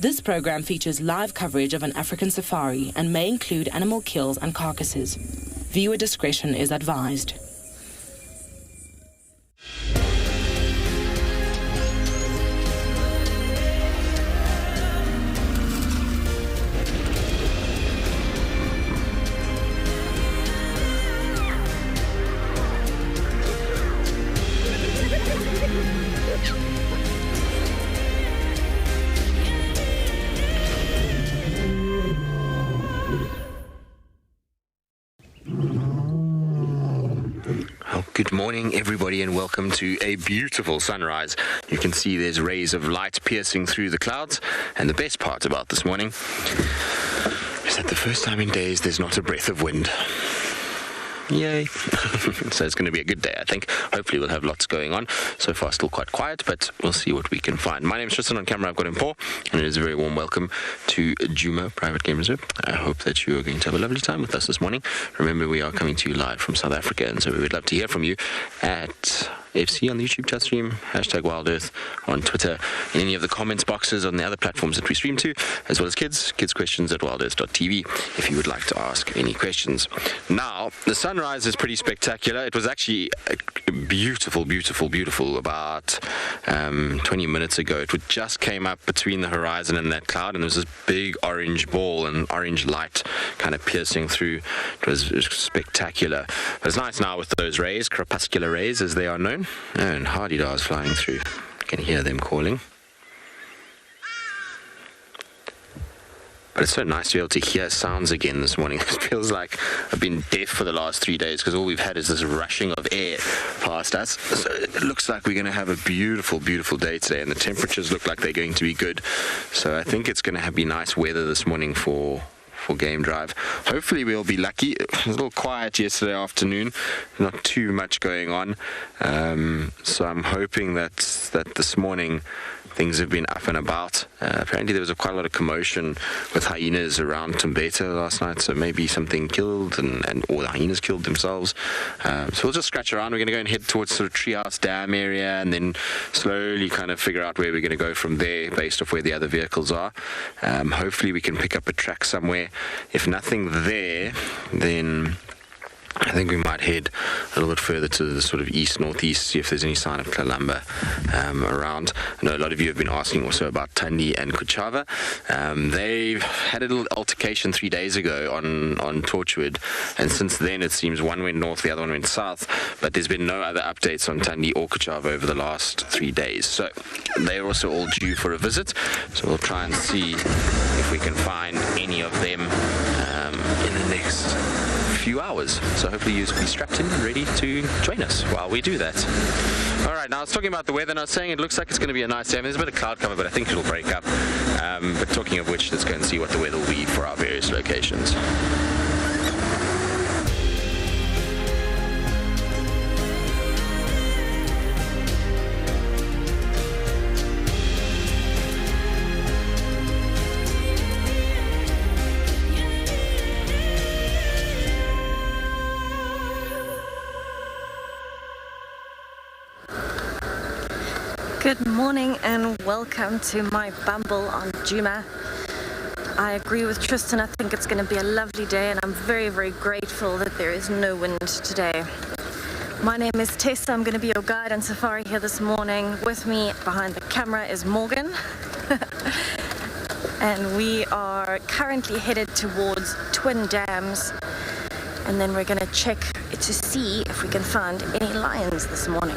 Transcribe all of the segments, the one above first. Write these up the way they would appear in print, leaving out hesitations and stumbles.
This program features live coverage of an African safari and may include animal kills and carcasses. Viewer discretion is advised. Good morning, everybody, and welcome to a beautiful sunrise. You can see there's rays of light piercing through the clouds, and the best part about this morning is that the first time in days there's not a breath of wind. Yay. So it's going to be a good day, I think. Hopefully we'll have lots going on. So far still quite quiet, but we'll see what we can find. My name's Tristan. On camera I've got him Paul, and it is a very warm welcome to Djuma Private Game Reserve. I hope that you are going to have a lovely time with us this morning. Remember, we are coming to you live from South Africa, and so we would love to hear from you at FC on the YouTube chat stream, hashtag WildEarth on Twitter, in any of the comments boxes on the other platforms that we stream to, as well as kids questions at wildearth.tv if you would like to ask any questions. Now, the sunrise is pretty spectacular. It was actually beautiful about 20 minutes ago. It just came up between the horizon and that cloud, and there was this big orange ball and orange light kind of piercing through. It was spectacular. But it's nice now with those rays, crepuscular rays as they are known. And hardy-dars flying through. You can hear them calling. But it's so nice to be able to hear sounds again this morning. It feels like I've been deaf for the last 3 days because all we've had is this rushing of air past us. So it looks like we're going to have a beautiful day today, and the temperatures look like they're going to be good. So I think it's going to be nice weather this morning for game drive. Hopefully we'll be lucky. It was a little quiet yesterday afternoon, not too much going on, so I'm hoping that this morning things have been up and about. Apparently there was quite a lot of commotion with hyenas around Tumbeta last night, so maybe something killed or the hyenas killed themselves. So we'll just scratch around. We're going to go and head towards sort of Treehouse Dam area, and then slowly kind of figure out where we're going to go from there based off where the other vehicles are. Hopefully we can pick up a track somewhere. If nothing there, then I think we might head a little bit further to the sort of east-northeast, see if there's any sign of Kalamba around. I know a lot of you have been asking also about Tandi and Kuchava. They've had a little altercation 3 days ago on Torchwood, and since then it seems one went north, the other one went south, but there's been no other updates on Tandi or Kuchava over the last 3 days. So they're also all due for a visit, so we'll try and see if we can find any of them in the next few hours. So hopefully you'll be strapped in and ready to join us while we do that. Alright, now I was talking about the weather, and I was saying it looks like it's going to be a nice day. I mean, there's a bit of cloud cover, but I think it'll break up. But talking of which, let's go and see what the weather will be for our various locations. Good morning and welcome to my bumble on Djuma. I agree with Tristan. I think it's going to be a lovely day, and I'm very grateful that there is no wind today. My name is Tessa. I'm going to be your guide on safari here this morning. With me behind the camera is Morgan. And we are currently headed towards Twin Dams, and then we're going to check to see if we can find any lions this morning.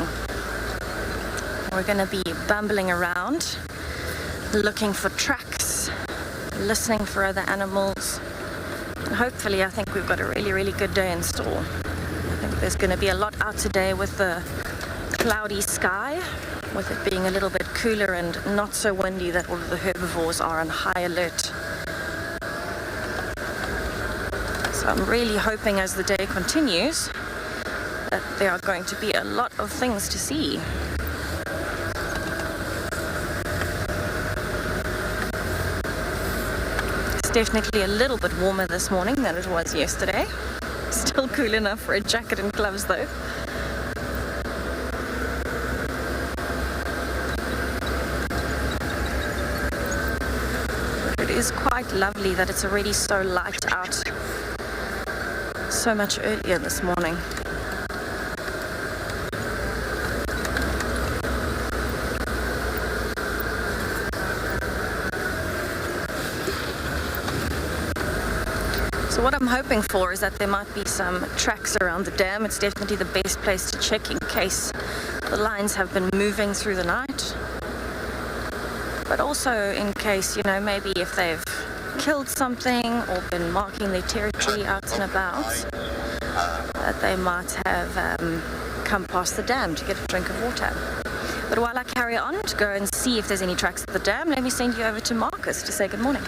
We're going to be bumbling around, looking for tracks, listening for other animals, and hopefully I think we've got a really good day in store. I think there's going to be a lot out today with the cloudy sky, with it being a little bit cooler and not so windy that all of the herbivores are on high alert. So I'm really hoping as the day continues that there are going to be a lot of things to see. Definitely a little bit warmer this morning than it was yesterday. Still cool enough for a jacket and gloves though. is quite lovely that it's already so light out so much earlier this morning. So what I'm hoping for is that there might be some tracks around the dam. It's definitely the best place to check in case the lions have been moving through the night. But also in case, you know, maybe if they've killed something or been marking their territory out and about, that they might have come past the dam to get a drink of water. But while I carry on to go and see if there's any tracks at the dam, let me send you over to Marcus to say good morning.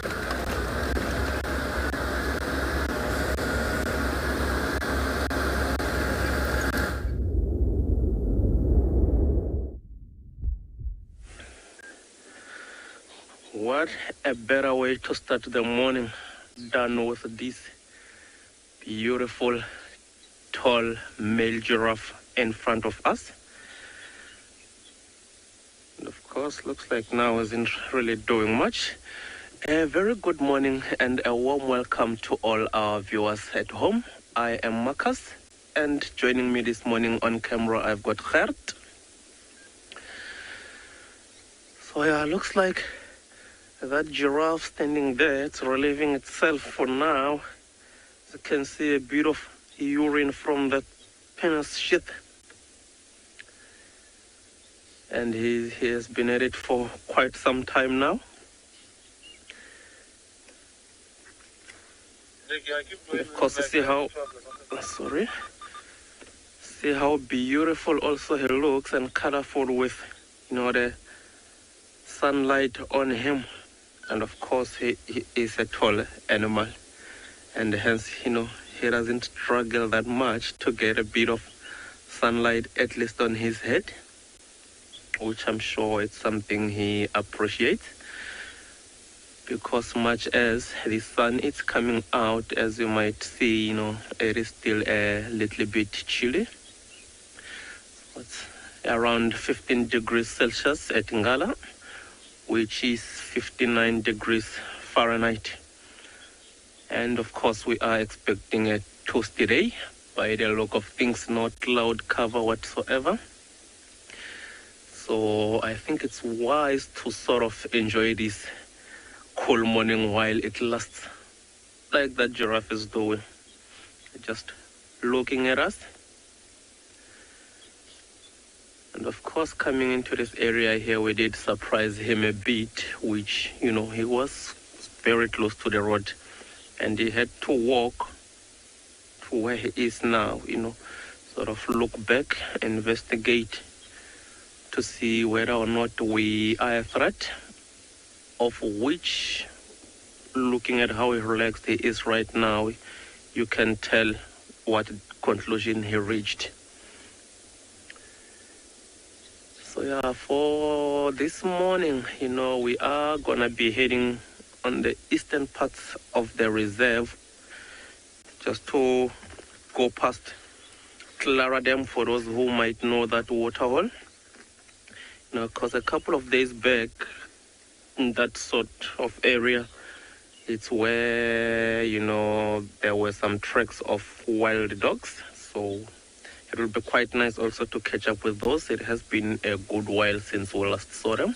What a better way to start the morning than with this beautiful, tall male giraffe in front of us. And of course, looks like now isn't really doing much. A very good morning and a warm welcome to all our viewers at home. I am Marcus, and joining me this morning on camera, I've got Gert. So yeah, looks like that giraffe standing there, it's relieving itself for now. As you can see, a bit of urine from that penis shit. And he has been at it for quite some time now. Of course, see how beautiful also he looks and colorful with, you know, the sunlight on him. And of course, he is a tall animal, and hence, you know, he doesn't struggle that much to get a bit of sunlight, at least on his head, which I'm sure it's something he appreciates, because much as the sun is coming out, as you might see, you know, it is still a little bit chilly. It's around 15 degrees Celsius at Ngala, which is 59 degrees Fahrenheit. And of course, we are expecting a toasty day by the look of things, no cloud cover whatsoever. So I think it's wise to sort of enjoy this cool morning while it lasts, like that giraffe is doing, just looking at us. And of course, coming into this area here, we did surprise him a bit, which, you know, he was very close to the road and he had to walk to where he is now, you know, sort of look back, investigate to see whether or not we are a threat, of which, looking at how relaxed he is right now, you can tell what conclusion he reached. So yeah, for this morning, you know, we are gonna be heading on the eastern parts of the reserve, just to go past Clara Dam, for those who might know that waterhole. You know, because a couple of days back, in that sort of area, it's where, you know, there were some tracks of wild dogs. So it will be quite nice also to catch up with those. It has been a good while since we last saw them.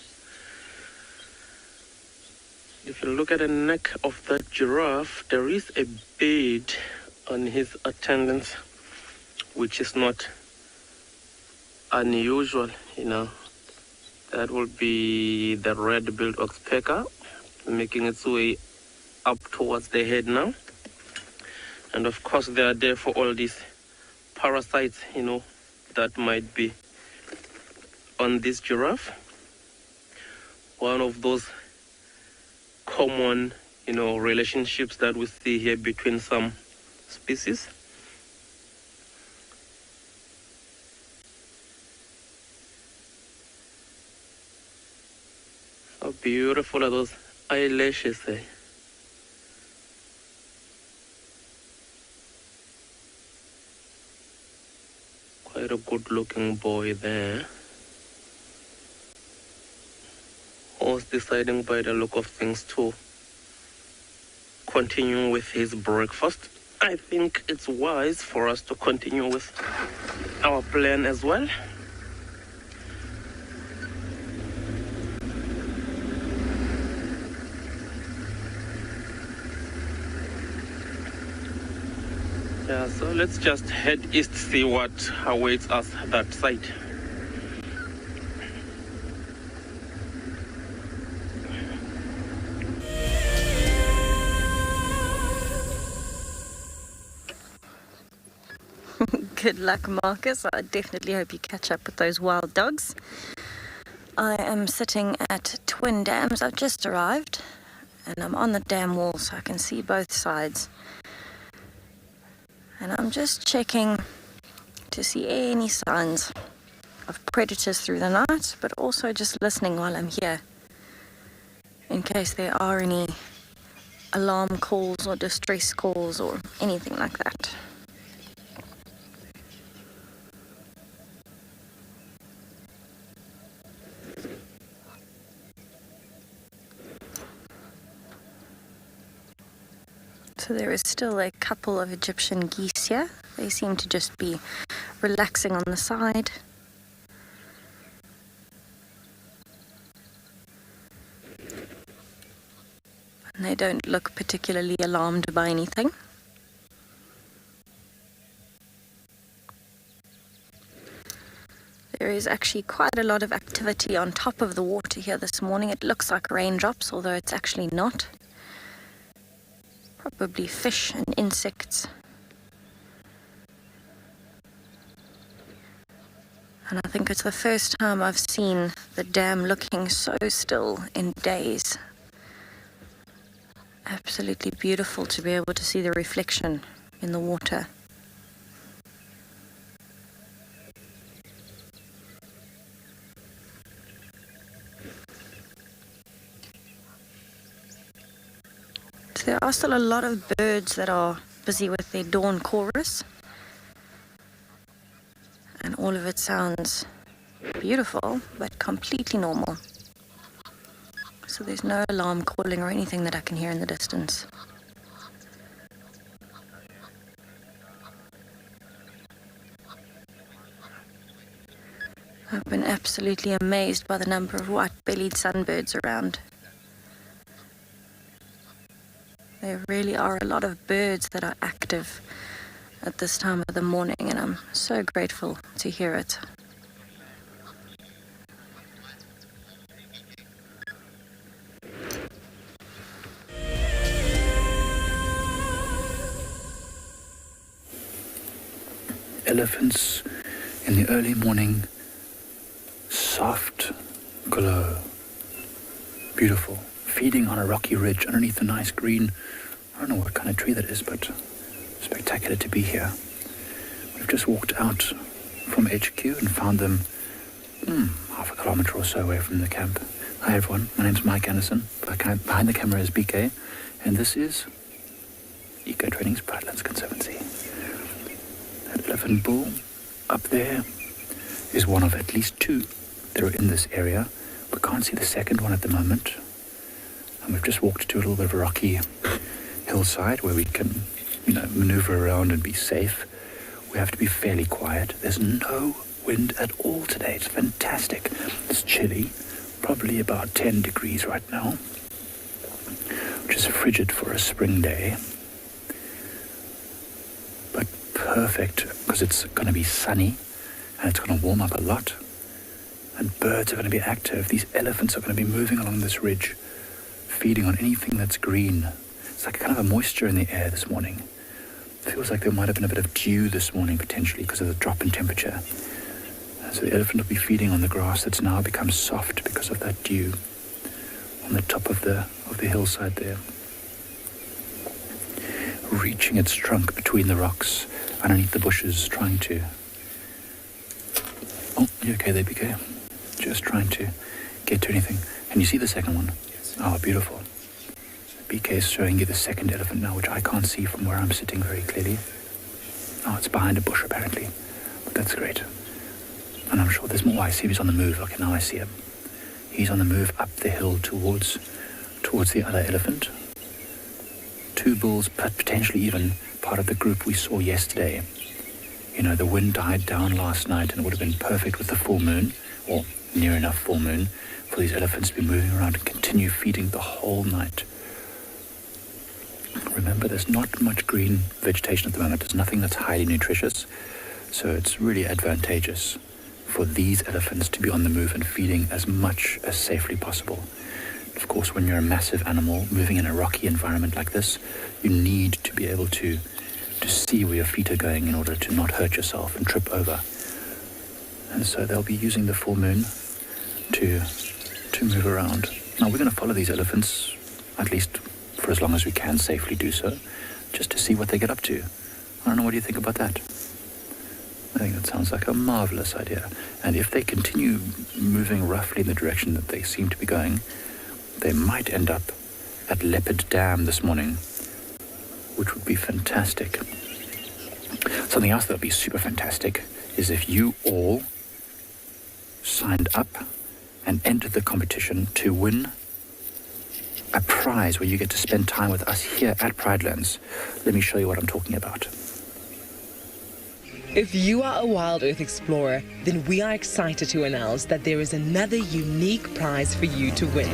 If you look at the neck of that giraffe, there is a bead on his attendants, which is not unusual, you know. That will be the red-billed oxpecker, making its way up towards the head now. And of course, they are there for all these parasites, you know, that might be on this giraffe. One of those common, you know, relationships that we see here between some species. How beautiful are those eyelashes, eh? Quite a good looking boy there. Horse deciding by the look of things to continue with his breakfast, I think it's wise for us to continue with our plan as well. Yeah, so let's just head east, see what awaits us that side. Good luck, Marcus. I definitely hope you catch up with those wild dogs. I am sitting at Twin Dams. I've just arrived and I'm on the dam wall so I can see both sides. And I'm just checking to see any signs of predators through the night, but also just listening while I'm here in case there are any alarm calls or distress calls or anything like that. So there is still a couple of Egyptian geese here. They seem to just be relaxing on the side. And they don't look particularly alarmed by anything. There is actually quite a lot of activity on top of the water here this morning. It looks like raindrops, although it's actually not. Probably fish and insects. And I think it's the first time I've seen the dam looking so still in days. Absolutely beautiful to be able to see the reflection in the water. There are still a lot of birds that are busy with their dawn chorus. And all of it sounds beautiful, but completely normal. So there's no alarm calling or anything that I can hear in the distance. I've been absolutely amazed by the number of white-bellied sunbirds around. There really are a lot of birds that are active at this time of the morning, and I'm so grateful to hear it. Elephants in the early morning, soft glow, beautiful, feeding on a rocky ridge underneath a nice green, I don't know what kind of tree that is, but spectacular to be here. We've just walked out from HQ and found them half a kilometre or so away from the camp. Hi everyone, my name's Mike Anderson. Behind the camera is BK, and this is Eco Training's Brightlands Conservancy. That elephant bull up there is one of at least two that are in this area. We can't see the second one at the moment. And we've just walked to a little bit of a rocky hillside where we can, maneuver around and be safe. We have to be fairly quiet. There's no wind at all today. It's fantastic. It's chilly, probably about 10 degrees right now, which is frigid for a spring day. But perfect because it's going to be sunny and it's going to warm up a lot. And birds are going to be active. These elephants are going to be moving along this ridge, feeding on anything that's green. It's like kind of a moisture in the air this morning. It feels like there might have been a bit of dew this morning potentially because of the drop in temperature. So the elephant will be feeding on the grass that's now become soft because of that dew on the top of the hillside there. Reaching its trunk between the rocks, underneath the bushes, trying to... Oh, you okay there, BK? Just trying to get to anything. Can you see the second one? Yes. Oh, beautiful. BK is showing you the second elephant now, which I can't see from where I'm sitting very clearly. Oh, it's behind a bush apparently, but that's great. And I'm sure there's more. I see he's on the move. Okay, now I see him. He's on the move up the hill towards the other elephant. 2 bulls, potentially even part of the group we saw yesterday. You know, the wind died down last night and it would have been perfect with the full moon, or near enough full moon, for these elephants to be moving around and continue feeding the whole night. Remember, there's not much green vegetation at the moment. There's nothing that's highly nutritious, so it's really advantageous for these elephants to be on the move and feeding as much as safely possible. Of course, when you're a massive animal moving in a rocky environment like this, you need to be able to see where your feet are going in order to not hurt yourself and trip over. And so they'll be using the full moon to move around. Now, we're going to follow these elephants, at least for as long as we can safely do so, just to see what they get up to. I don't know, what do you think about that? I think that sounds like a marvelous idea. And if they continue moving roughly in the direction that they seem to be going, they might end up at Leopard Dam this morning, which would be fantastic. Something else that would be super fantastic is if you all signed up and entered the competition to win a prize where you get to spend time with us here at Pridelands. Let me show you what I'm talking about. If you are a WildEarth explorer, then we are excited to announce that there is another unique prize for you to win.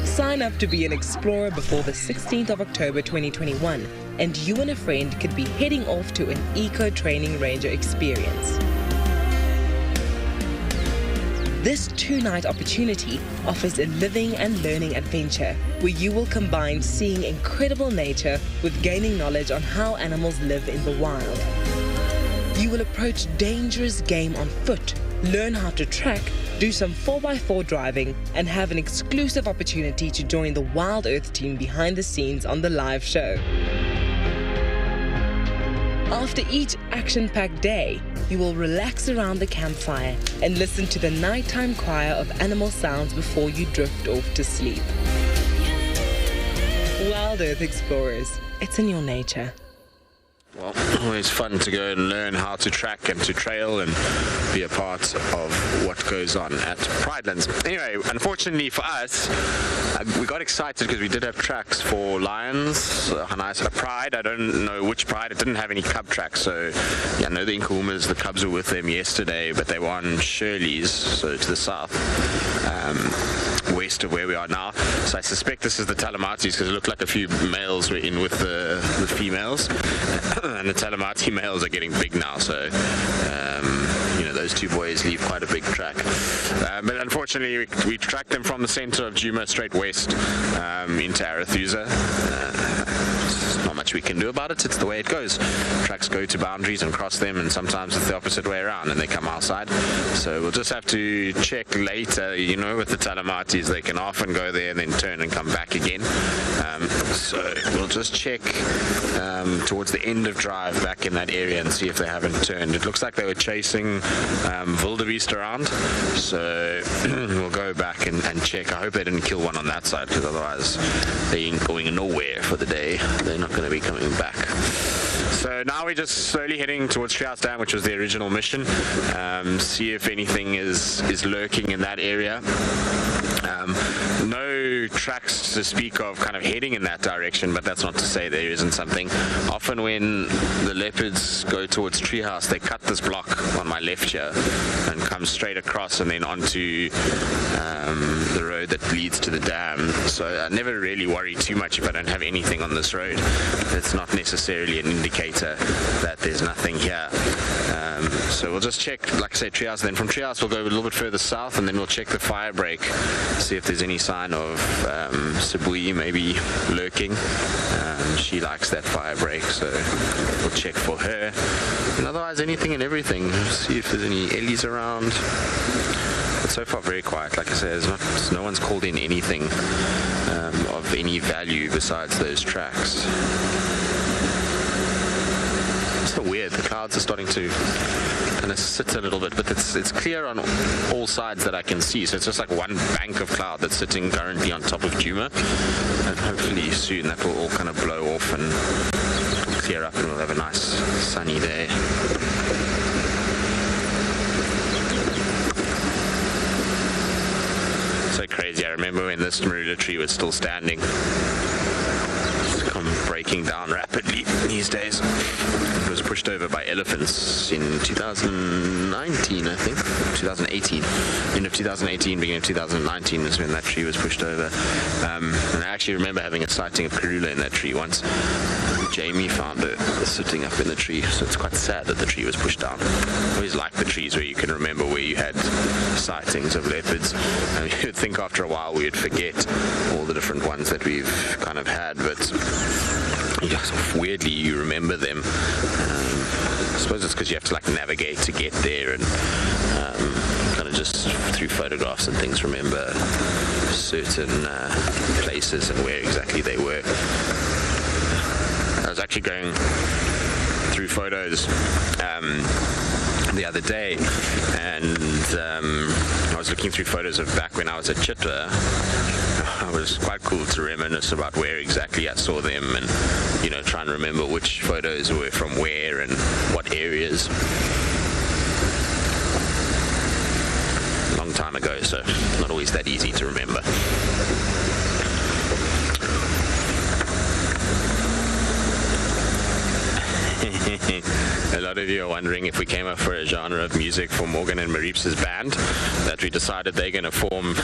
Sign up to be an explorer before the 16th of October 2021, and you and a friend could be heading off to an eco-training ranger experience. This 2-night opportunity offers a living and learning adventure where you will combine seeing incredible nature with gaining knowledge on how animals live in the wild. You will approach dangerous game on foot, learn how to track, do some 4x4 driving, and have an exclusive opportunity to join the WildEarth team behind the scenes on the live show. After each action-packed day, you will relax around the campfire and listen to the nighttime choir of animal sounds before you drift off to sleep. WildEarth Explorers, it's in your nature. Well, always fun to go and learn how to track and to trail and be a part of what goes on at Pridelands. Anyway, unfortunately for us, we got excited because we did have tracks for lions, a pride. I don't know which pride. It didn't have any cub tracks, so yeah, I know the Inkahumas, the cubs were with them yesterday, but they were on Shirley's, so to the south, west of where we are now. So I suspect this is the Talamatis because it looked like a few males were in with the females. And the Talamati males are getting big now, so you know, those 2 boys leave quite a big track. But unfortunately, we tracked them from the center of Djuma straight west into Arathusa. Not much we can do about it. It's the way it goes. Tracks go to boundaries and cross them, and sometimes it's the opposite way around and they come our side. So we'll just have to check later. You know, with the Talamatis, they can often go there and then turn and come back again. So we'll just check towards the end of drive back in that area and see if they haven't turned. It looks like they were chasing wildebeest around, so we'll go back and check. I hope they didn't kill one on that side, because otherwise they ain't going nowhere for the day. They're not going to be coming back. So now we're just slowly heading towards Treehouse Dam, which was the original mission. See if anything is lurking in that area. No tracks to speak of kind of heading in that direction, but that's not to say there isn't something. Often when the leopards go towards Treehouse, they cut this block on my left here and come straight across and then onto the road that leads to the dam. So I never really worry too much if I don't have anything on this road. It's not necessarily an indicator that there's nothing here. So we'll just check, like I say, Treehouse. Then from Treehouse we'll go a little bit further south, and then we'll check the fire break, see if there's any sign of Sabui maybe lurking. She likes that fire break, so we'll check for her. And otherwise anything and everything. See if there's any ellies around. But so far very quiet. Like I say, no one's called in anything of any value besides those tracks. It's so weird. The clouds are starting to kind of sit a little bit, but it's clear on all sides that I can see. So it's just like one bank of cloud that's sitting currently on top of Djuma, and hopefully soon that will all kind of blow off and clear up, and we'll have a nice sunny day. So crazy. I remember when this marula tree was still standing. breaking down rapidly these days. It was pushed over by elephants in 2019, I think. 2018. End of 2018, beginning of 2019 is when that tree was pushed over. And I actually remember having a sighting of Karula in that tree once. Jamie found her sitting up in the tree, so it's quite sad that the tree was pushed down. I always like the trees where you can remember where you had sightings of leopards. And you'd think after a while we would forget all the different ones that we've kind of had, but weirdly you remember them. I suppose it's because you have to like navigate to get there, and kind of just through photographs and things remember certain places and where exactly they were. I was actually going through photos the other day, and I was looking through photos of back when I was at Chitwa. It was quite cool to reminisce about where exactly I saw them, and try and remember which photos were from where and what areas. A long time ago, so not always that easy to remember. A lot of you are wondering if we came up for a genre of music for Morgan and Mariep's band that we decided they're going to form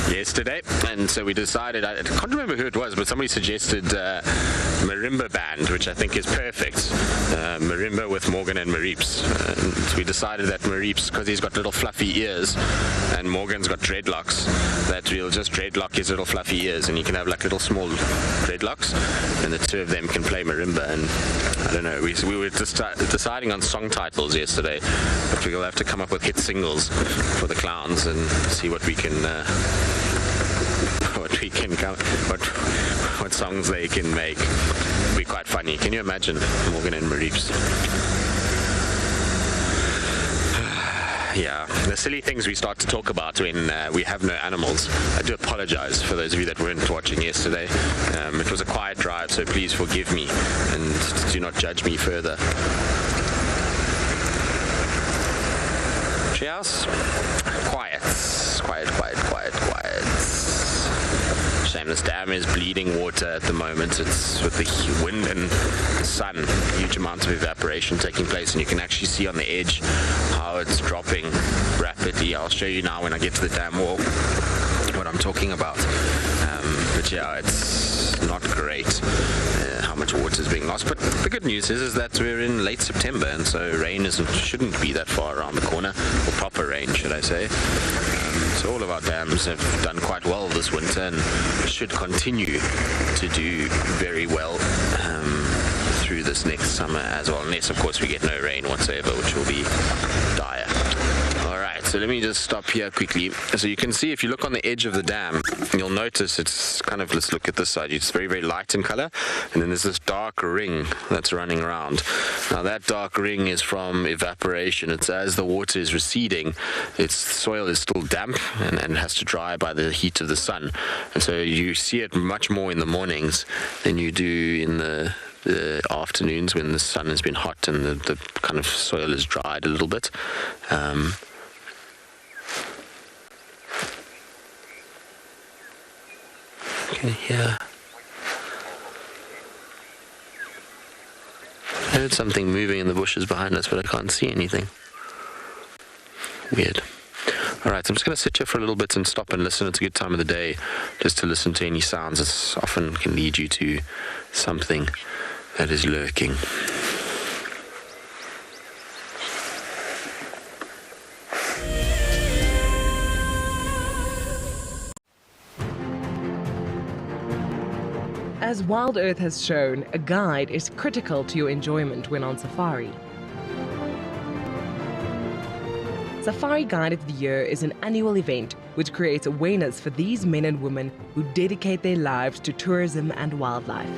yesterday. And so we decided, I can't remember who it was, but somebody suggested marimba band, which I think is perfect. Marimba with Morgan and Mariep's. So we decided that Mariep's, because he's got little fluffy ears and Morgan's got dreadlocks, that we'll just dreadlock his little fluffy ears, and he can have like little small dreadlocks, and the two of them can play marimba. And I don't know, we were just deciding on song titles yesterday, but we'll have to come up with hit singles for the clowns and see what we can what songs they can make. It'll be quite funny. Can you imagine Morgan and Mariep's? Yeah, the silly things we start to talk about when we have no animals. I do apologize for those of you that weren't watching yesterday. It was a quiet drive, so please forgive me and do not judge me further. Treehouse? Quiet. Shame this dam is bleeding water at the moment. It's with the wind and the sun, huge amounts of evaporation taking place, and you can actually see on the edge how it's dropping rapidly. I'll show you now when I get to the dam wall what I'm talking about. But yeah, it's not great how much water is being lost. But the good news is that we're in late September, and so rain shouldn't be that far around the corner, or proper rain, should I say. So all of our dams have done quite well this winter and should continue to do very well through this next summer as well, unless of course we get no rain whatsoever, which will be dire. Alright, so let me just stop here quickly. So you can see, if you look on the edge of the dam, you'll notice it's kind of, let's look at this side, it's very, very light in color, and then there's this dark ring that's running around. Now that dark ring is from evaporation. It's as the water is receding, its soil is still damp and has to dry by the heat of the sun, and so you see it much more in the mornings than you do in the afternoons when the sun has been hot and the kind of soil is dried a little bit. Okay, here. I heard something moving in the bushes behind us, but I can't see anything. Weird. Alright, so I'm just going to sit here for a little bit and stop and listen. It's a good time of the day just to listen to any sounds. It often can lead you to something that is lurking. As WildEarth has shown, a guide is critical to your enjoyment when on safari. Safari Guide of the Year is an annual event which creates awareness for these men and women who dedicate their lives to tourism and wildlife.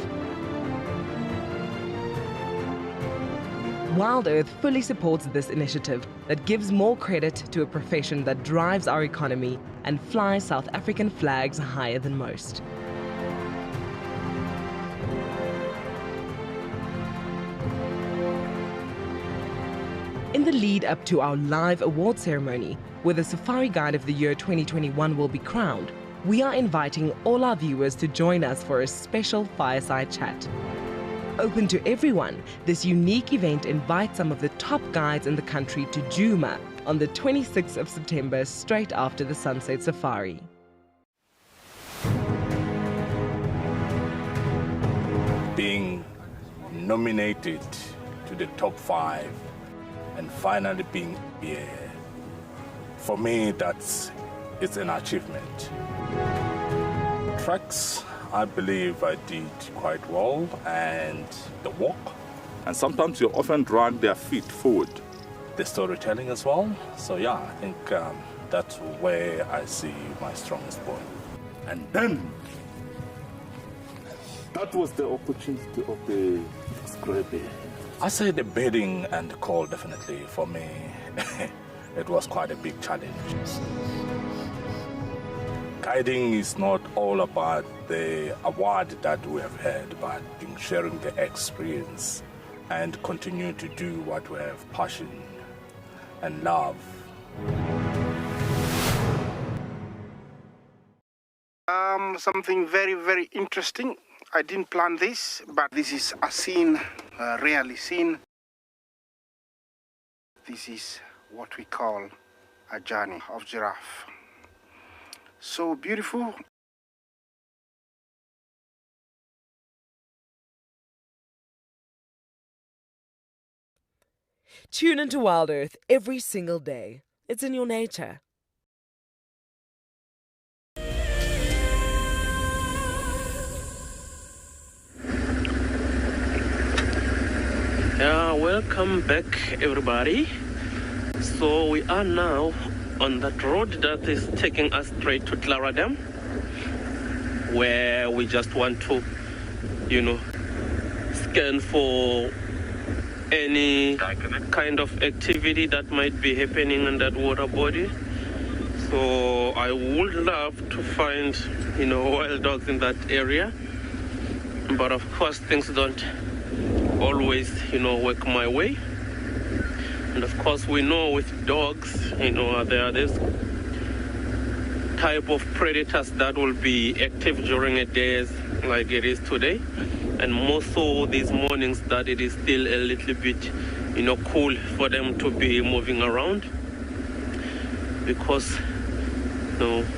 WildEarth fully supports this initiative that gives more credit to a profession that drives our economy and flies South African flags higher than most. In the lead up to our live award ceremony, where the Safari Guide of the Year 2021 will be crowned, we are inviting all our viewers to join us for a special fireside chat. Open to everyone, this unique event invites some of the top guides in the country to Djuma on the 26th of September, straight after the Sunset Safari. Being nominated to the top 5 and finally being here, for me, it's an achievement. Tracks, I believe I did quite well, and the walk. And sometimes you often drag their feet forward. The storytelling as well. So yeah, I think that's where I see my strongest point. And then, that was the opportunity of the scrappy. I say the bedding and the call, definitely, for me, it was quite a big challenge. Guiding is not all about the award that we have had, but in sharing the experience and continue to do what we have passion and love. Something very, very interesting. I didn't plan this, but this is a scene rarely seen. This is what we call a journey of giraffe. So beautiful. Tune into WildEarth every single day. It's in your nature. Welcome back, everybody. So we are now on that road that is taking us straight to Flora Dam, where we just want to, scan for any kind of activity that might be happening in that water body. So I would love to find, wild dogs in that area. But of course, things don't always, work my way. And of course, we know with dogs, there are this type of predators that will be active during a day like it is today. And more so these mornings that it is still a little bit, cool for them to be moving around. Because,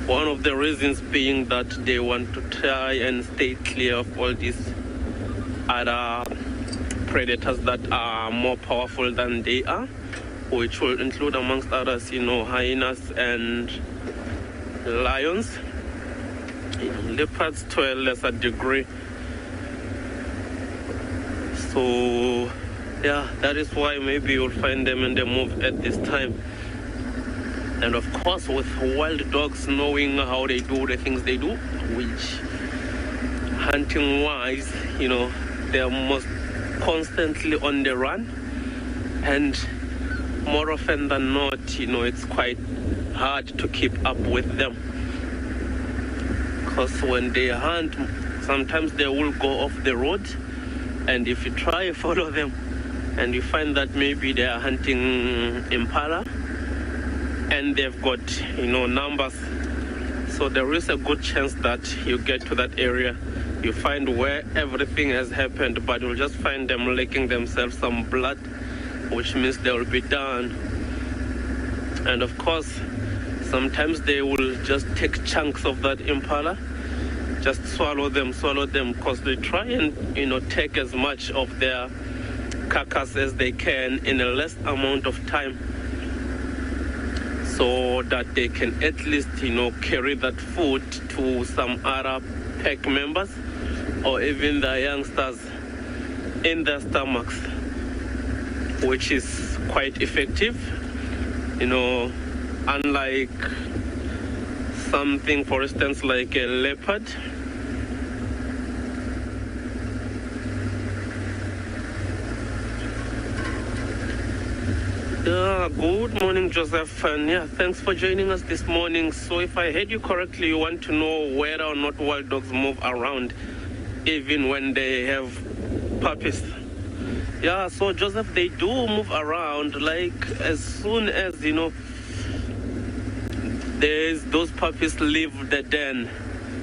one of the reasons being that they want to try and stay clear of all these other predators that are more powerful than they are, which will include, amongst others, hyenas and lions, leopards to a lesser degree. So, yeah, that is why maybe you'll find them in the move at this time. And of course, with wild dogs knowing how they do the things they do, which hunting-wise, they're most constantly on the run. And more often than not, it's quite hard to keep up with them. Because when they hunt, sometimes they will go off the road. And if you try to follow them and you find that maybe they are hunting impala and they've got, numbers, so there is a good chance that you get to that area, you find where everything has happened, but you'll just find them licking themselves some blood, which means they will be down. And of course, sometimes they will just take chunks of that impala, just swallow them, because they try and, take as much of their carcass as they can in a less amount of time, so that they can at least, carry that food to some other pack members or even the youngsters in their stomachs, which is quite effective, unlike something, for instance, like a leopard. Good morning, Joseph, and thanks for joining us this morning. So if I heard you correctly, you want to know whether or not wild dogs move around even when they have puppies. Yeah, so Joseph, they do move around, like as soon as, those puppies leave the den,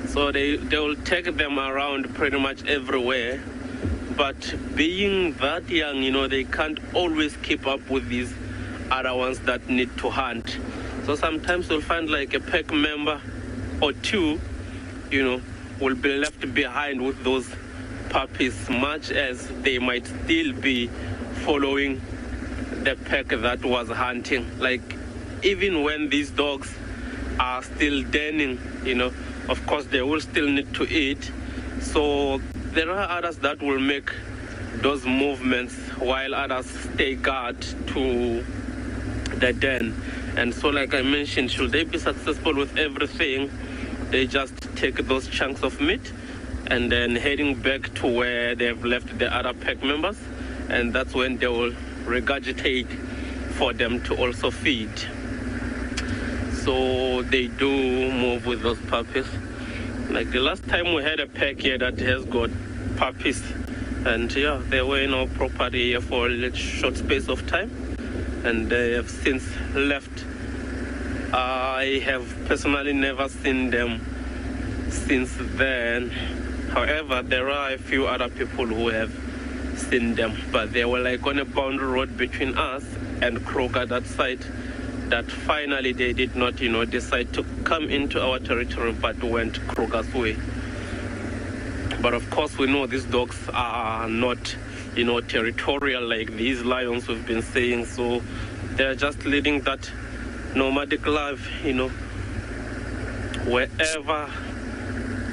so they will take them around pretty much everywhere. But being that young, they can't always keep up with these other ones that need to hunt. So sometimes you'll find like a pack member or two, will be left behind with those puppies, much as they might still be following the pack that was hunting. Like, even when these dogs are still denning, of course they will still need to eat. So there are others that will make those movements while others stay guard to the den. And so, like I mentioned, should they be successful with everything, they just take those chunks of meat and then heading back to where they've left the other pack members, and that's when they will regurgitate for them to also feed. So they do move with those puppies. Like the last time we had a pack here that has got puppies, and yeah, they were in our property here for a short space of time, and they have since left. I have personally never seen them since then. However, there are a few other people who have seen them, but they were like on a boundary road between us and Kroger, that side, that finally they did not, decide to come into our territory, but went Kroger's way. But of course, we know these dogs are not, territorial like these lions we've been saying. So they're just leading that nomadic life, wherever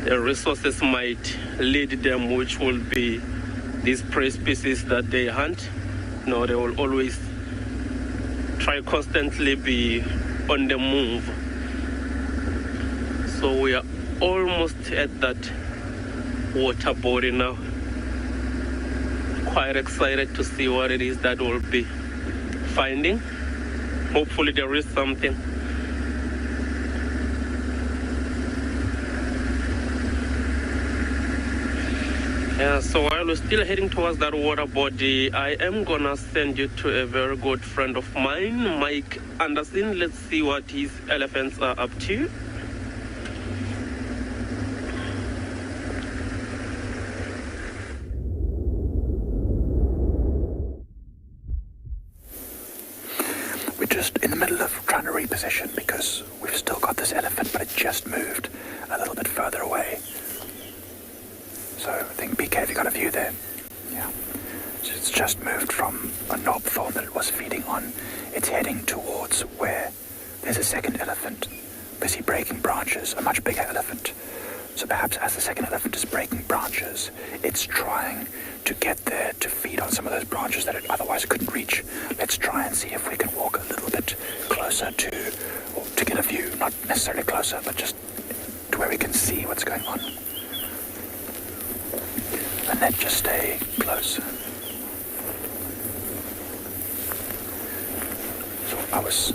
the resources might lead them, which will be these prey species that they hunt. They will always try constantly be on the move. So we are almost at that water body now. Quite excited to see what it is that we'll be finding. Hopefully there is something. Yeah, so while we're still heading towards that water body, I am gonna send you to a very good friend of mine, Mike Anderson. Let's see what his elephants are up to. We're just in the middle of trying to reposition because we've still got this elephant, but it just moved a little bit further away. So I think, BK, have you got a view there? Yeah. So it's just moved from a knob thorn that it was feeding on. It's heading towards where there's a second elephant busy breaking branches, a much bigger elephant. So perhaps as the second elephant is breaking branches, it's trying to get there to feed on some of those branches that it otherwise couldn't reach. Let's try and see if we can walk a little bit closer to get a view. Not necessarily closer, but just to where we can see what's going on. And then just stay close. So I was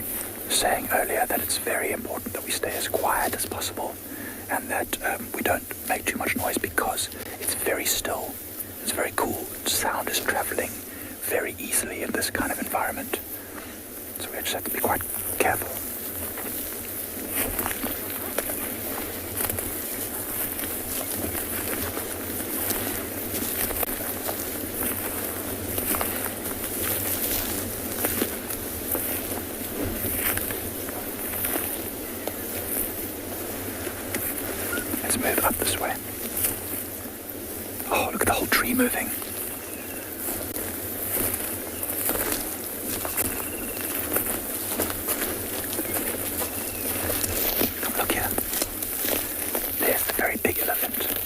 saying earlier that it's very important that we stay as quiet as possible and that we don't make too much noise because it's very still. It's very cool. Sound is traveling very easily in this kind of environment. So we just have to be quite careful. Move up this way. Oh, look at the whole tree moving. Come look here. There's the very big elephant.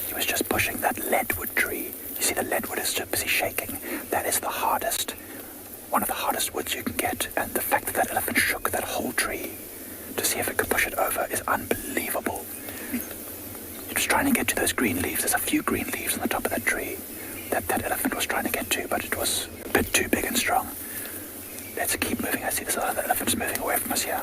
He was just pushing that leadwood tree. You see the leadwood is just busy shaking. That is the hardest, one of the hardest woods you can get. And the fact that that elephant shook that whole tree to see if it could push it over is unbelievable. Just trying to get to those green leaves. There's a few green leaves on the top of that tree that elephant was trying to get to, but it was a bit too big and strong. Let's keep moving. I see there's other elephants moving away from us here.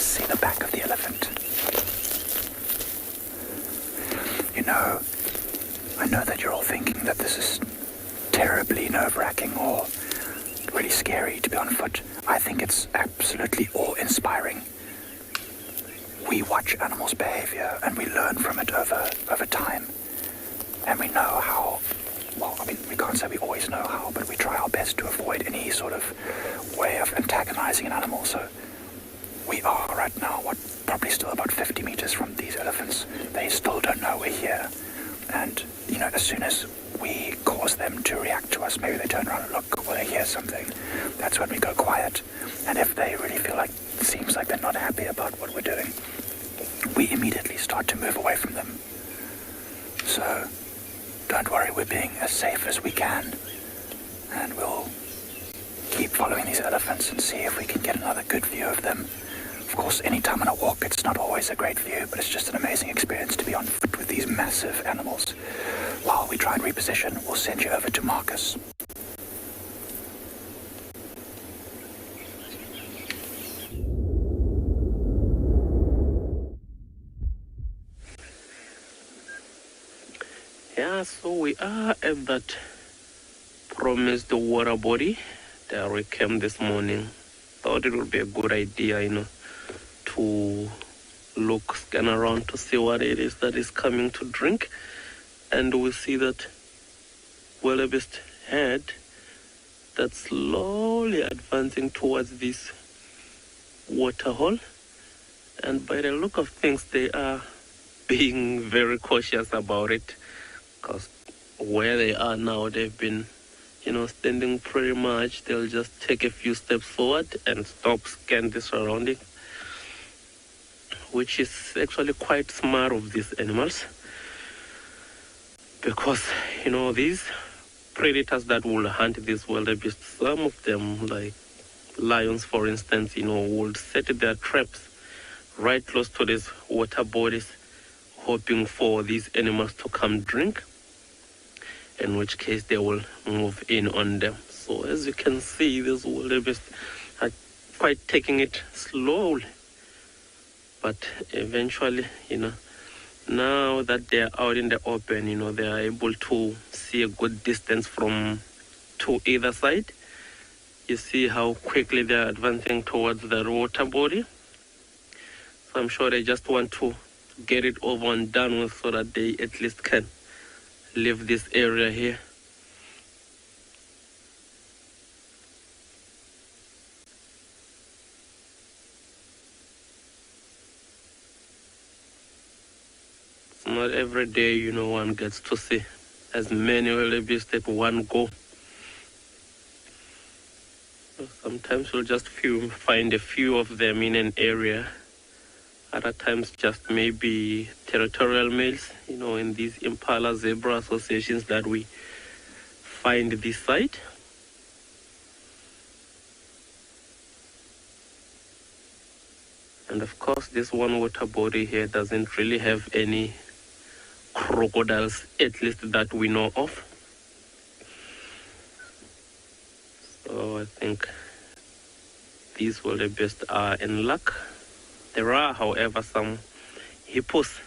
us see the back of the elephant. You know, I know that you're all thinking that this is terribly nerve-wracking or really scary to be on foot. I think it's absolutely awe-inspiring. We watch animals' behavior and we learn from it over time. And we know how, well, I mean, we can't say we always know how, but we try our best to avoid any sort of way of antagonizing an animal. So we are right now, probably still about 50 meters from these elephants. They still don't know we're here. And, you know, as soon as we cause them to react to us, maybe they turn around and look or they hear something, that's when we go quiet. And if they really feel like, it seems like they're not happy about what we're doing, we immediately start to move away from them. So don't worry, we're being as safe as we can. And we'll keep following these elephants and see if we can get another good view of them. Of course, any time on a walk, it's not always a great view, but it's just an amazing experience to be on foot with these massive animals. While we try and reposition, we'll send you over to Marcus. Yeah, so we are at that promised water body. There we came this morning. Thought it would be a good idea, you know, to scan around to see what it is that is coming to drink. And we see that wildebeest head that's slowly advancing towards this waterhole. And by the look of things, they are being very cautious about it, because where they are now, they've been, you know, standing pretty much. They'll just take a few steps forward and stop, scan the surrounding, which is actually quite smart of these animals, because, you know, these predators that will hunt these wildebeest, some of them, like lions for instance, you know, will set their traps right close to these water bodies, hoping for these animals to come drink, in which case they will move in on them. So as you can see, these wildebeest are quite taking it slowly, but eventually, you know, now that they are out in the open, you know, they are able to see a good distance from to either side. You see how quickly they are advancing towards the water body. So I'm sure they just want to get it over and done with so that they at least can leave this area here. It's not every day, you know, one gets to see as many wildebeest at one go. Sometimes you'll just find a few of them in an area. Other times just maybe territorial males, you know, in these impala zebra associations that we find this site. And of course, this one water body here doesn't really have any crocodiles, at least that we know of. So I think these wildebeest are in luck. There are, however, some hippos,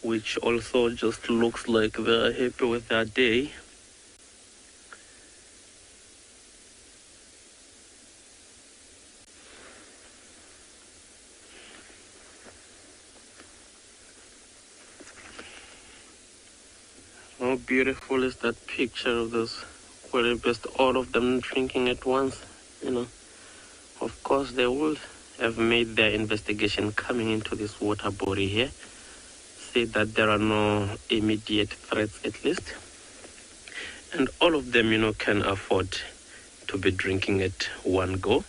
which also just looks like they're happy with their day. How beautiful is that picture of those wildebeest, all of them drinking at once, you know. Of course, they will have made their investigation coming into this water body here, say that there are no immediate threats at least, and all of them, you know, can afford to be drinking at one go,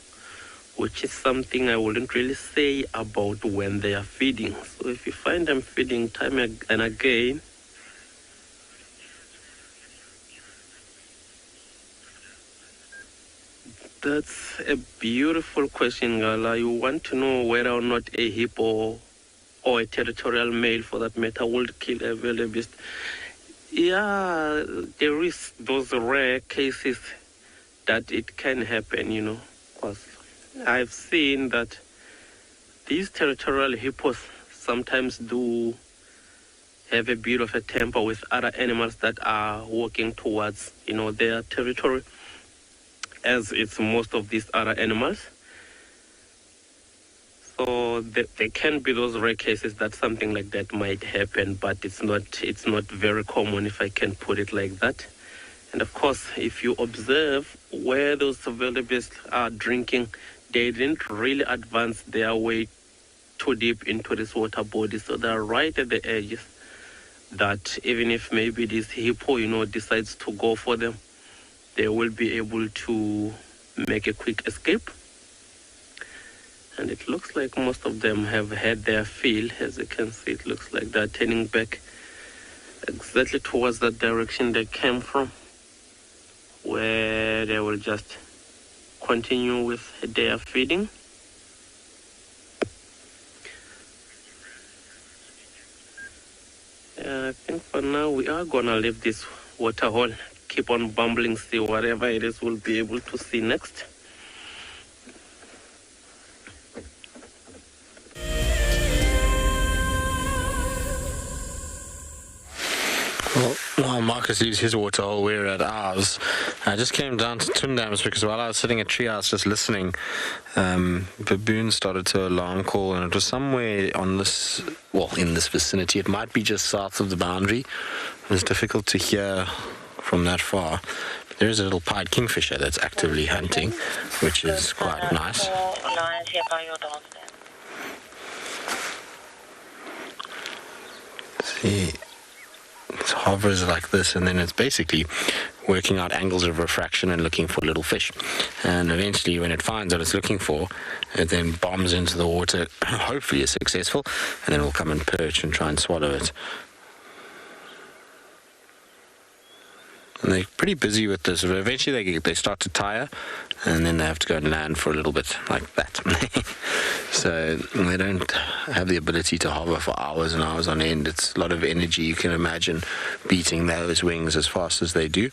which is something I wouldn't really say about when they are feeding. So if you find them feeding time and again, that's a beautiful question, Ngala. You want to know whether or not a hippo or a territorial male, for that matter, would kill a wildebeest. Yeah, there is those rare cases that it can happen, you know. Because I've seen that these territorial hippos sometimes do have a bit of a temper with other animals that are walking towards, their territory, as it's most of these other animals. So there can be those rare cases that something like that might happen, but it's not very common, if I can put it like that. And of course, if you observe where those wildebeest are drinking, they didn't really advance their way too deep into this water body, so they're right at the edges, that even if maybe this hippo, decides to go for them, they will be able to make a quick escape. And it looks like most of them have had their fill. As you can see, it looks like they're turning back exactly towards that direction they came from, where they will just continue with their feeding. I think for now we are gonna leave this waterhole, keep on bumbling, see whatever it is we'll be able to see next. Well, while Marcus leaves his waterhole, we're at ours. I just came down to Tundams because while I was sitting at Treehouse just listening, baboons started to alarm call, and it was somewhere on this, in this vicinity. It might be just south of the boundary. It was difficult to hear from that far. But there is a little pied kingfisher that's actively hunting, which is quite nice. See. It hovers like this, and then it's basically working out angles of refraction and looking for little fish. And eventually, when it finds what it's looking for, it then bombs into the water, hopefully is successful, and then will come and perch and try and swallow it. And they're pretty busy with this. Eventually they start to tire, and then they have to go and land for a little bit like that. So they don't have the ability to hover for hours and hours on end. It's a lot of energy, you can imagine, beating those wings as fast as they do.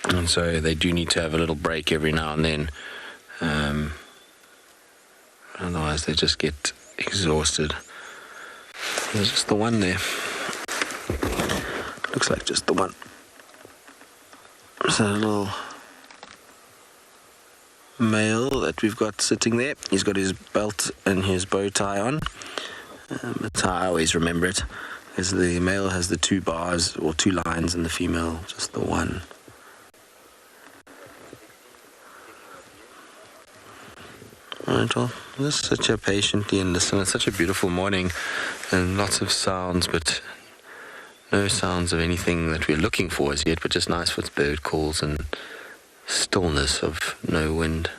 And so they do need to have a little break every now and then. Otherwise they just get exhausted. There's just the one there. Looks like just the one. There's a little male that we've got sitting there. He's got his belt and his bow tie on. That's how I always remember it, because the male has the 2 bars or 2 lines and the female just the one. Alright, well, just sit here patiently and listen. It's such a beautiful morning and lots of sounds, but no sounds of anything that we're looking for as yet, but just nice with bird calls and stillness of no wind.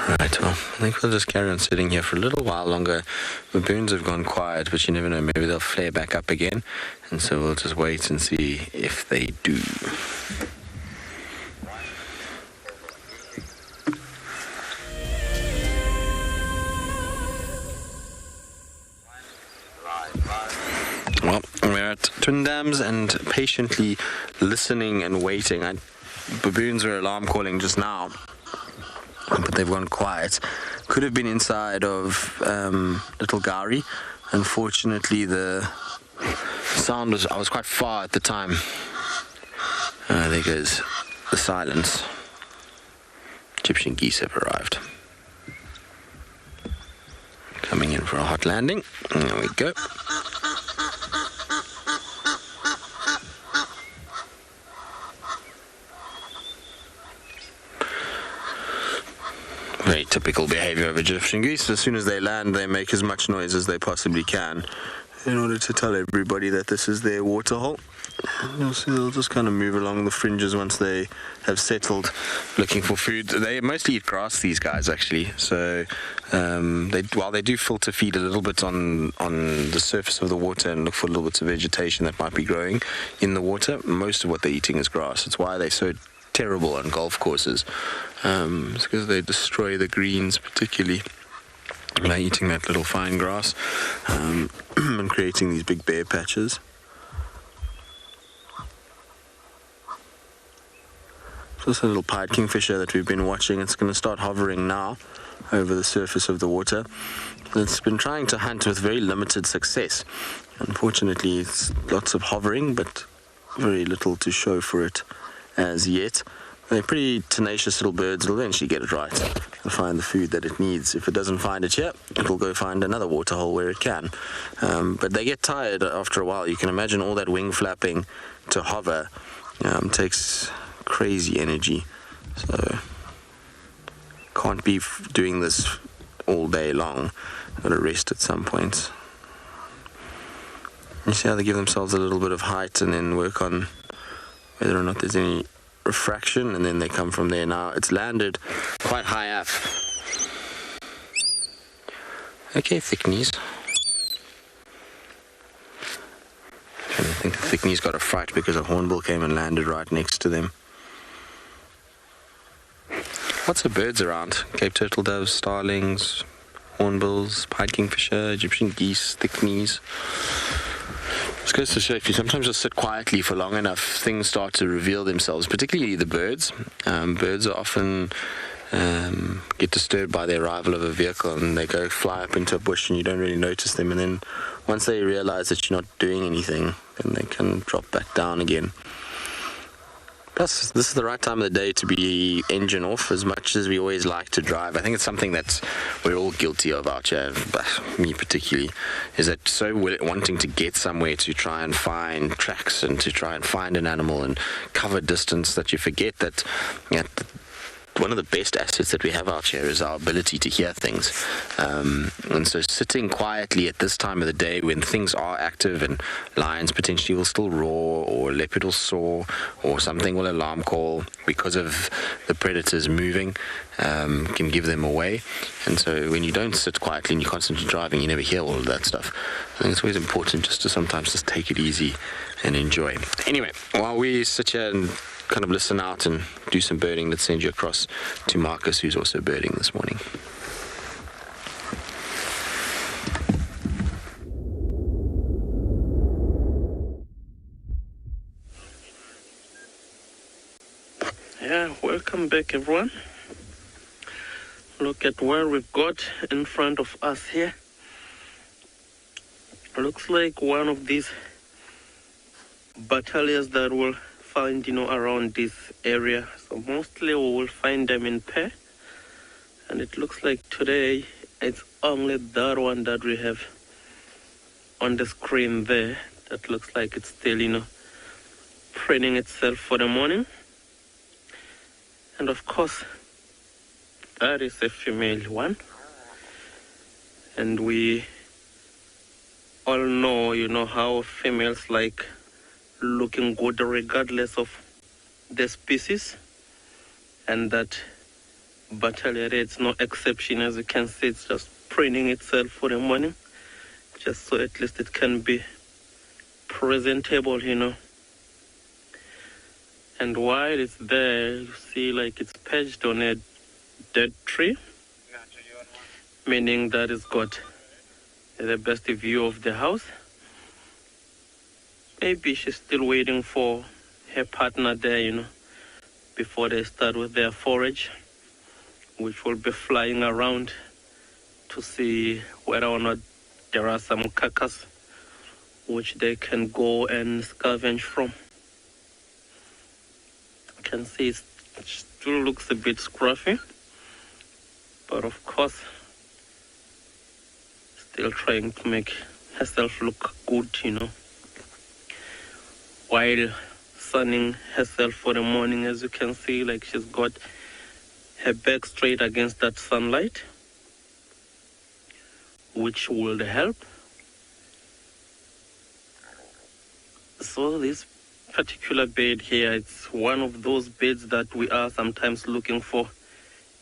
Alright, well, I think we'll just carry on sitting here for a little while longer. Baboons have gone quiet, but you never know, maybe they'll flare back up again, and so we'll just wait and see if they do. Well, we're at Tundams and patiently listening and waiting. Baboons were alarm calling just now, but they've gone quiet. Could have been inside of Little Gari. Unfortunately, the sound was, I was quite far at the time. There goes the silence. Egyptian geese have arrived. Coming in for a hot landing. There we go. Very typical behavior of Egyptian geese. As soon as they land, they make as much noise as they possibly can in order to tell everybody that this is their waterhole. You'll see they'll just kind of move along the fringes once they have settled, looking for food. They mostly eat grass, these guys, actually. So while they do filter feed a little bit on the surface of the water and look for little bits of vegetation that might be growing in the water, most of what they're eating is grass. It's why they're so terrible on golf courses. It's because they destroy the greens, particularly by eating that little fine grass and creating these big bare patches. So this little pied kingfisher that we've been watching, it's going to start hovering now over the surface of the water. It's been trying to hunt with very limited success. Unfortunately, it's lots of hovering, but very little to show for it as yet. They're pretty tenacious little birds. It'll eventually get it right. It'll find the food that it needs. If it doesn't find it here, it'll go find another waterhole where it can. But they get tired after a while. You can imagine all that wing flapping to hover takes crazy energy. So can't be doing this all day long. Got to rest at some point. You see how they give themselves a little bit of height and then work on whether or not there's any refraction, and then they come from there. Now it's landed quite high up. Okay, thick knees. I think the thick knees got a fright because a hornbill came and landed right next to them. Lots of birds around. Cape turtle doves, starlings, hornbills, pied kingfisher, Egyptian geese, thick knees. It goes to show if you sometimes just sit quietly for long enough, things start to reveal themselves, particularly the birds. Birds are often get disturbed by the arrival of a vehicle, and they go fly up into a bush and you don't really notice them, and then once they realize that you're not doing anything, then they can drop back down again. Plus, this is the right time of the day to be engine off, as much as we always like to drive. I think it's something that we're all guilty of out here, but me particularly, is that so wanting to get somewhere to try and find tracks and to try and find an animal and cover distance that you forget that one of the best assets that we have out here is our ability to hear things. And so sitting quietly at this time of the day when things are active and lions potentially will still roar, or a leopard will soar, or something will alarm call because of the predators moving, can give them away. And so when you don't sit quietly and you're constantly driving, you never hear all of that stuff. I think it's always important just to sometimes just take it easy and enjoy. Anyway, while we sit here and kind of listen out and do some birding, let's send you across to Marcus, who's also birding this morning. Yeah, welcome back everyone. Look at where we've got in front of us here. Looks like one of these battalions that will find, around this area. So mostly we will find them in pair. And it looks like today it's only that one that we have on the screen there. That looks like it's still, preening itself for the morning. And of course, that is a female one. And we all know, how females like looking good regardless of the species, and that battalion, it's no exception. As you can see, it's just preening itself for the morning, just so at least it can be presentable, And while it's there, you see like it's perched on a dead tree, meaning that it's got the best view of the house. Maybe she's still waiting for her partner there, before they start with their forage, which will be flying around to see whether or not there are some carcass which they can go and scavenge from. You can see it still looks a bit scruffy, but of course, still trying to make herself look good, While sunning herself for the morning, as you can see, like she's got her back straight against that sunlight, which will help. So this particular bed here, it's one of those beds that we are sometimes looking for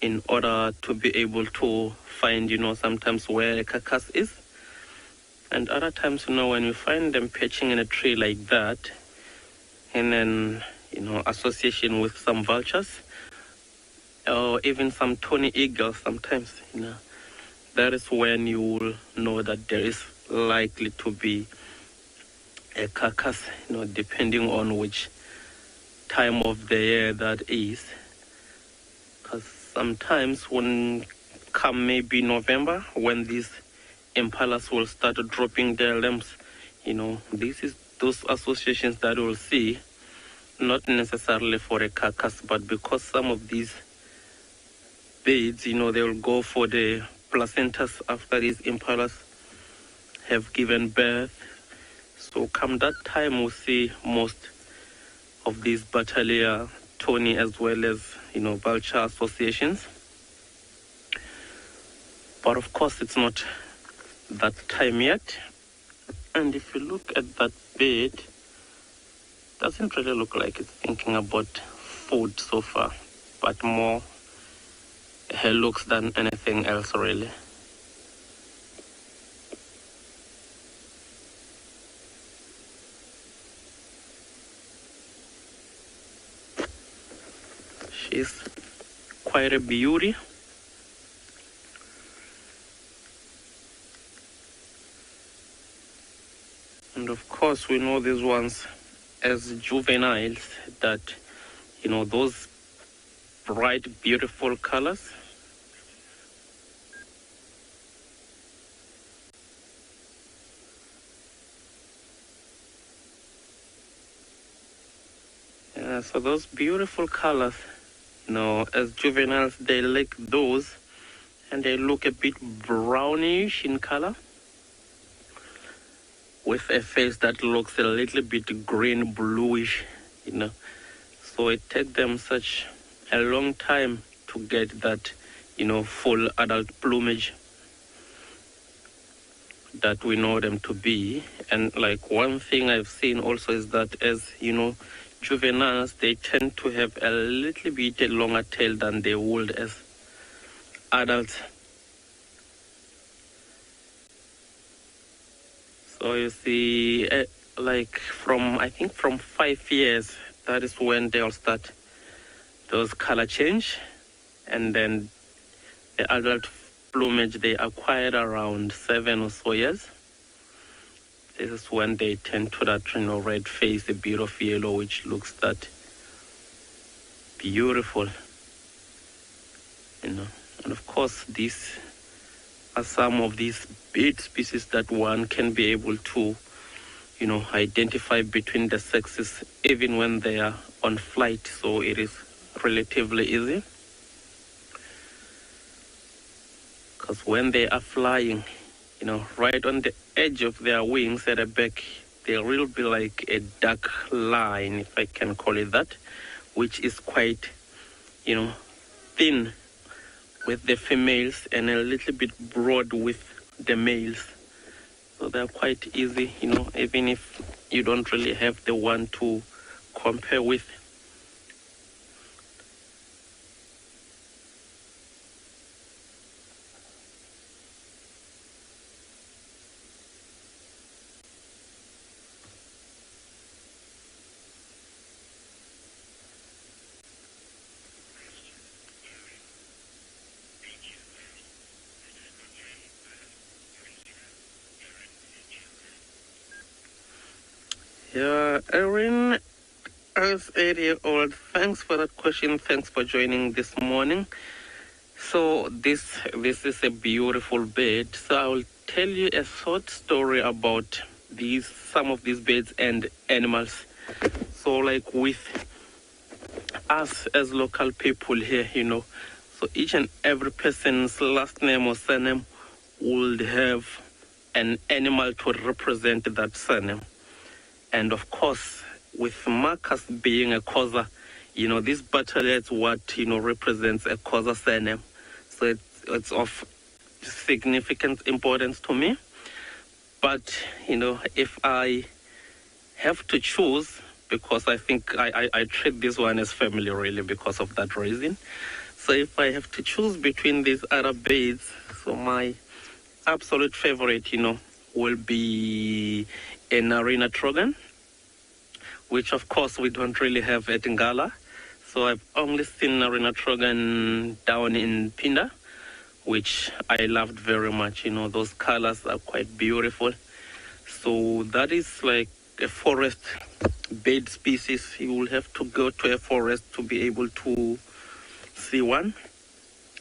in order to be able to find, sometimes where a carcass is. And other times, when you find them perching in a tree like that, and then association with some vultures, or even some tawny eagles sometimes, that is when you will know that there is likely to be a carcass, depending on which time of the year that is. Because sometimes when come maybe November, when these impalas will start dropping their limbs, this is those associations that we'll see, not necessarily for a carcass, but because some of these birds, they will go for the placentas after these impalas have given birth. So come that time, we'll see most of these battalia, tawny, as well as, vulture associations. But of course, it's not that time yet. And if you look at that bird, it doesn't really look like it's thinking about food so far, but more her looks than anything else, really. She's quite a beauty. And of course, we know these ones as juveniles, that, those bright, beautiful colors. Yeah, so those beautiful colors, as juveniles, they like those, and they look a bit brownish in color, with a face that looks a little bit green, bluish, So it takes them such a long time to get that, full adult plumage that we know them to be. And like one thing I've seen also is that as, juveniles, they tend to have a little bit longer tail than they would as adults. So you see, I think from 5 years, that is when they'll start those color change. And then the adult plumage they acquired around 7 or so years. This is when they tend to that, red face, a bit of yellow, which looks that beautiful, And of course, these are some of these bird species that one can be able to, identify between the sexes even when they are on flight. So it is relatively easy. Because when they are flying, right on the edge of their wings at the back, there will be like a dark line, if I can call it that, which is quite, thin with the females and a little bit broad with the males. So they're quite easy, even if you don't really have the one to compare with. Yeah, Erin, as 8-year-old, thanks for that question. Thanks for joining this morning. So this is a beautiful bird. So I will tell you a short story about some of these birds and animals. So like with us as local people here, so each and every person's last name or surname would have an animal to represent that surname. And of course, with Marcus being a Xhosa, this battalion is what, represents a Xhosa surname. So it's of significant importance to me. But, if I have to choose, because I think I treat this one as family really because of that reason. So if I have to choose between these other birds, so my absolute favorite, will be a Narina Trogan, which of course we don't really have at Ngala. So I've only seen Rhinotrogon down in Phinda, which I loved very much. You know, those colors are quite beautiful. So that is like a forest bird species. You will have to go to a forest to be able to see one.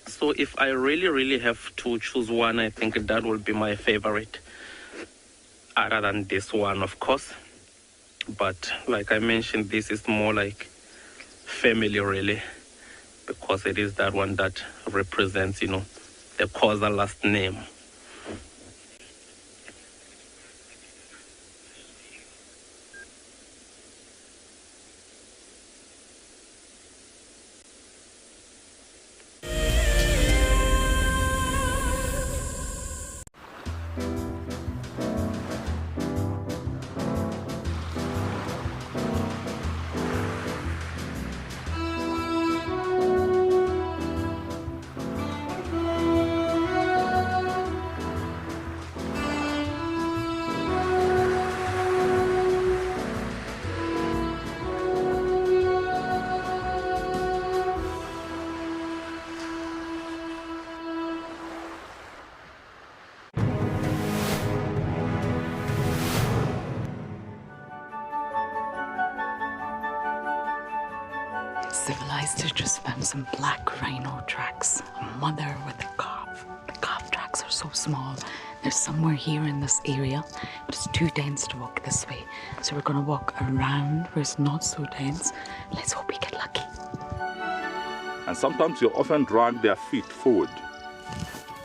So if I really have to choose one, I think that will be my favorite, other than this one, of course. But like I mentioned, this is more like family, really, because it is that one that represents, you know, the Khoza last name. Civilized to just found some black rhino tracks. A mother with a calf. The calf tracks are so small. They're somewhere here in this area, but it's too dense to walk this way. So we're gonna walk around where it's not so dense. Let's hope we get lucky. And sometimes you often drag their feet forward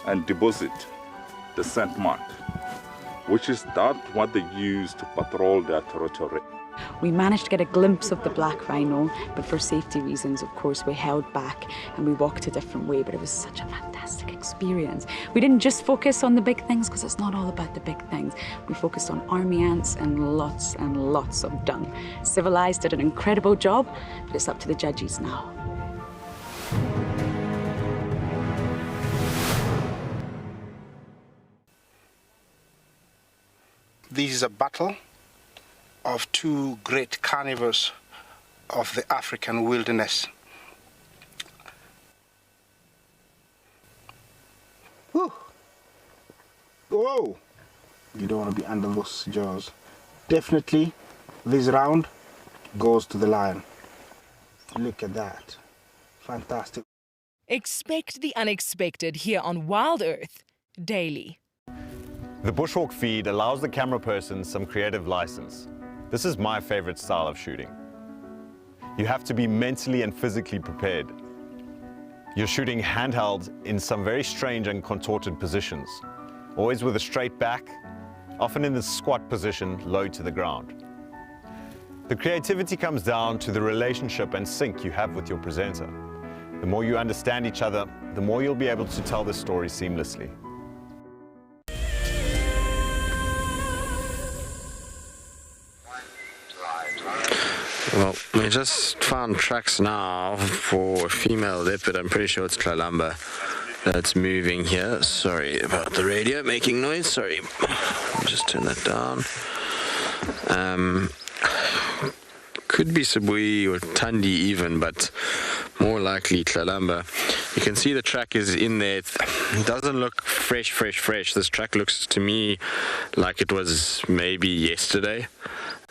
and deposit the scent mark, which is what they use to patrol their territory. We managed to get a glimpse of the black rhino, but for safety reasons, of course, we held back and we walked a different way, but it was such a fantastic experience. We didn't just focus on the big things, because it's not all about the big things. We focused on army ants and lots of dung. Civilized did an incredible job, but it's up to the judges now. This is a battle of two great carnivores of the African wilderness. Whew. Whoa! You don't want to be under those jaws. Definitely, this round goes to the lion. Look at that. Fantastic. Expect the unexpected here on WildEarth daily. The bushhawk feed allows the camera person some creative license. This is my favorite style of shooting. You have to be mentally and physically prepared. You're shooting handheld in some very strange and contorted positions, always with a straight back, often in the squat position, low to the ground. The creativity comes down to the relationship and sync you have with your presenter. The more you understand each other, the more you'll be able to tell the story seamlessly. Well, we just found tracks now for a female leopard. I'm pretty sure it's Kalamba that's moving here. Sorry about the radio making noise. Sorry. I'll just turn that down. Could be Sabui or Tandi even, but more likely Kalamba. You can see the track is in there. It doesn't look fresh. This track looks to me like it was maybe yesterday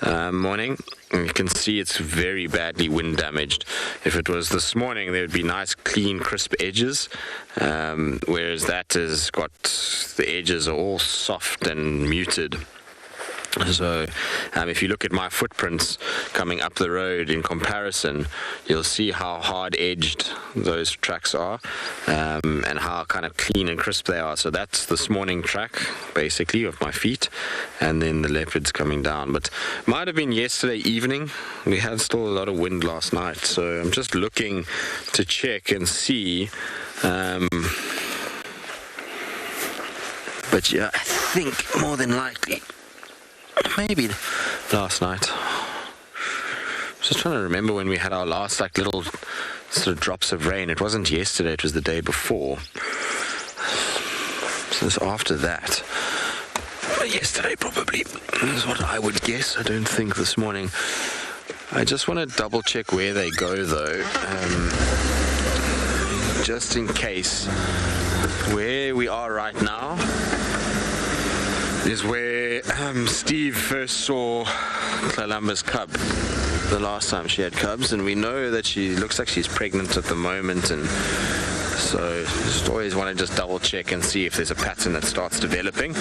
morning. And you can see it's very badly wind damaged. If it was this morning, there would be nice, clean, crisp edges, whereas that has got, the edges are all soft and muted. So if you look at my footprints coming up the road in comparison, you'll see how hard-edged those tracks are, and how kind of clean and crisp they are. So that's this morning track, basically, of my feet, and then the leopards coming down. But might have been yesterday evening. We had still a lot of wind last night, so I'm just looking to check and see. But yeah, I think more than likely, maybe last night. Just trying to remember when we had our last like little sort of drops of rain. It wasn't yesterday, it was the day before. So it's after that. Yesterday probably is what I would guess. I don't think this morning I just want to double check where they go though, just in case. Where we are right now is where Steve first saw Kalamba's cub the last time she had cubs, and we know that she looks like she's pregnant at the moment, and so just always want to just double check and see if there's a pattern that starts developing.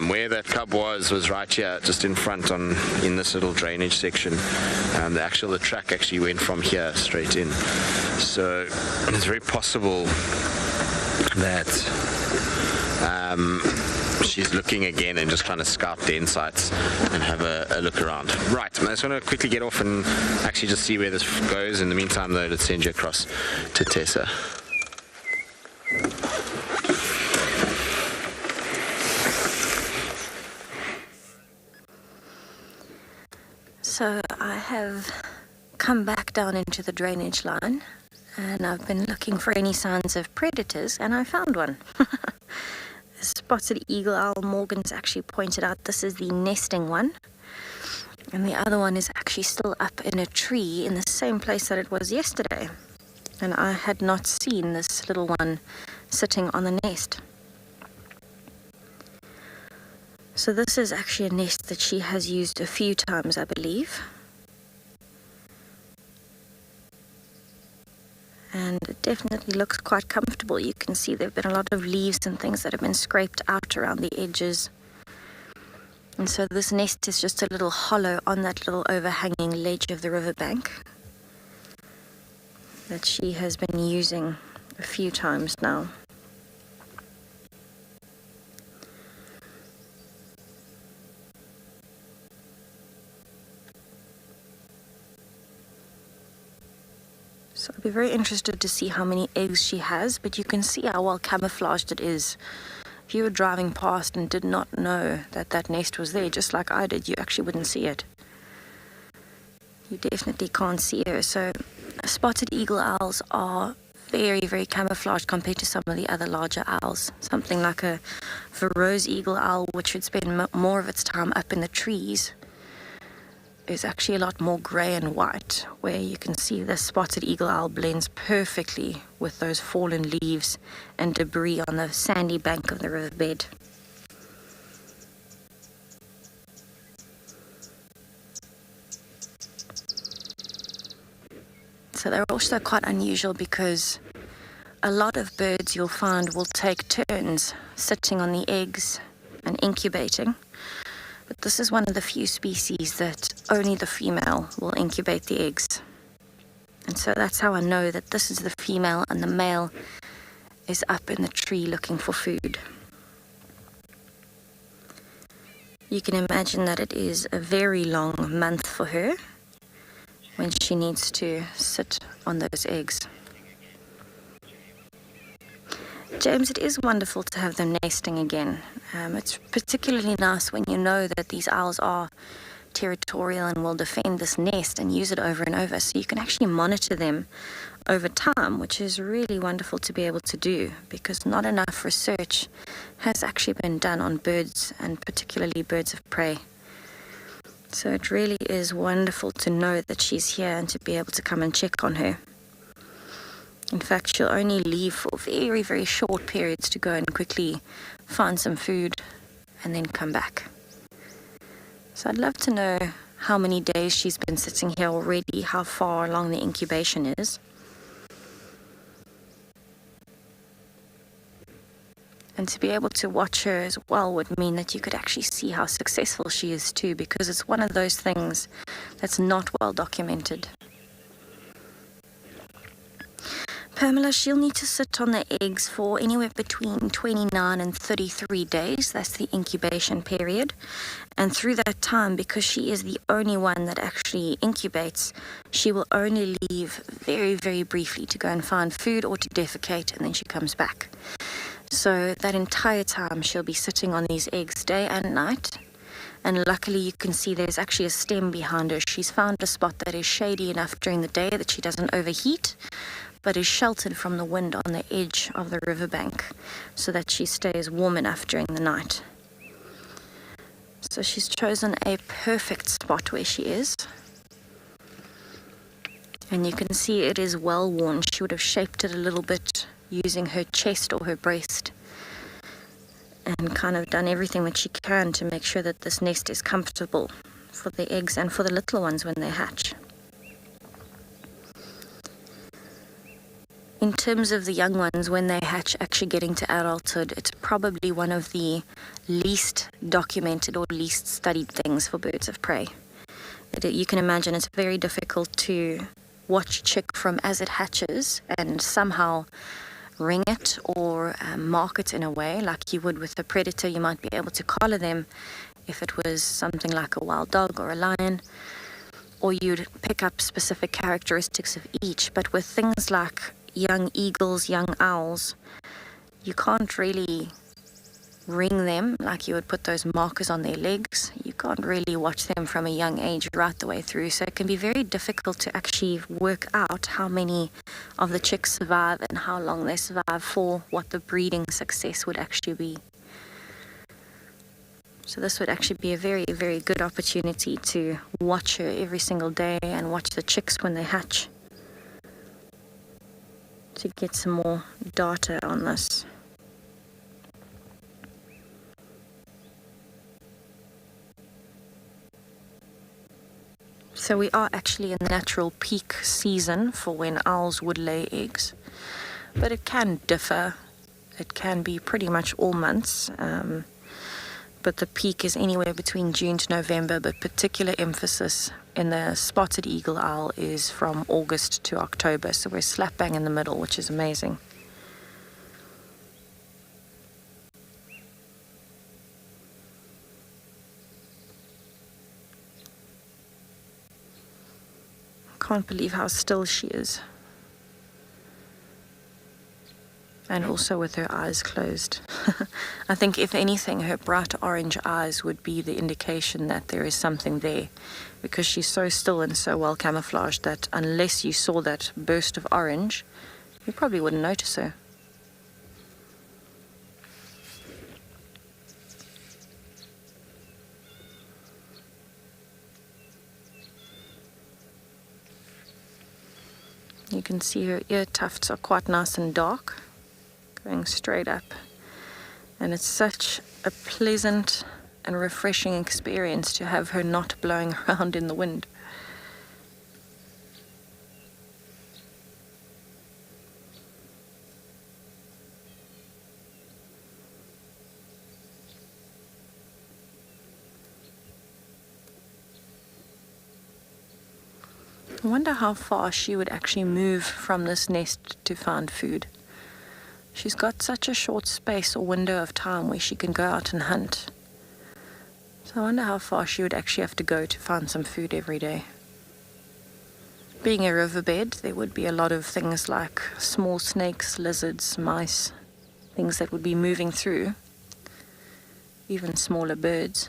Where that cub was right here, just in front in this little drainage section. The track actually went from here straight in. So it's very possible that she's looking again and just trying to scout the insights and have a look around. Right, I just want to quickly get off and actually just see where this goes. In the meantime though, let's send you across to Tessa. So I have come back down into the drainage line, and I've been looking for any signs of predators, and I found one. The spotted eagle owl Morgan's actually pointed out this is the nesting one, and the other one is actually still up in a tree in the same place that it was yesterday, and I had not seen this little one sitting on the nest. So this is actually a nest that she has used a few times, I believe. And it definitely looks quite comfortable. You can see there have been a lot of leaves and things that have been scraped out around the edges. And so this nest is just a little hollow on that little overhanging ledge of the riverbank that she has been using a few times now. So I'd be very interested to see how many eggs she has, but you can see how well camouflaged it is. If you were driving past and did not know that that nest was there, just like I did, you actually wouldn't see it. You definitely can't see her. So spotted eagle owls are very, very camouflaged compared to some of the other larger owls. Something like a Verreaux's eagle owl, which would spend more of its time up in the trees, is actually a lot more grey and white, where you can see the spotted eagle owl blends perfectly with those fallen leaves and debris on the sandy bank of the riverbed. So they're also quite unusual because a lot of birds you'll find will take turns sitting on the eggs and incubating. But this is one of the few species that only the female will incubate the eggs. And so that's how I know that this is the female and the male is up in the tree looking for food. You can imagine that it is a very long month for her when she needs to sit on those eggs. James, it is wonderful to have them nesting again. It's particularly nice when you know that these owls are territorial and will defend this nest and use it over and over, so you can actually monitor them over time, which is really wonderful to be able to do, because not enough research has actually been done on birds, and particularly birds of prey. So it really is wonderful to know that she's here and to be able to come and check on her. In fact, she'll only leave for very, very short periods to go and quickly find some food and then come back. So I'd love to know how many days she's been sitting here already, how far along the incubation is. And to be able to watch her as well would mean that you could actually see how successful she is too, because it's one of those things that's not well documented. Pamela, she'll need to sit on the eggs for anywhere between 29 and 33 days. That's the incubation period. And through that time, because she is the only one that actually incubates, she will only leave very, very briefly to go and find food or to defecate, and then she comes back. So that entire time she'll be sitting on these eggs day and night. And luckily you can see there's actually a stem behind her. She's found a spot that is shady enough during the day that she doesn't overheat, but is sheltered from the wind on the edge of the riverbank so that she stays warm enough during the night. So she's chosen a perfect spot where she is. And you can see it is well worn. She would have shaped it a little bit using her chest or her breast and kind of done everything that she can to make sure that this nest is comfortable for the eggs and for the little ones when they hatch. In terms of the young ones, when they hatch, actually getting to adulthood, it's probably one of the least documented or least studied things for birds of prey. You can imagine it's very difficult to watch a chick from as it hatches and somehow ring it or mark it in a way like you would with a predator. You might be able to collar them if it was something like a wild dog or a lion, or you'd pick up specific characteristics of each. But with things like young eagles, young owls, you can't really ring them like you would put those markers on their legs. You can't really watch them from a young age right the way through, so it can be very difficult to actually work out how many of the chicks survive and how long they survive for, what the breeding success would actually be. So this would actually be a very, very good opportunity to watch her every single day and watch the chicks when they hatch, to get some more data on this. So we are actually in the natural peak season for when owls would lay eggs, but it can differ. It can be pretty much all months, but the peak is anywhere between June to November, but particular emphasis in the spotted eagle owl is from August to October, so we're slap bang in the middle, which is amazing. Can't believe how still she is. And also with her eyes closed. I think if anything, her bright orange eyes would be the indication that there is something there, because she's so still and so well camouflaged that unless you saw that burst of orange, you probably wouldn't notice her. You can see her ear tufts are quite nice and dark, going straight up. And it's such a pleasant and refreshing experience to have her not blowing around in the wind. I wonder how far she would actually move from this nest to find food. She's got such a short space or window of time where she can go out and hunt. So I wonder how far she would actually have to go to find some food every day. Being a riverbed, there would be a lot of things like small snakes, lizards, mice, things that would be moving through, even smaller birds.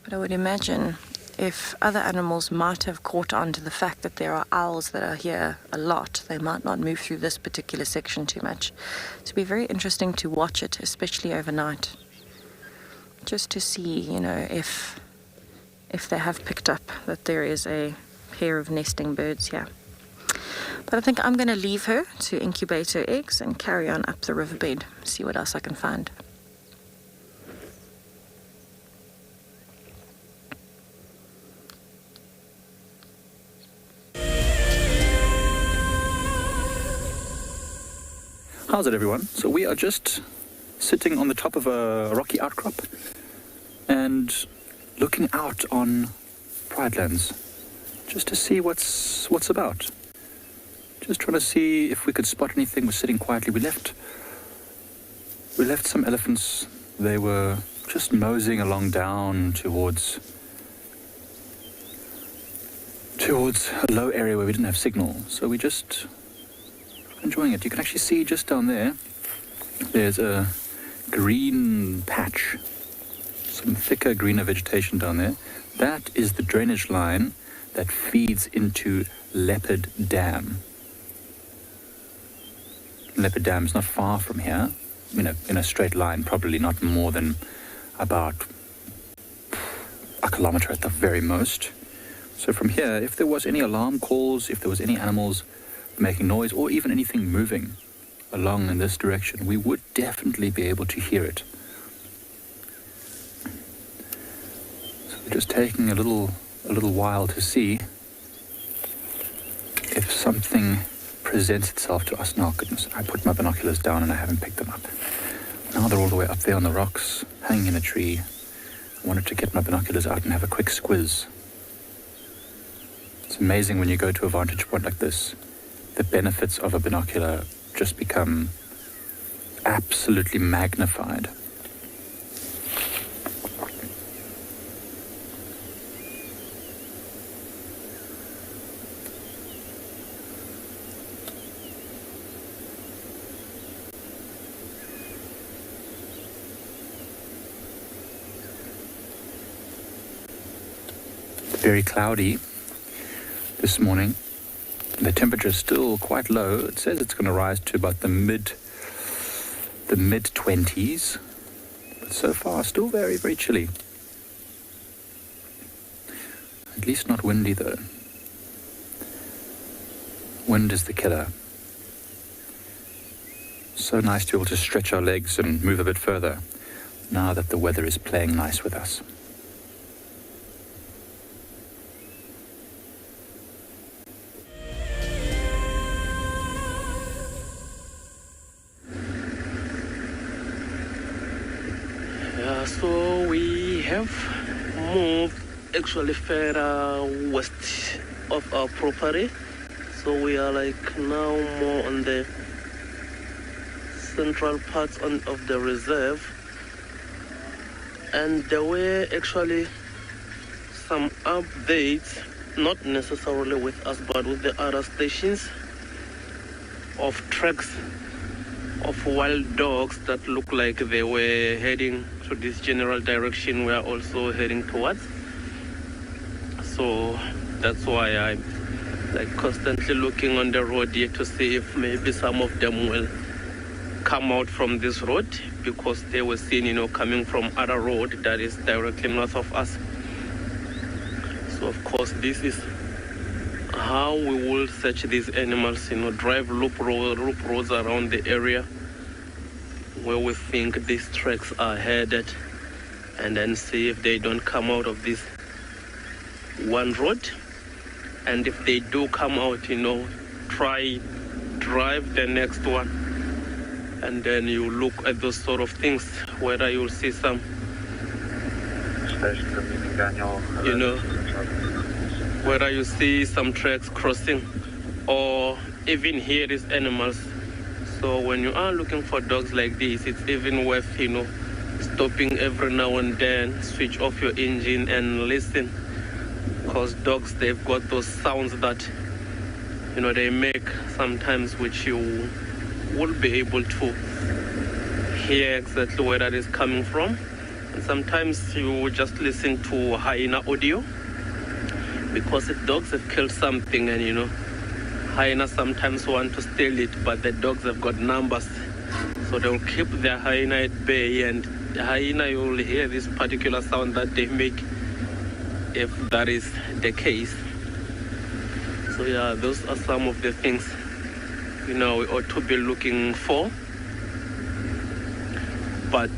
But I would imagine if other animals might have caught on to the fact that there are owls that are here a lot, they might not move through this particular section too much. So it'd be very interesting to watch it, especially overnight, just to see, you know, if they have picked up that there is a pair of nesting birds here. But I think I'm going to leave her to incubate her eggs and carry on up the riverbed, see what else I can find. How's it, everyone? So we are just sitting on the top of a rocky outcrop and looking out on pride lands just to see what's about. Just trying to see if we could spot anything. We're sitting quietly. We left some elephants. They were just moseying along down towards a low area where we didn't have signal. So we just enjoying it. You can actually see just down there, there's a green patch, some thicker, greener vegetation down there. That is the drainage line that feeds into Leopard Dam. Leopard Dam is not far from here, in a straight line, probably not more than about a kilometer at the very most. So from here, if there was any alarm calls, if there was any animals making noise, or even anything moving along in this direction, we would definitely be able to hear it. So we're just taking a little while to see if something presents itself to us. Now, goodness, I put my binoculars down and I haven't picked them up. Now they're all the way up there on the rocks, hanging in a tree. I wanted to get my binoculars out and have a quick squiz. It's amazing when you go to a vantage point like this, the benefits of a binocular just become absolutely magnified. Very cloudy this morning. The temperature is still quite low. It says it's going to rise to about the mid 20s, but so far still very, very chilly. At least not windy though. Wind is the killer. So nice to be able to stretch our legs and move a bit further now that the weather is playing nice with us. So we have moved actually further west of our property. So we are like now more on the central parts of the reserve. And there were actually some updates, not necessarily with us, but with the other stations, of tracks of wild dogs that look like they were heading to this general direction we are also heading towards. So that's why I'm like constantly looking on the road here to see if maybe some of them will come out from this road, because they were seen, coming from other road that is directly north of us. So of course this is how we will search these animals, drive loop roads around the area where we think these tracks are headed, and then see if they don't come out of this one road. And if they do come out, try drive the next one, and then you look at those sort of things, whether you'll see some, whether you see some tracks crossing or even hear these animals. So when you are looking for dogs like this, it's even worth, stopping every now and then, switch off your engine and listen. Because dogs, they've got those sounds that, they make sometimes, which you will be able to hear exactly where that is coming from. And sometimes you just listen to hyena audio, because if dogs have killed something and, hyena sometimes want to steal it, but the dogs have got numbers, so they'll keep their hyena at bay, and the hyena, you'll hear this particular sound that they make if that is the case. So yeah, those are some of the things we ought to be looking for, but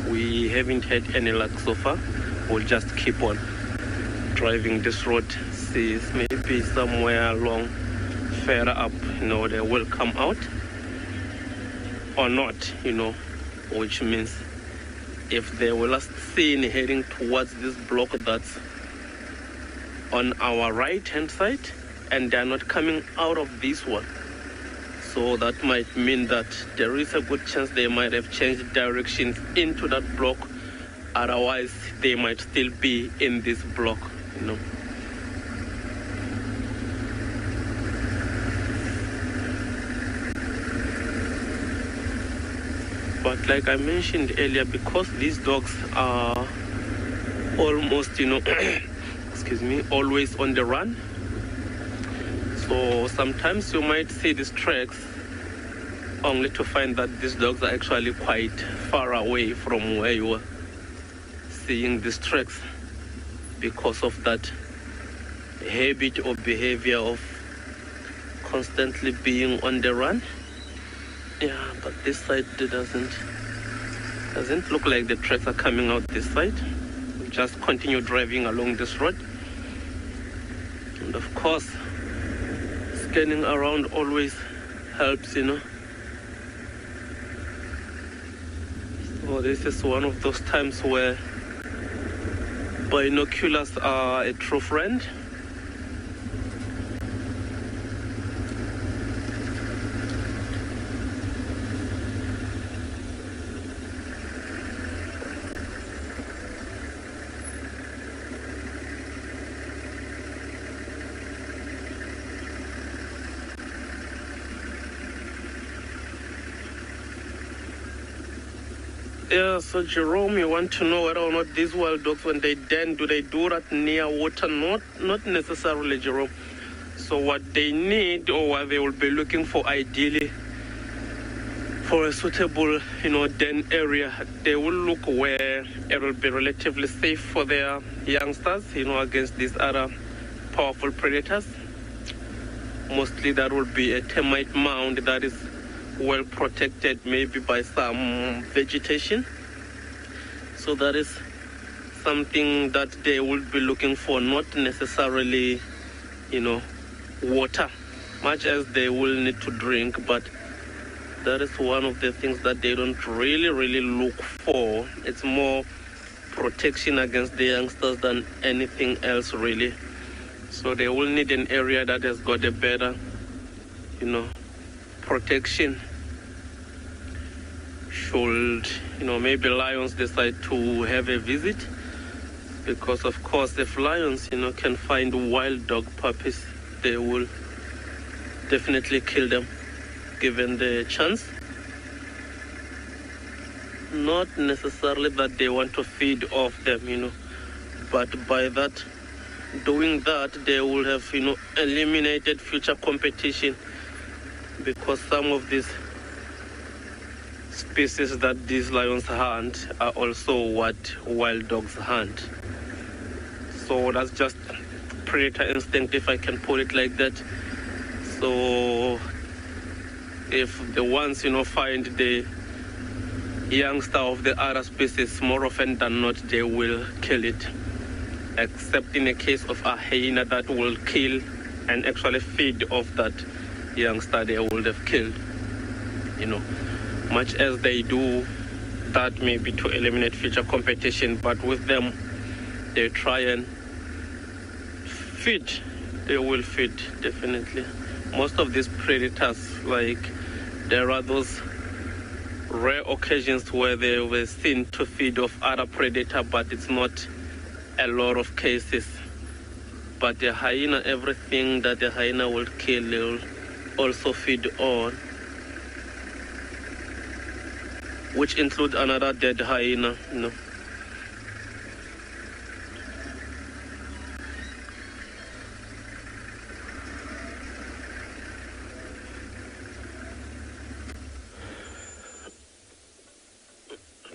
we haven't had any luck so far. We'll just keep on driving this road, see if maybe somewhere along further up, they will come out or not, which means if they were last seen heading towards this block that's on our right hand side and they're not coming out of this one, so that might mean that there is a good chance they might have changed directions into that block. Otherwise they might still be in this block, But like I mentioned earlier, because these dogs are almost, excuse me, always on the run, so sometimes you might see these tracks only to find that these dogs are actually quite far away from where you are seeing these tracks, because of that, habit or behavior of constantly being on the run. Yeah, but this side doesn't look like the tracks are coming out this side. We'll just continue driving along this road. And of course, scanning around always helps, you know. So this is one of those times where binoculars are a true friend. Yeah, so Jerome, you want to know whether or not these wild dogs, when they den, do they do that near water? Not necessarily, Jerome. So what they need, or what they will be looking for ideally for a suitable, you know, den area, they will look where it will be relatively safe for their youngsters, you know, against these other powerful predators. Mostly that will be a termite mound that is well protected, maybe by some vegetation. So that is something that they will be looking for, not necessarily, you know, water, much as they will need to drink, but that is one of the things that they don't really look for. It's more protection against the youngsters than anything else, really. So they will need an area that has got a better, you know, protection. Should, you know, maybe lions decide to have a visit, because of course if lions, you know, can find wild dog puppies, they will definitely kill them given the chance. Not necessarily that they want to feed off them, you know, but by that, doing that, they will have, you know, eliminated future competition, because some of these species that these lions hunt are also what wild dogs hunt. So that's just predator instinct, if I can put it like that. So if the ones, you know, find the youngster of the other species, more often than not they will kill it, except in a case of a hyena that will kill and actually feed off that youngster they would have killed, you know, much as they do that maybe to eliminate future competition. But with them, they try and feed. They will feed, definitely. Most of these predators, like, there are those rare occasions where they were seen to feed off other predator, but it's not a lot of cases. But the hyena, everything that the hyena will kill, they will also feed on, which include another dead hyena, you know.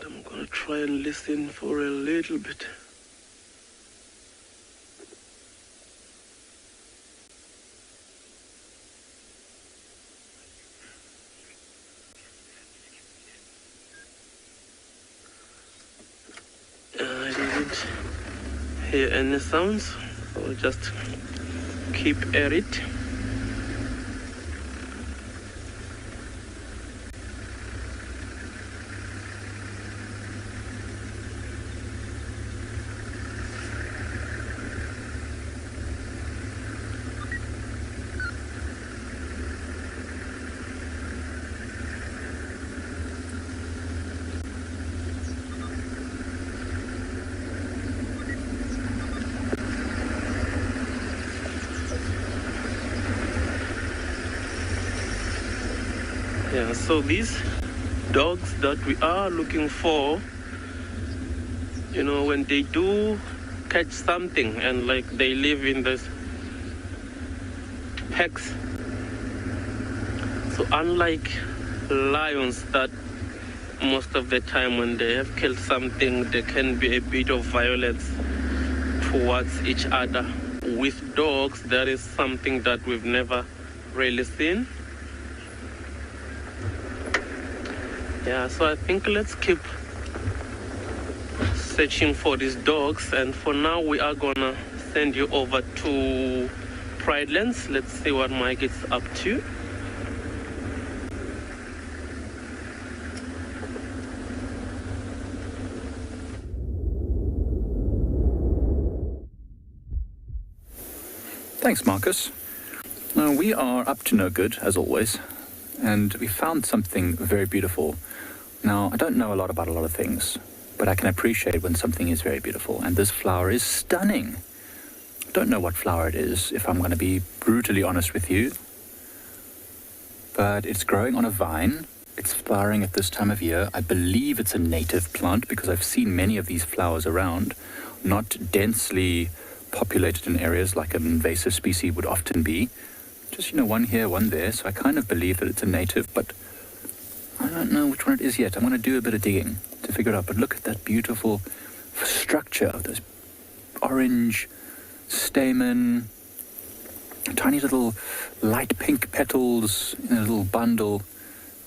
I'm gonna try and listen for a little bit. I didn't hear any sounds, so I'll just keep at it. Yeah, so these dogs that we are looking for, you know, when they do catch something and like they live in this packs, so unlike lions that most of the time when they have killed something, there can be a bit of violence towards each other. with dogs, that is something that we've never really seen. Yeah, so I think let's keep searching for these dogs, and for now we are gonna send you over to Pridelands. Let's see what Mike is up to. Thanks, Marcus. We are up to no good, as always, and we found something very beautiful. Now, I don't know a lot about a lot of things, but I can appreciate when something is very beautiful, and this flower is stunning. I don't know what flower it is, if I'm going to be brutally honest with you, but it's growing on a vine. It's flowering at this time of year. I believe it's a native plant because I've seen many of these flowers around, not densely populated in areas like an invasive species would often be. Just, one here, one there, so I kind of believe that it's a native, but I don't know which one it is yet. I'm going to do a bit of digging to figure it out, but look at that beautiful structure, those orange stamen, tiny little light pink petals in a little bundle,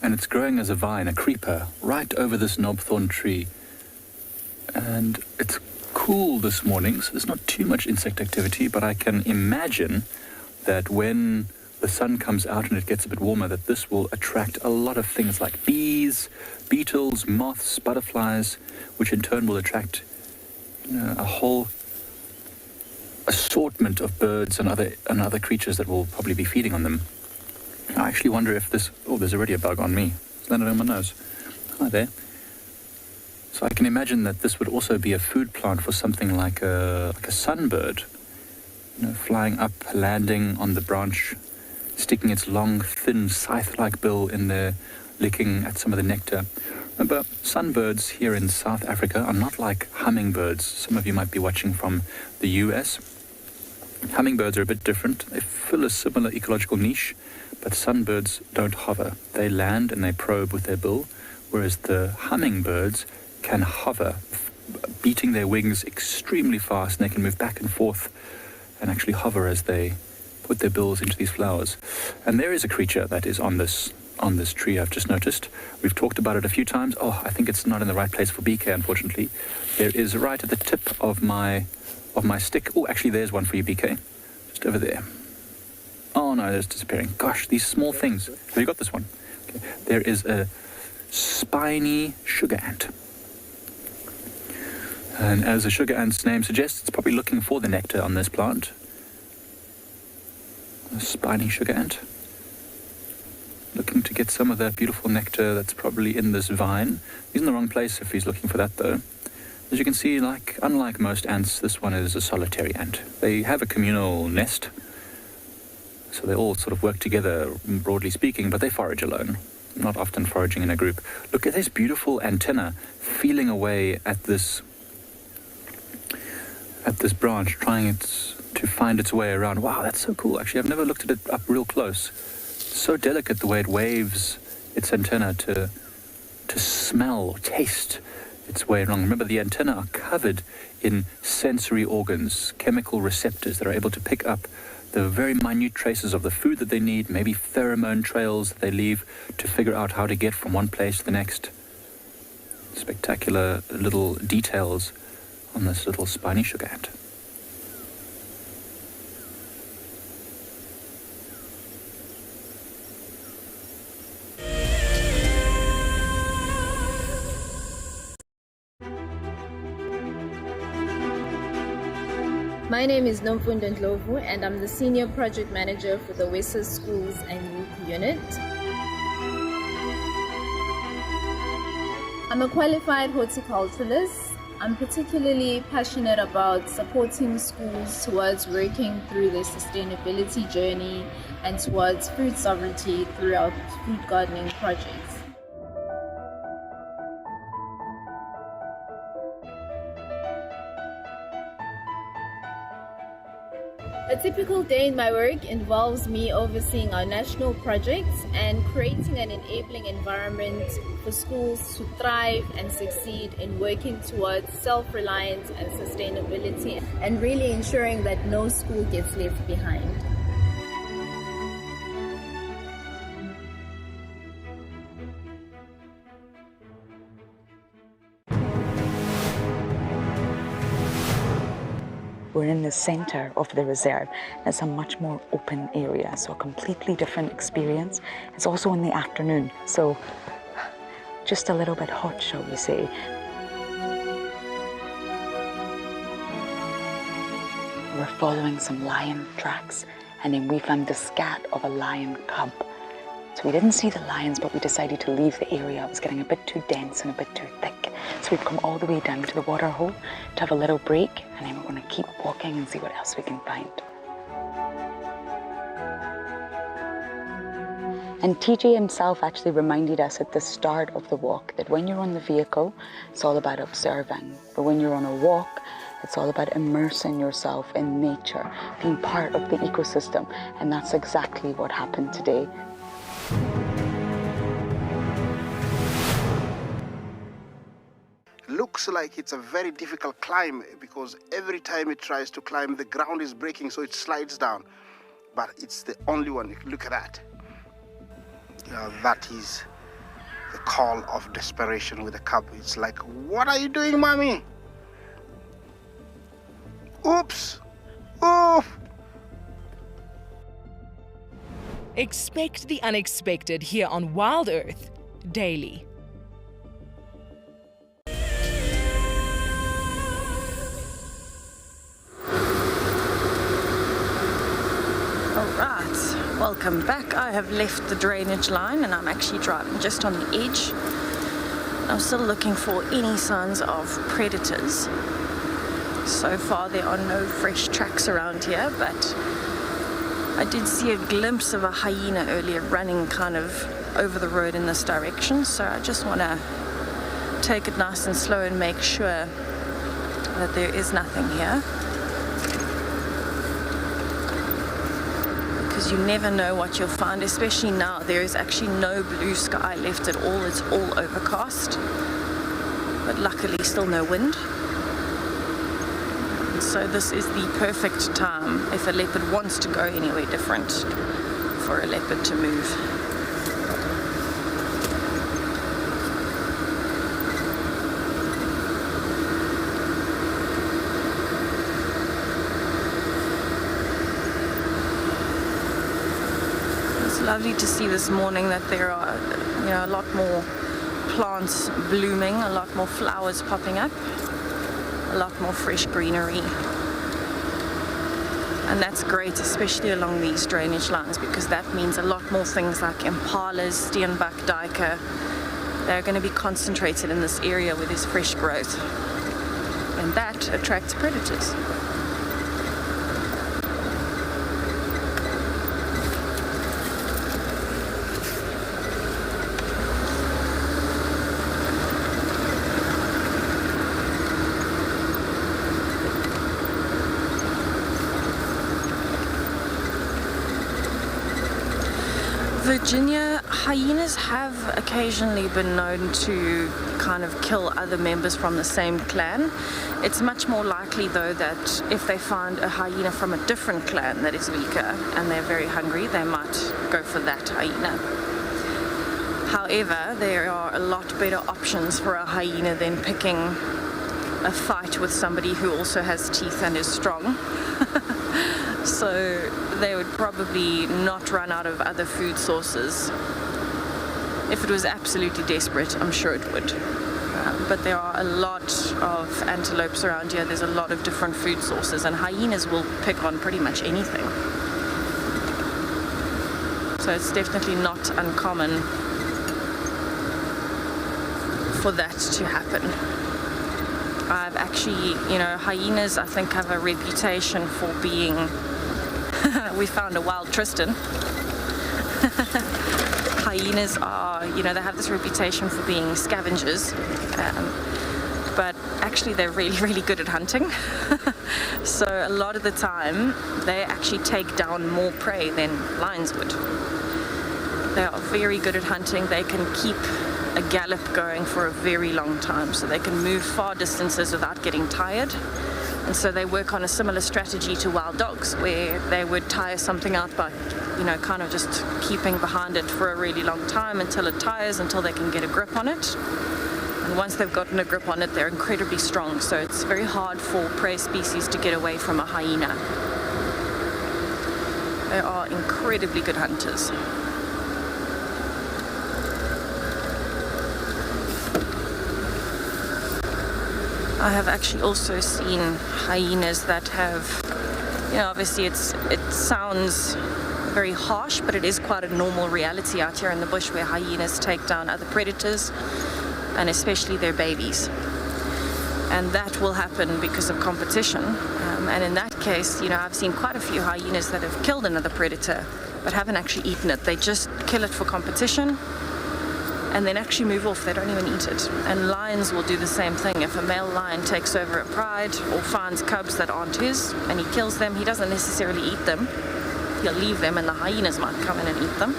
and it's growing as a vine, a creeper, right over this knobthorn tree. And it's cool this morning, so there's not too much insect activity, but I can imagine that when the sun comes out and it gets a bit warmer, that this will attract a lot of things like bees, beetles, moths, butterflies, which in turn will attract a whole assortment of birds and other creatures that will probably be feeding on them. I actually wonder if this... Oh, there's already a bug on me. It's landed on my nose. Hi there. So I can imagine that this would also be a food plant for something like a sunbird, flying up, landing on the branch, sticking its long, thin, scythe-like bill in there, licking at some of the nectar. Remember, sunbirds here in South Africa are not like hummingbirds. Some of you might be watching from the US. Hummingbirds are a bit different. They fill a similar ecological niche, but sunbirds don't hover. They land and they probe with their bill, whereas the hummingbirds can hover, beating their wings extremely fast, and they can move back and forth and actually hover as they put their bills into these flowers. And there is a creature that is on this tree, I've just noticed. We've talked about it a few times. Oh, I think it's not in the right place for BK, unfortunately. There is right at the tip of my stick. Oh, actually, there's one for you, BK. Just over there. Oh, no, it's disappearing. Gosh, these small things. Have you got this one? Okay. There is a spiny sugar ant. And as the sugar ant's name suggests, it's probably looking for the nectar on this plant. A spiny sugar ant. Looking to get some of that beautiful nectar that's probably in this vine. He's in the wrong place if he's looking for that, though. As you can see, unlike most ants, this one is a solitary ant. They have a communal nest, so they all sort of work together, broadly speaking, but they forage alone, not often foraging in a group. Look at this beautiful antenna feeling away at this branch, trying to find its way around. Wow, that's so cool. Actually, I've never looked at it up real close. So delicate the way it waves its antenna to smell or taste its way along. Remember, the antenna are covered in sensory organs, chemical receptors that are able to pick up the very minute traces of the food that they need, maybe pheromone trails that they leave to figure out how to get from one place to the next. Spectacular little details on this little spiny sugar ant. My name is Nomfundo Ndlovu, and I'm the Senior Project Manager for the WISA Schools and Youth Unit. I'm a qualified horticulturalist. I'm particularly passionate about supporting schools towards working through their sustainability journey and towards food sovereignty throughout food gardening projects. typical day in my work involves me overseeing our national projects and creating an enabling environment for schools to thrive and succeed in working towards self-reliance and sustainability, and really ensuring that no school gets left behind. We're in the center of the reserve. It's a much more open area, so a completely different experience. It's also in the afternoon, so just a little bit hot, shall we say. We're following some lion tracks, and then we found the scat of a lion cub. So we didn't see the lions, but we decided to leave the area. It was getting a bit too dense and a bit too thick. So we've come all the way down to the Waterhole to have a little break, and then we're going to keep walking and see what else we can find. And TJ himself actually reminded us at the start of the walk that when you're on the vehicle, it's all about observing. But when you're on a walk, it's all about immersing yourself in nature, being part of the ecosystem. And that's exactly what happened today. Looks like it's a very difficult climb because every time it tries to climb, the ground is breaking, so it slides down. But it's the only one. Look at that. That is the call of desperation with a cub. It's like, what are you doing, mommy? Oops! Oh! Expect the unexpected here on WildEarth daily. Alright, welcome back. I have left the drainage line and I'm actually driving just on the edge. I'm still looking for any signs of predators. So far there are no fresh tracks around here, but I did see a glimpse of a hyena earlier running kind of over the road in this direction, so I just want to take it nice and slow and make sure that there is nothing here, because you never know what you'll find, especially now. There is actually no blue sky left at all. It's all overcast, but luckily still no wind. So this is the perfect time, if a leopard wants to go anywhere different, for a leopard to move. It's lovely to see this morning that there are, a lot more plants blooming, a lot more flowers popping up. A lot more fresh greenery, and that's great, especially along these drainage lines, because that means a lot more things like impalas, steenbok, duiker, they're going to be concentrated in this area where there's fresh growth, and that attracts predators. Virginia, hyenas have occasionally been known to kind of kill other members from the same clan. It's much more likely, though, that if they find a hyena from a different clan that is weaker and they're very hungry, they might go for that hyena. However, there are a lot better options for a hyena than picking a fight with somebody who also has teeth and is strong. So they would probably not run out of other food sources. If it was absolutely desperate, I'm sure it would. But there are a lot of antelopes around here. There's a lot of different food sources, and hyenas will pick on pretty much anything. So it's definitely not uncommon for that to happen. I've actually, hyenas, I think, have a reputation for being... we found a wild Tristan. Hyenas are, they have this reputation for being scavengers, but actually they're really, really good at hunting. So a lot of the time, they actually take down more prey than lions would. They are very good at hunting. They can keep a gallop going for a very long time, so they can move far distances without getting tired. And so they work on a similar strategy to wild dogs, where they would tire something out by, kind of just keeping behind it for a really long time until it tires, until they can get a grip on it. And once they've gotten a grip on it, they're incredibly strong. So it's very hard for prey species to get away from a hyena. They are incredibly good hunters. I have actually also seen hyenas that have, obviously it sounds very harsh, but it is quite a normal reality out here in the bush, where hyenas take down other predators, and especially their babies. And that will happen because of competition. And in that case, I've seen quite a few hyenas that have killed another predator, but haven't actually eaten it. They just kill it for competition, and then actually move off. They don't even eat it. And lions will do the same thing. If a male lion takes over a pride or finds cubs that aren't his and he kills them, he doesn't necessarily eat them. He'll leave them, and the hyenas might come in and eat them.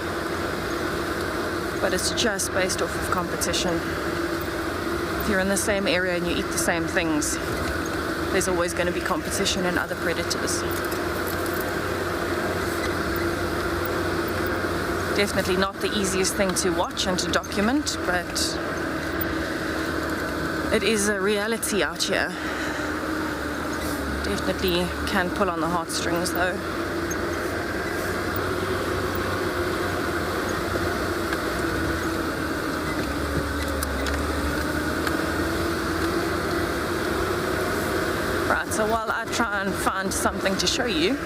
But it's just based off of competition. If you're in the same area and you eat the same things, there's always going to be competition and other predators. Definitely not the easiest thing to watch and to document, but it is a reality out here. Definitely can pull on the heartstrings though. Right, so while I try and find something to show you,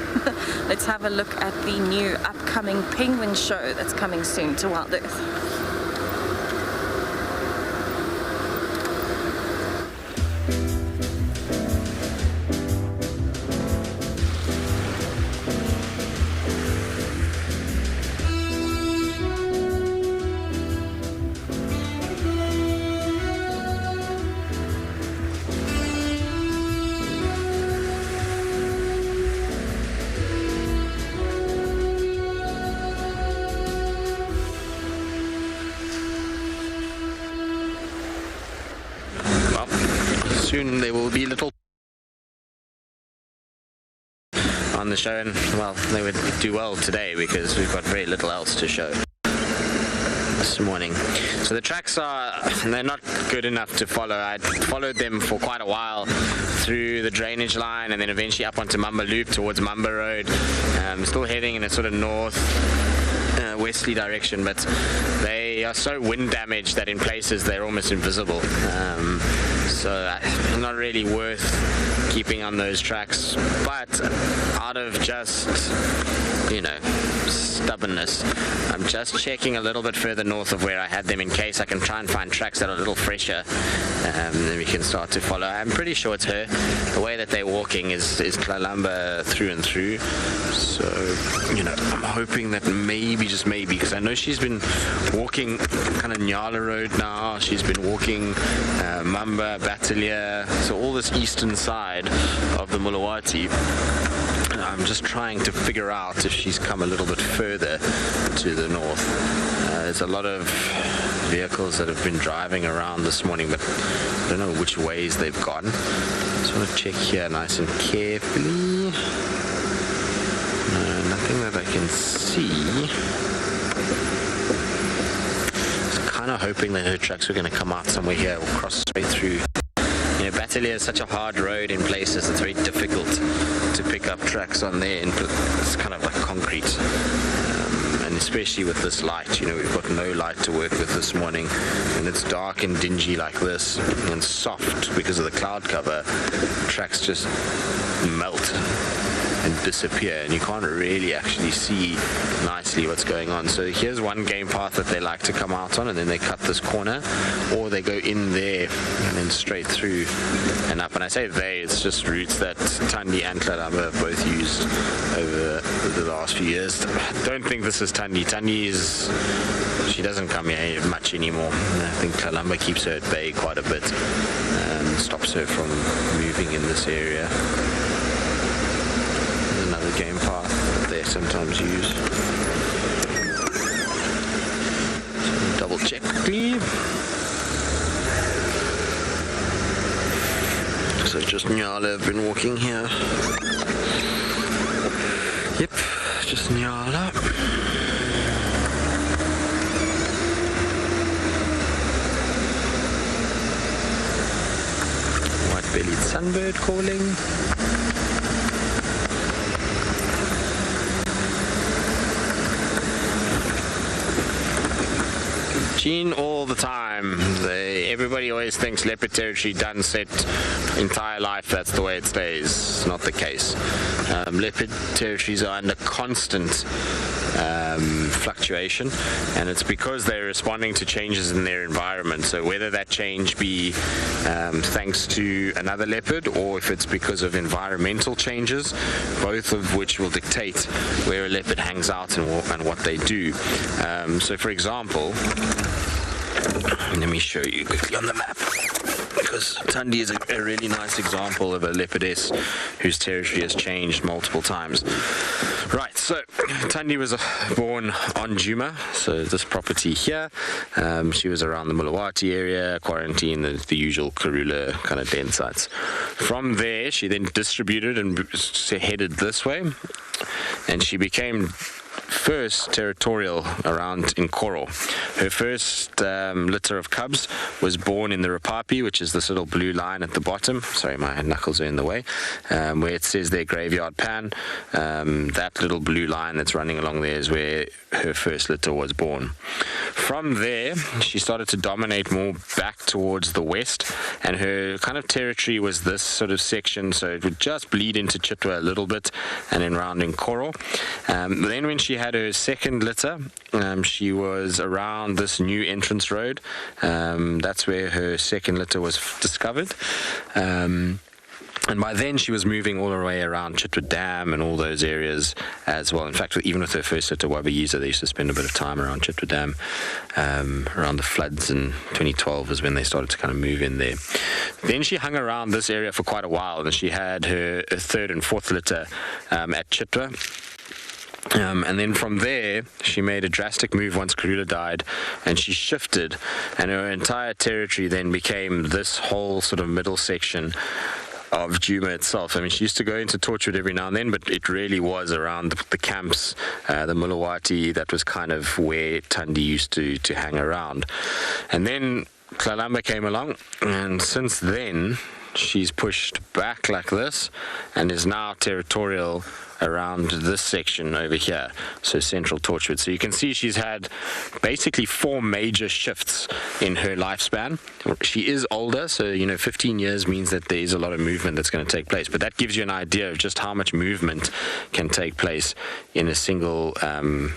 let's have a look at the new upcoming penguin show that's coming soon to WildEarth. Soon there will be little on the show, and well, they would do well today because we've got very little else to show this morning. So the tracks they're not good enough to follow. I followed them for quite a while through the drainage line and then eventually up onto Mamba Loop towards Mamba Road. Still heading in a sort of westerly direction, but they are so wind damaged that in places they're almost invisible. So not really worth keeping on those tracks, but out of just stubbornness, I'm just checking a little bit further north of where I had them in case I can try and find tracks that are a little fresher, then we can start to follow. I'm pretty sure it's her. The way that they're walking is Kalamba through and through, so I'm hoping that maybe, just maybe, because I know she's been walking kind of Nyala Road now, she's been walking Mamba, Batalia, so all this eastern side of the Mulawati. I'm just trying to figure out if she's come a little bit further to the north. There's a lot of vehicles that have been driving around this morning, but I don't know which ways they've gone. Just want to check here nice and carefully. No, nothing that I can see. Just kind of hoping that her trucks are going to come out somewhere here or cross straight through. Batalia is such a hard road in places, it's very difficult to pick up tracks on there, and it's kind of like concrete. And especially with this light, we've got no light to work with this morning, and it's dark and dingy like this, and soft because of the cloud cover, tracks just melt and disappear, and you can't really actually see nicely what's going on. So here's one game path that they like to come out on, and then they cut this corner, or they go in there and then straight through and up. And I say they, it's just routes that Thandi and Kalamba have both used over the last few years. I don't think this is Thandi. Thandi she doesn't come here much anymore. I think Kalamba keeps her at bay quite a bit and stops her from moving in this area. the game path that they sometimes use. So double check quickly. So just Nyala have been walking here. Yep, just Nyala. White-bellied sunbird calling. Gene all the time. Everybody always thinks leopard territory done set entire life, that's the way it stays. It's not the case. Leopard territories are under constant fluctuation, and it's because they're responding to changes in their environment. So whether that change be thanks to another leopard, or if it's because of environmental changes, both of which will dictate where a leopard hangs out and what they do. So for example, let me show you quickly on the map, because Tundi is a really nice example of a leopardess whose territory has changed multiple times. Right, so Tundi was born on Djuma, so this property here. She was around the Mulawati area, quarantine, the usual Karula kind of den sites. From there, she then distributed and headed this way, and she became first territorial around Nkoro. Her first litter of cubs was born in the Rapapi, which is this little blue line at the bottom. Sorry, my knuckles are in the way. Where it says their graveyard pan. That little blue line that's running along there is where her first litter was born. From there, she started to dominate more back towards the west, and her kind of territory was this sort of section, so it would just bleed into Chitwa a little bit, and then round Nkoro. Then when she had her second litter, she was around this new entrance road. That's where her second litter was discovered. And by then she was moving all the way around Chitwa Dam and all those areas as well. In fact, even with her first litter, Wabayiza, they used to spend a bit of time around Chitwa Dam. Around the floods in 2012 was when they started to kind of move in there. Then she hung around this area for quite a while, and she had her third and fourth litter at Chitwa. And then from there, she made a drastic move once Karula died, and she shifted, and her entire territory then became this whole sort of middle section of Djuma itself. I mean, she used to go into Torchwood every now and then, but it really was around the camps, the Mulawati. That was kind of where Tundi used to hang around. And then Tlalamba came along, and since then, she's pushed back like this, and is now territorial around this section over here, so central Torchwood. So you can see she's had basically 4 major shifts in her lifespan. She is older, so 15 years means that there is a lot of movement that's going to take place, but that gives you an idea of just how much movement can take place in a single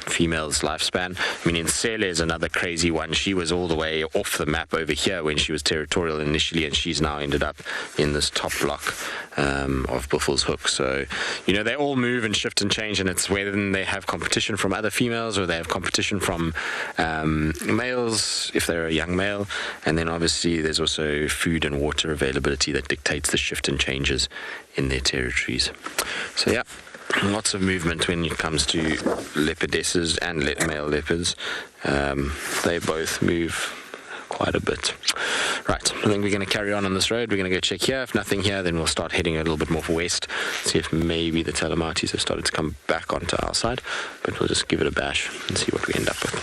female's lifespan. I mean, Nsele is another crazy one. She was all the way off the map over here when she was territorial initially, and she's now ended up in this top block of Buffels Hook. So they all move and shift and change, and it's whether they have competition from other females or they have competition from males if they're a young male. And then obviously there's also food and water availability that dictates the shift and changes in their territories. So yeah, lots of movement when it comes to leopardesses and male leopards. They both move quite a bit. Right, I think we're going to carry on this road. We're going to go check here. If nothing here, then we'll start heading a little bit more west, see if maybe the Telematis have started to come back onto our side, but we'll just give it a bash and see what we end up with.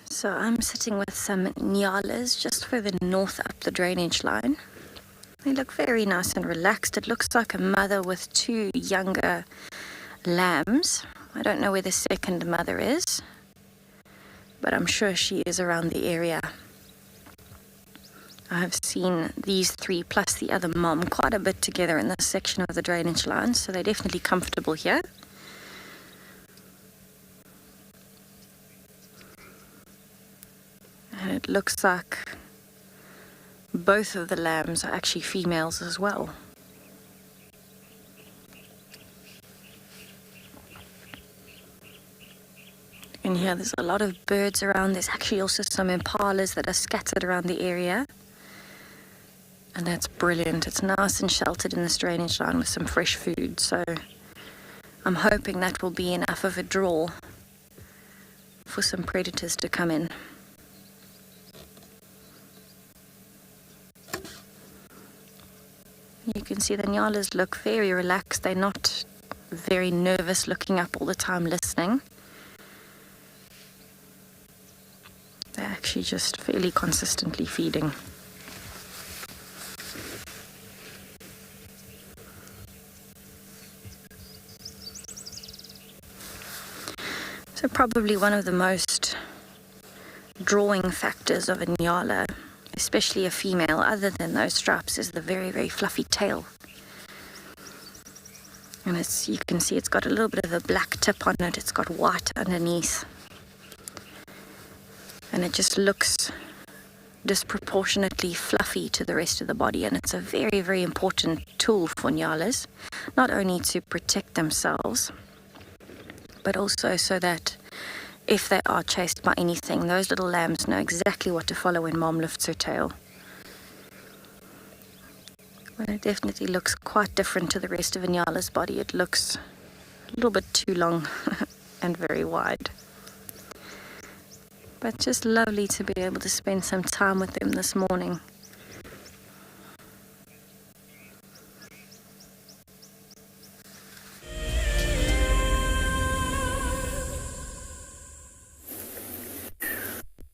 So I'm sitting with some Nyalas just further north up the drainage line. They look very nice and relaxed. It looks like a mother with 2 younger lambs. I don't know where the second mother is, but I'm sure she is around the area. I've seen these 3 plus the other mom quite a bit together in this section of the drainage line, so they're definitely comfortable here. And it looks like both of the lambs are actually females as well. can hear there's a lot of birds around. There's actually also some impalas that are scattered around the area. And that's brilliant. It's nice and sheltered in this drainage line with some fresh food. So I'm hoping that will be enough of a draw for some predators to come in. You can see the Nyalas look very relaxed. They're not very nervous, looking up all the time, listening. They're actually just fairly consistently feeding. So probably one of the most drawing factors of a Nyala, especially a female, other than those stripes, is the very, very fluffy tail. And you can see it's got a little bit of a black tip on it. It's got white underneath. And it just looks disproportionately fluffy to the rest of the body. And it's a very, very important tool for Nyalas, not only to protect themselves, but also so that if they are chased by anything, those little lambs know exactly what to follow when mom lifts her tail. But it definitely looks quite different to the rest of a Nyala's body. It looks a little bit too long and very wide. But just lovely to be able to spend some time with them this morning.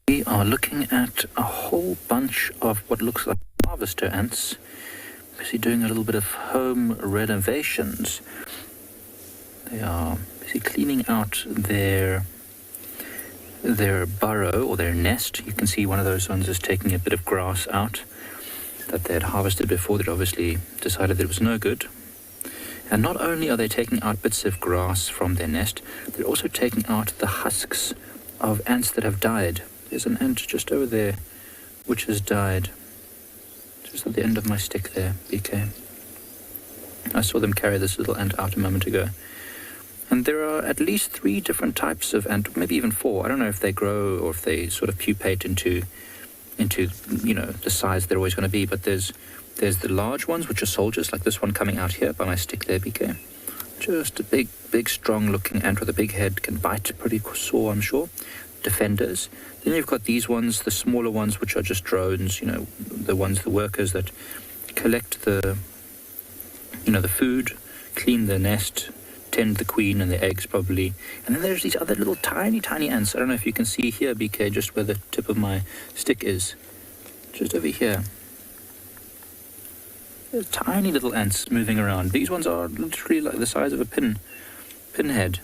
We are looking at a whole bunch of what looks like harvester ants, busy doing a little bit of home renovations. They are busy cleaning out their burrow or their nest. You can see one of those ones is taking a bit of grass out that they had harvested before. They'd obviously decided that it was no good. And not only are they taking out bits of grass from their nest, they're also taking out the husks of ants that have died. There's an ant just over there which has died. Just at the end of my stick there, BK. I saw them carry this little ant out a moment ago. And there are at least 3 different types of ant, maybe even 4. I don't know if they grow or if they sort of pupate into the size they're always going to be. But there's the large ones, which are soldiers, like this one coming out here by my stick there, BK. Just a big, strong-looking ant with a big head, can bite pretty sore, I'm sure. Defenders. Then you've got these ones, the smaller ones, which are just drones, the workers that collect the food, clean the nest, tend the queen and the eggs probably. And then there's these other little tiny ants. I don't know if you can see here, BK, just where the tip of my stick is. Just over here. There's tiny little ants moving around. These ones are literally like the size of a pinhead.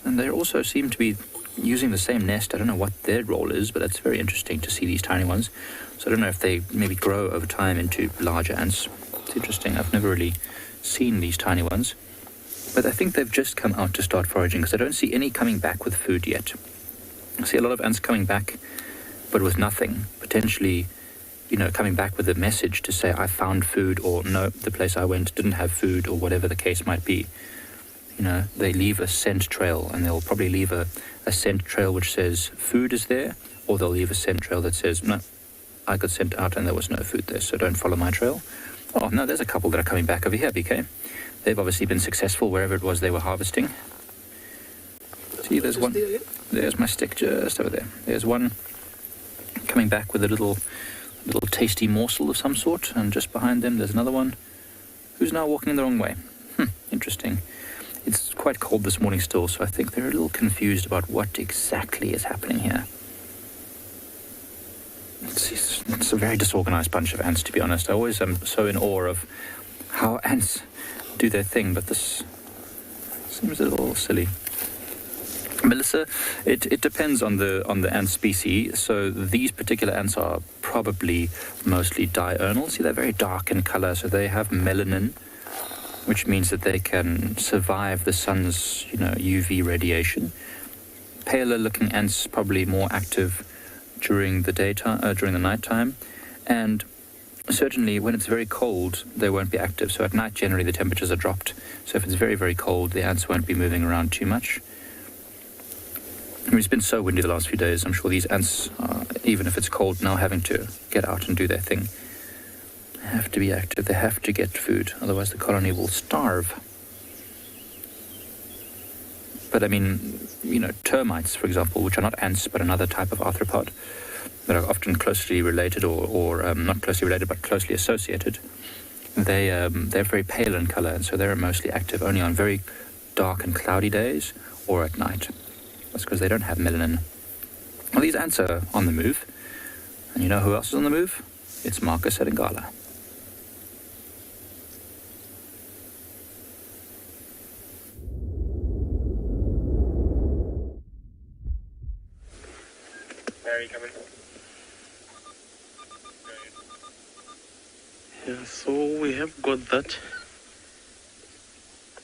And they also seem to be using the same nest. I don't know what their role is, but that's very interesting to see these tiny ones. So I don't know if they maybe grow over time into larger ants. It's interesting. I've never really seen these tiny ones. But I think they've just come out to start foraging, because I don't see any coming back with food yet. I see a lot of ants coming back, but with nothing. Potentially, coming back with a message to say, I found food, or no, the place I went didn't have food, or whatever the case might be. They leave a scent trail, and they'll probably leave a scent trail which says food is there, or they'll leave a scent trail that says, no, I got sent out and there was no food there, so don't follow my trail. Oh, no, there's a couple that are coming back over here, BK. They've obviously been successful wherever it was they were harvesting. See, there's one. There's my stick just over there. There's one coming back with a little tasty morsel of some sort, and just behind them there's another one who's now walking the wrong way. Interesting. It's quite cold this morning still, so I think they're a little confused about what exactly is happening here. It's a very disorganized bunch of ants, to be honest. I always am so in awe of how ants do their thing, but this seems a little silly. Melissa, it depends on the ant species. So these particular ants are probably mostly diurnal. See, they're very dark in color, so they have melanin, which means that they can survive the sun's, UV radiation. Paler looking ants probably more active during the daytime, during the nighttime, and certainly when it's very cold, they won't be active. So at night, generally the temperatures are dropped. So if it's very, very cold, the ants won't be moving around too much. I mean, it's been so windy the last few days. I'm sure these ants, even if it's cold now, having to get out and do their thing. They have to be active. They have to get food. Otherwise the colony will starve. But I mean, you know, termites, for example, which are not ants, but another type of arthropod that are often closely related or not closely related, but closely associated. They're very pale in color, and so they're mostly active only on very dark and cloudy days or at night. That's because they don't have melanin. Well, these ants are on the move. And you know who else is on the move? It's Marcus at Ngala. Mary, come in. Yeah, so we have got that.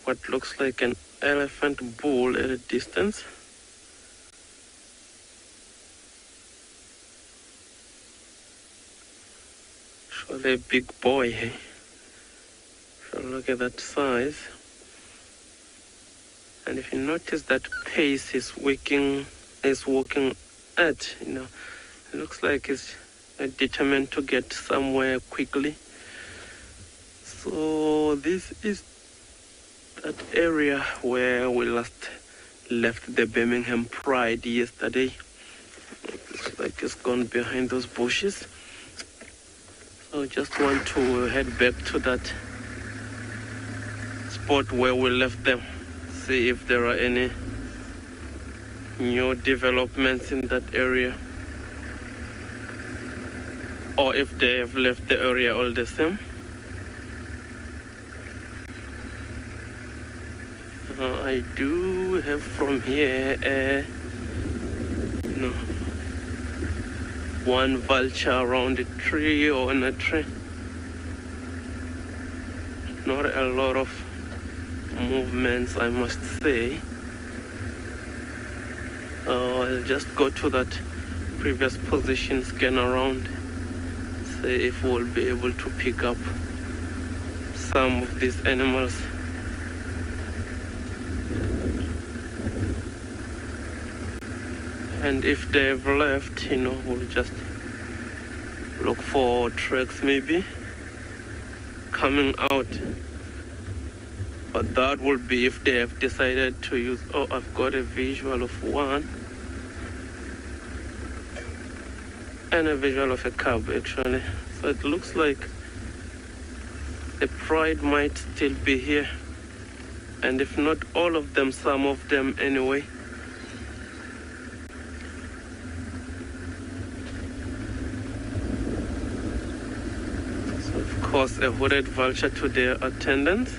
What looks like an elephant bull at a distance. Surely a big boy, hey? So look at that size. And if you notice that pace he's walking at, you know, it looks like he's determined to get somewhere quickly. So this is that area where we last left the Birmingham Pride yesterday. Looks like it's gone behind those bushes. So just want to head back to that spot where we left them. See if there are any new developments in that area. Or if they have left the area all the same. I do have from here one vulture around a tree or on a tree. Not a lot of movements, I must say. I'll just go to that previous position, scan around, see if we'll be able to pick up some of these animals. And if they've left, you know, we'll just look for tracks maybe coming out. But that will be if they have decided to use, oh, I've got a visual of one. And a visual of a cub, actually. So it looks like the pride might still be here. And if not all of them, some of them anyway. Of course, a hooded vulture to their attendants.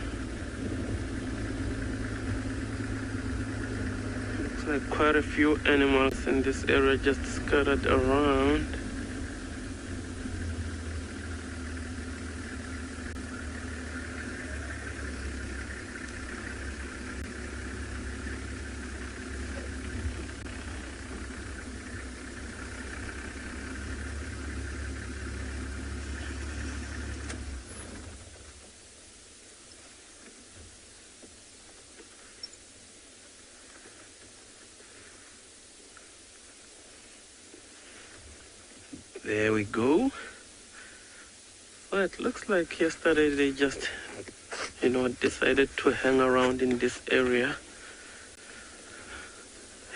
Looks like quite a few animals in this area just scattered around. There we go. Well, it looks like yesterday they just, you know, decided to hang around in this area.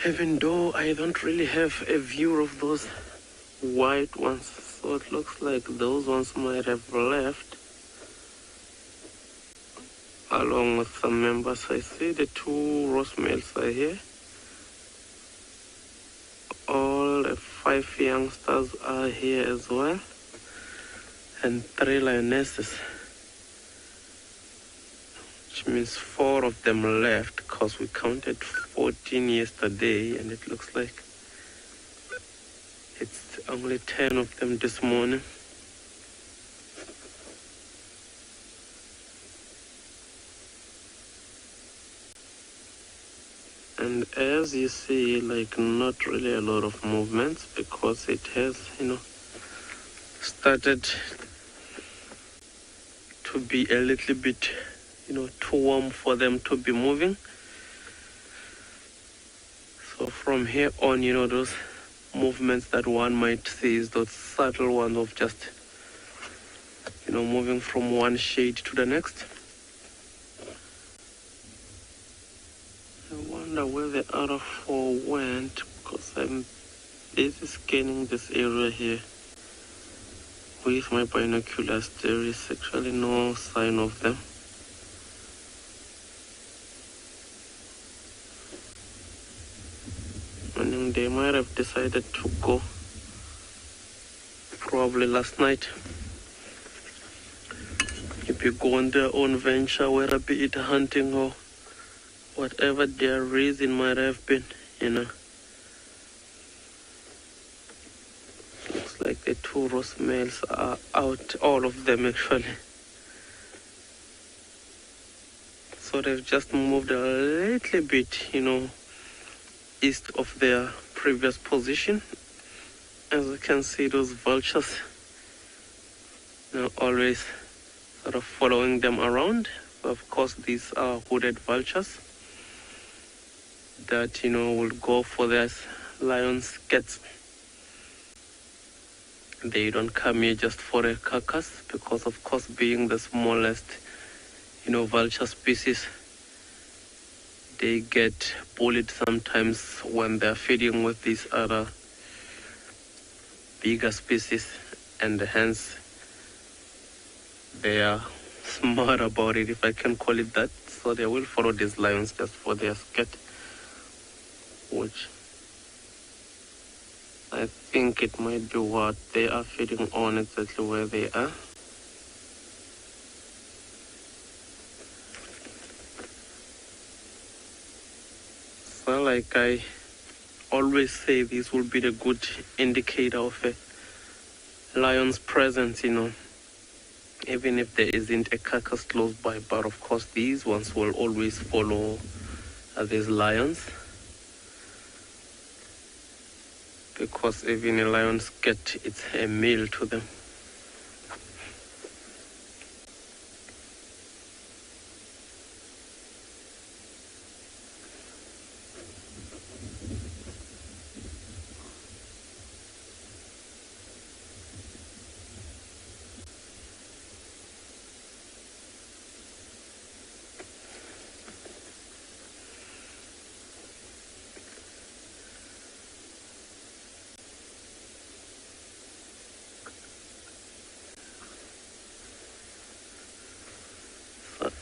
Even though I don't really have a view of those white ones. So it looks like those ones might have left. Along with some members. I see the two roast males are here. All the 5 youngsters are here as well, and 3 lionesses, which means 4 of them left because we counted 14 yesterday, and it looks like it's only 10 of them this morning. And as you see, like, not really a lot of movements because it has, you know, started to be a little bit, you know, too warm for them to be moving. So from here on, you know, those movements that one might see is those subtle ones of just, you know, moving from one shade to the next. I wonder where the other four went, because I'm busy scanning this area here with my binoculars. There is actually no sign of them. Meaning they might have decided to go probably last night. Maybe go on their own venture, whether be it hunting or whatever their reason might have been, you know. Looks like the two roast males are out, all of them actually. So they've just moved a little bit, you know, east of their previous position. As you can see, those vultures, you know, always sort of following them around. Of course, these are hooded vultures that, you know, will go for their lion skets. They don't come here just for a carcass, because of course, being the smallest, you know, vulture species, they get bullied sometimes when they're feeding with these other bigger species, and hence they are smart about it, if I can call it that. So they will follow these lions just for their sket, which I think it might be what they are feeding on, exactly where they are. So like I always say, this will be the good indicator of a lion's presence, you know, even if there isn't a carcass close by. But of course, these ones will always follow these lions, because even a lion's sket, it's a meal to them.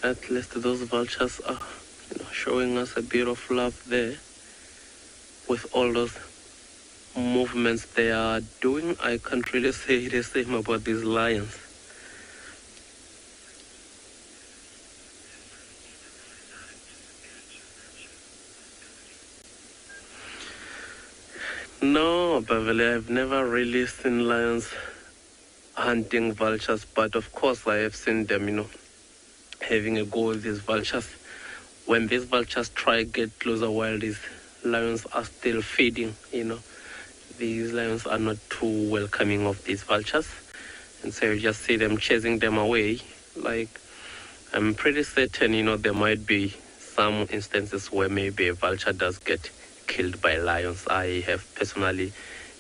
At least those vultures are, you know, showing us a bit of love there with all those movements they are doing. I can't really say the same about these lions. No, Beverly, I've never really seen lions hunting vultures, but of course I have seen them, you know, having a go with these vultures. When these vultures try to get closer while these lions are still feeding, you know, these lions are not too welcoming of these vultures. And so you just see them chasing them away. Like, I'm pretty certain, you know, there might be some instances where maybe a vulture does get killed by lions. I have personally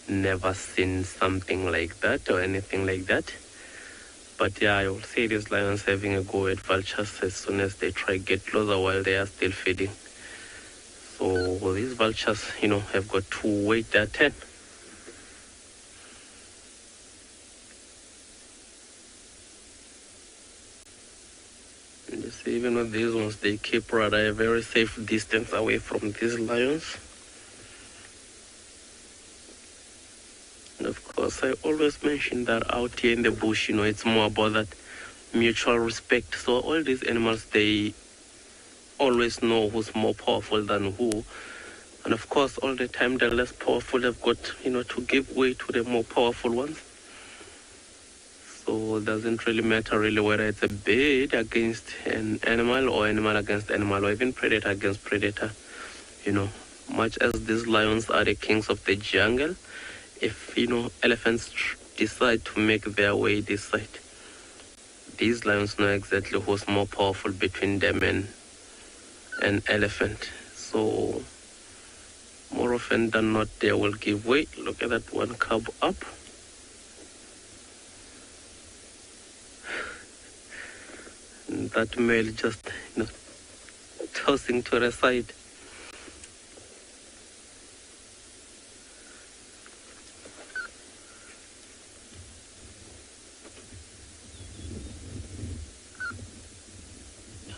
never seen something like that or anything like that. But yeah, I will see these lions having a go at vultures as soon as they try to get closer while they are still feeding. So these vultures, you know, have got to wait their turn. And you see, even with these ones, they keep rather a very safe distance away from these lions. And of course, I always mention that out here in the bush, you know, it's more about that mutual respect. So all these animals, they always know who's more powerful than who. And of course, all the time, the less powerful have got, you know, to give way to the more powerful ones. So it doesn't really matter really whether it's a bird against an animal or animal against animal or even predator against predator. You know, much as these lions are the kings of the jungle, if, you know, elephants decide to make their way this side, these lions know exactly who's more powerful between them and an elephant. So more often than not they will give way. Look at that one cub up. And that male just, tossing to the side.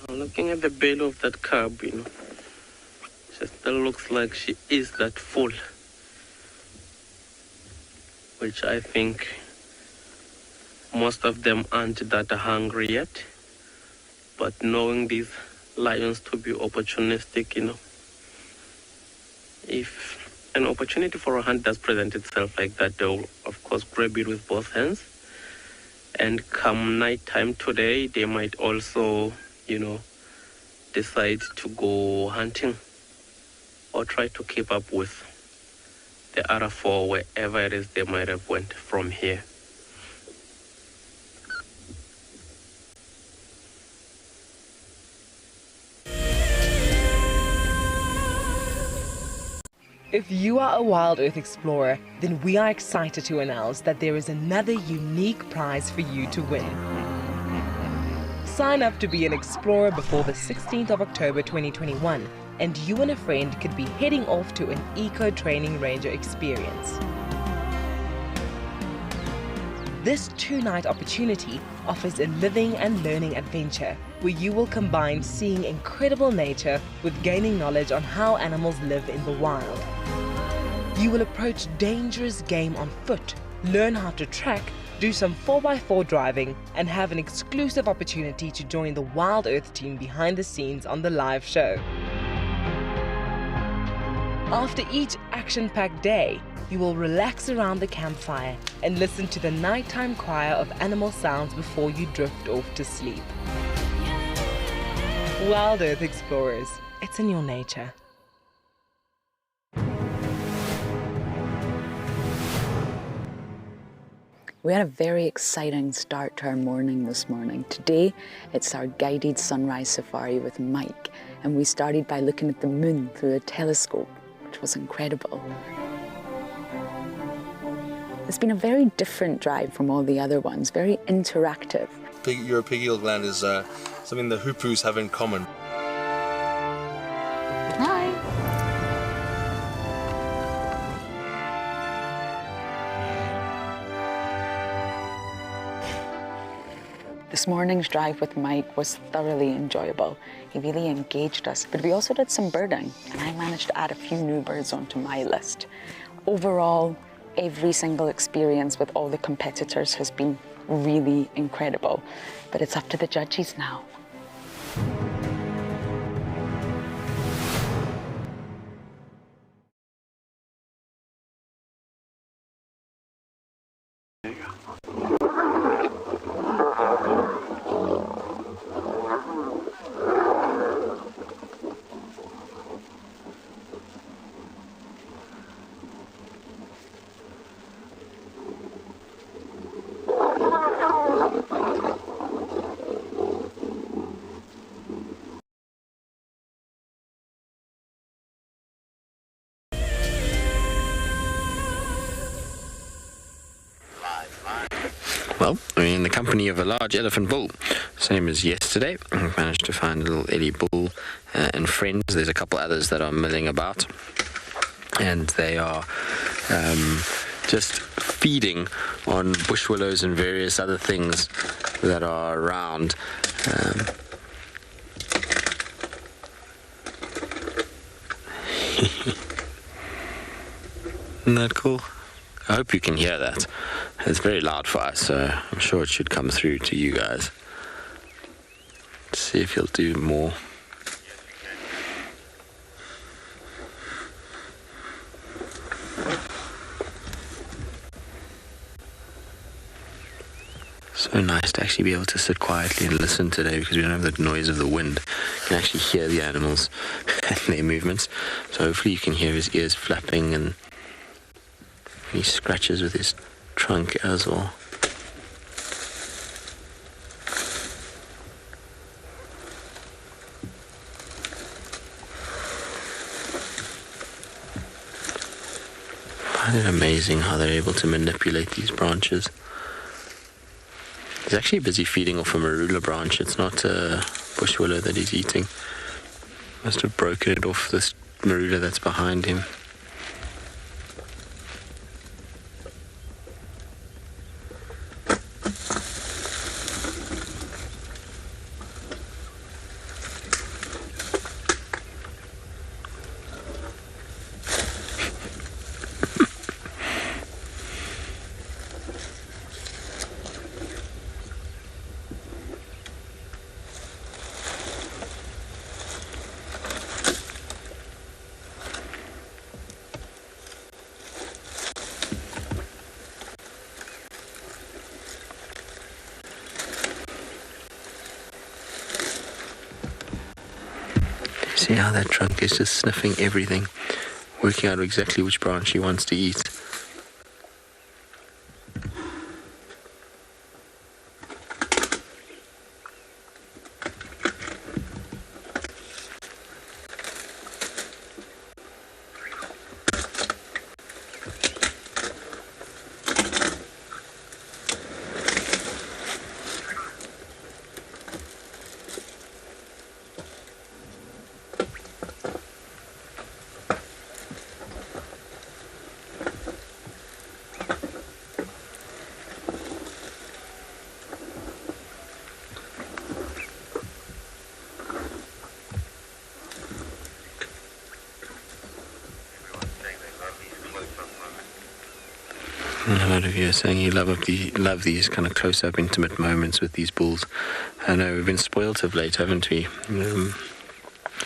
Looking at the belly of that cub, she still looks like she is that full, which I think most of them aren't that hungry yet. But knowing these lions to be opportunistic, if an opportunity for a hunt does present itself like that, they'll of course grab it with both hands. And come night time today, they might also decide to go hunting or try to keep up with the other four wherever it is they might have went from here. If you are a Wild Earth explorer, then we are excited to announce that there is another unique prize for you to win. Sign up to be an explorer before the 16th of October 2021, and you and a friend could be heading off to an eco-training ranger experience. This 2-night opportunity offers a living and learning adventure where you will combine seeing incredible nature with gaining knowledge on how animals live in the wild. You will approach dangerous game on foot, learn how to track, do some 4x4 driving, and have an exclusive opportunity to join the WildEarth team behind the scenes on the live show. After each action-packed day, you will relax around the campfire and listen to the nighttime choir of animal sounds before you drift off to sleep. WildEarth explorers, it's in your nature. We had a very exciting start to our morning this morning. Today, it's our guided sunrise safari with Mike, and we started by looking at the moon through a telescope, which was incredible. It's been a very different drive from all the other ones, very interactive. European land is something the hoopoes have in common. Hi. This morning's drive with Mike was thoroughly enjoyable. He really engaged us, but we also did some birding, and I managed to add a few new birds onto my list. Overall, every single experience with all the competitors has been really incredible, but it's up to the judges now. Well, we're in the company of a large elephant bull, same as yesterday. We've managed to find a little Eddie bull and friends. There's a couple others that are milling about, and they are just feeding on bush willows and various other things that are around. Isn't that cool? I hope you can hear that. It's very loud for us, so I'm sure it should come through to you guys. Let's see if he'll do more. So nice to actually be able to sit quietly and listen today because we don't have the noise of the wind. You can actually hear the animals and their movements. So hopefully you can hear his ears flapping and he scratches with his trunk as well. Isn't it amazing how they're able to manipulate these branches? He's actually busy feeding off a marula branch. It's not a bush willow that he's eating. Must have broken it off this marula that's behind him. See how that trunk is just sniffing everything, working out exactly which branch he wants to eat. A lot of you are saying you love these kind of close-up, intimate moments with these bulls. I know we've been spoilt of late, haven't we?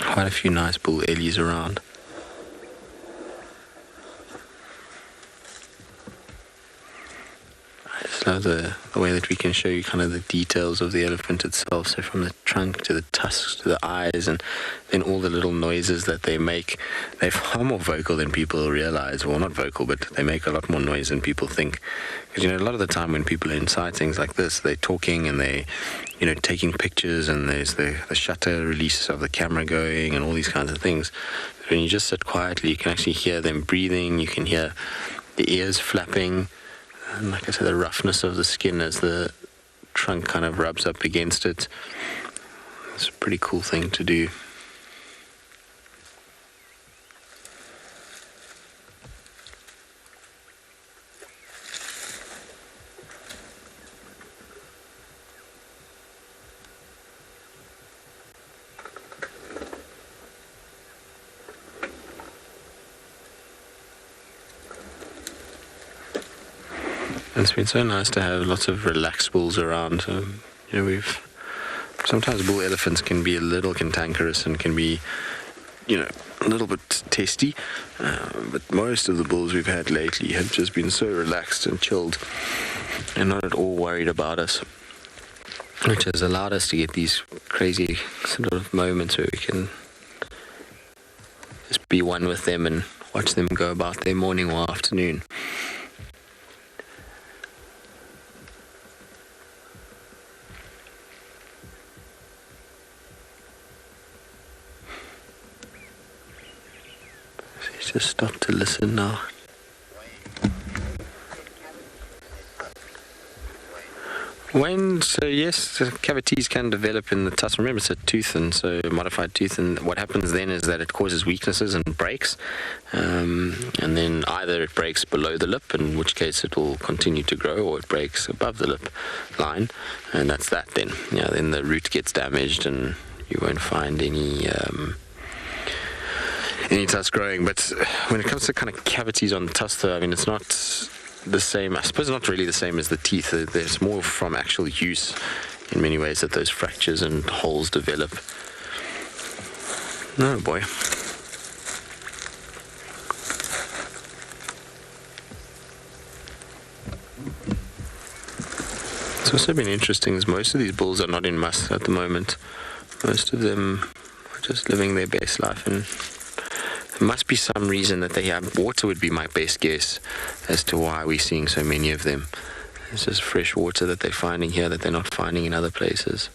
Quite a few nice bull ellies around. I just love the way that we can show you kind of the details of the elephant itself. So from the trunk to the tusks to the eyes, and then all the little noises that they make. They're far more vocal than people realize. Well, not vocal, but they make a lot more noise than people think. Because, a lot of the time when people are inside things like this, they're talking and they, taking pictures, and there's the shutter release of the camera going and all these kinds of things. But when you just sit quietly, you can actually hear them breathing. You can hear the ears flapping. And like I said, the roughness of the skin as the trunk kind of rubs up against it. It's a pretty cool thing to do. It's been so nice to have lots of relaxed bulls around. Sometimes bull elephants can be a little cantankerous and can be, a little bit testy. But most of the bulls we've had lately have just been so relaxed and chilled and not at all worried about us, which has allowed us to get these crazy sort of moments where we can just be one with them and watch them go about their morning or afternoon. Just stop to listen now. So yes, cavities can develop in the tusk. Remember, it's a tooth, and so modified tooth, and what happens then is that it causes weaknesses and breaks, and then either it breaks below the lip, in which case it will continue to grow, or it breaks above the lip line, and that's that then. Then the root gets damaged, and you won't find any tusk growing. But when it comes to kind of cavities on the tusk, though, it's not the same. I suppose not really the same as the teeth. There's more from actual use in many ways that those fractures and holes develop. Oh boy. It's also been interesting is most of these bulls are not in musth at the moment. Most of them are just living their best life, and there must be some reason that they have. Water would be my best guess as to why we're seeing so many of them. It's just fresh water that they're finding here that they're not finding in other places.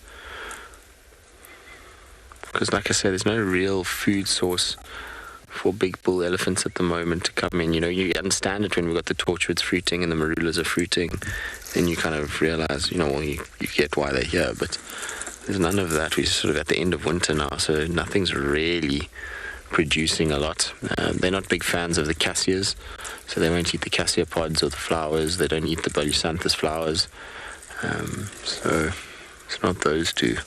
Because like I said, there's no real food source for big bull elephants at the moment to come in. You know, you understand it when we've got the torchwoods fruiting and the marulas are fruiting. Then you kind of realize, you know, well, you get why they're here, but there's none of that. We're sort of at the end of winter now, so nothing's really producing a lot. They're not big fans of the cassias, so they won't eat the cassia pods or the flowers. They don't eat the balusanthus flowers. So it's not those two.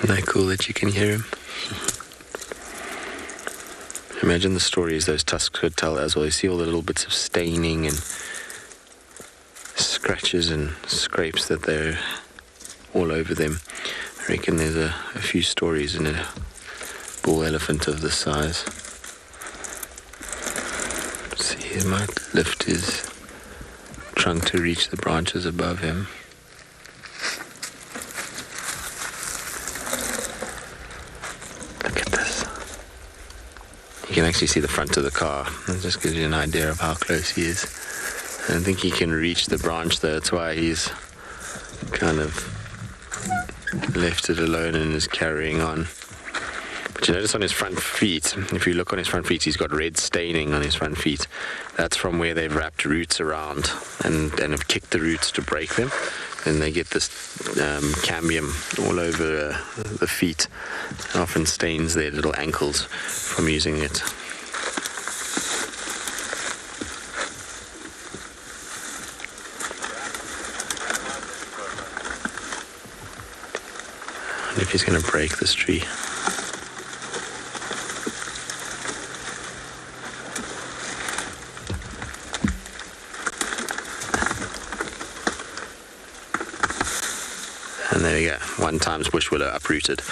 Isn't that cool that you can hear him? Imagine the stories those tusks could tell as well. You see all the little bits of staining and scratches and scrapes that they're all over them. I reckon there's a few stories in a bull elephant of this size. See, he might lift his trunk to reach the branches above him. You can actually see the front of the car. That just gives you an idea of how close he is. I don't think he can reach the branch though. That's why he's kind of left it alone and is carrying on. But you notice on his front feet, if you look on his front feet, he's got red staining on his front feet. That's from where they've wrapped roots around and have kicked the roots to break them. And they get this cambium all over the feet. It often stains their little ankles from using it. I wonder if he's going to break this tree. And there we go, 1 times bush willow uprooted.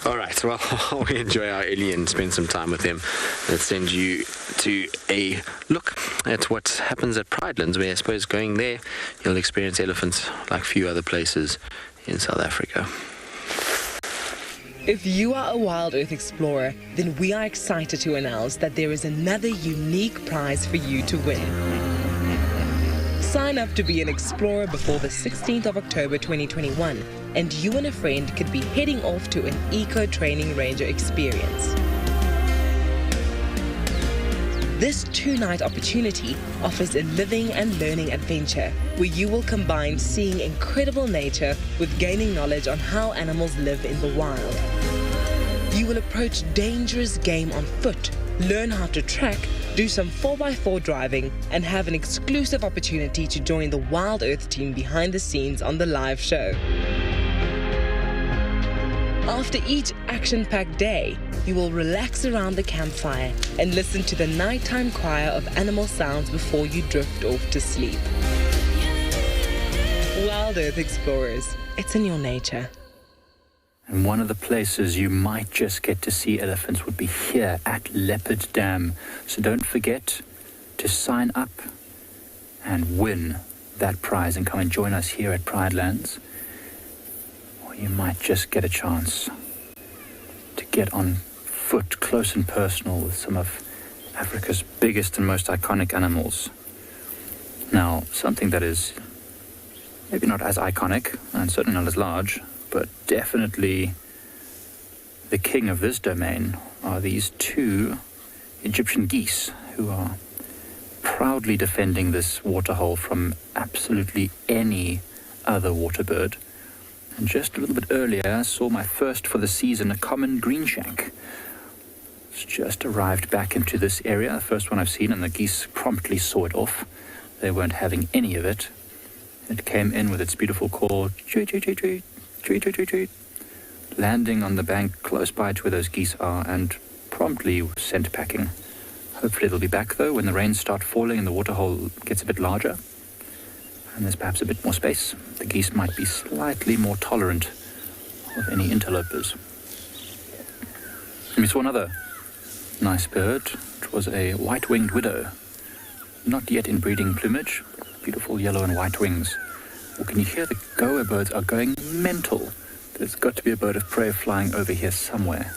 All right, well, while we enjoy our Ellie and spend some time with him, let's send you to a look at what happens at Pridelands, where I suppose going there, you'll experience elephants like few other places in South Africa. If you are a WildEarth explorer, then we are excited to announce that there is another unique prize for you to win. Sign up to be an explorer before the 16th of October 2021, and you and a friend could be heading off to an eco-training ranger experience. This 2-night opportunity offers a living and learning adventure where you will combine seeing incredible nature with gaining knowledge on how animals live in the wild. You will approach dangerous game on foot, learn how to track, do some 4x4 driving, and have an exclusive opportunity to join the WildEarth team behind the scenes on the live show. After each action-packed day, you will relax around the campfire and listen to the nighttime choir of animal sounds before you drift off to sleep. WildEarth explorers, it's in your nature. And one of the places you might just get to see elephants would be here at Leopard Dam. So don't forget to sign up and win that prize and come and join us here at Pridelands. Or you might just get a chance to get on foot, close and personal, with some of Africa's biggest and most iconic animals. Now, something that is maybe not as iconic and certainly not as large, but definitely the king of this domain are these 2 Egyptian geese who are proudly defending this waterhole from absolutely any other water bird. And just a little bit earlier, I saw my first for the season, a common greenshank. It's just arrived back into this area, the first one I've seen, and the geese promptly saw it off. They weren't having any of it. It came in with its beautiful call, tweet, tweet, tweet, tweet. Tweet, tweet, tweet, tweet, landing on the bank close by to where those geese are and promptly sent packing. Hopefully they'll be back though when the rains start falling and the waterhole gets a bit larger and there's perhaps a bit more space. The geese might be slightly more tolerant of any interlopers. And we saw another nice bird. It was a white-winged widow, not yet in breeding plumage, beautiful yellow and white wings. Well, can you hear the goa birds are going mental? There's got to be a bird of prey flying over here somewhere.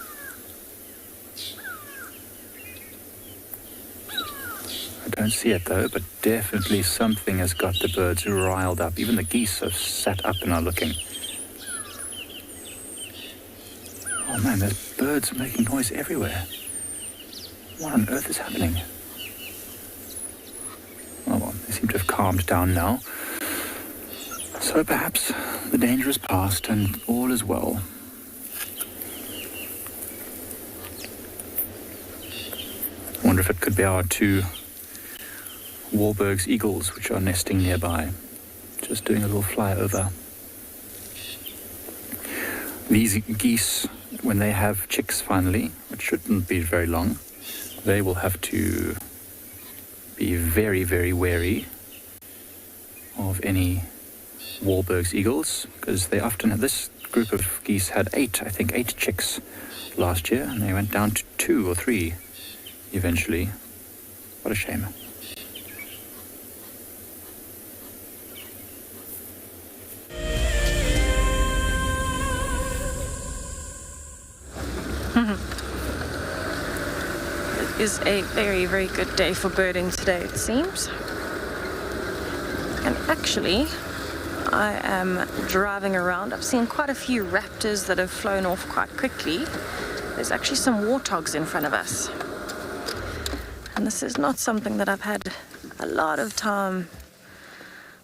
don't see it though, but definitely something has got the birds riled up. Even the geese have sat up and are looking. Oh man, there's birds making noise everywhere. What on earth is happening? Oh well, they seem to have calmed down now. So perhaps the danger is past and all is well. I wonder if it could be our two Wahlberg's eagles which are nesting nearby. Just doing a little flyover. These geese, when they have chicks finally, which shouldn't be very long, they will have to be very, very wary of any Wahlberg's eagles, because they often have, this group of geese had eight chicks last year, and they went down to 2 or 3 eventually. What a shame. It is a very, very good day for birding today, it seems. And actually, I am driving around. I've seen quite a few raptors that have flown off quite quickly. There's actually some warthogs in front of us. And this is not something that I've had a lot of time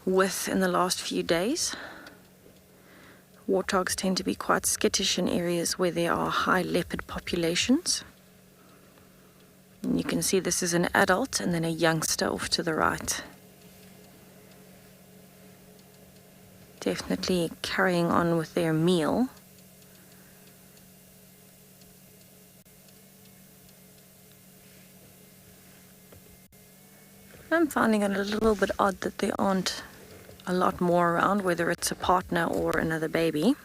with in the last few days. Warthogs tend to be quite skittish in areas where there are high leopard populations. And you can see this is an adult and then a youngster off to the right. Definitely carrying on with their meal. I'm finding it a little bit odd that there aren't a lot more around, whether it's a partner or another baby.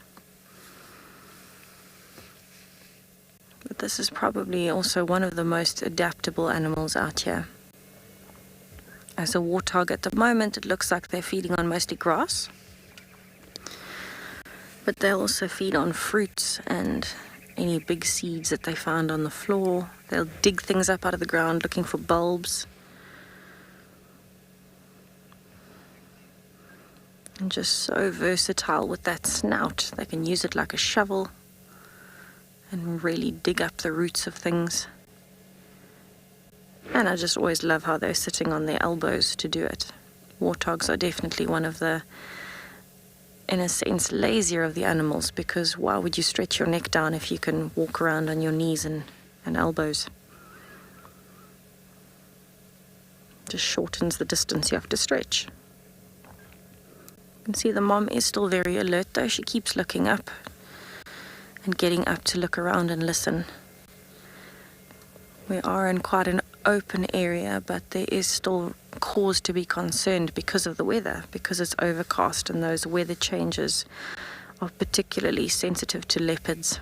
But this is probably also one of the most adaptable animals out here. As a warthog at the moment, it looks like they're feeding on mostly grass. But they'll also feed on fruits and any big seeds that they find on the floor. They'll dig things up out of the ground looking for bulbs. And just so versatile with that snout. They can use it like a shovel and really dig up the roots of things. And I just always love how they're sitting on their elbows to do it. Warthogs are definitely one of the, in a sense, lazier of the animals, because why would you stretch your neck down if you can walk around on your knees and elbows? Just shortens the distance you have to stretch. You can see the mom is still very alert though. She keeps looking up and getting up to look around and listen. We are in quite an open area, but there is still cause to be concerned because of the weather, because it's overcast and those weather changes are particularly sensitive to leopards.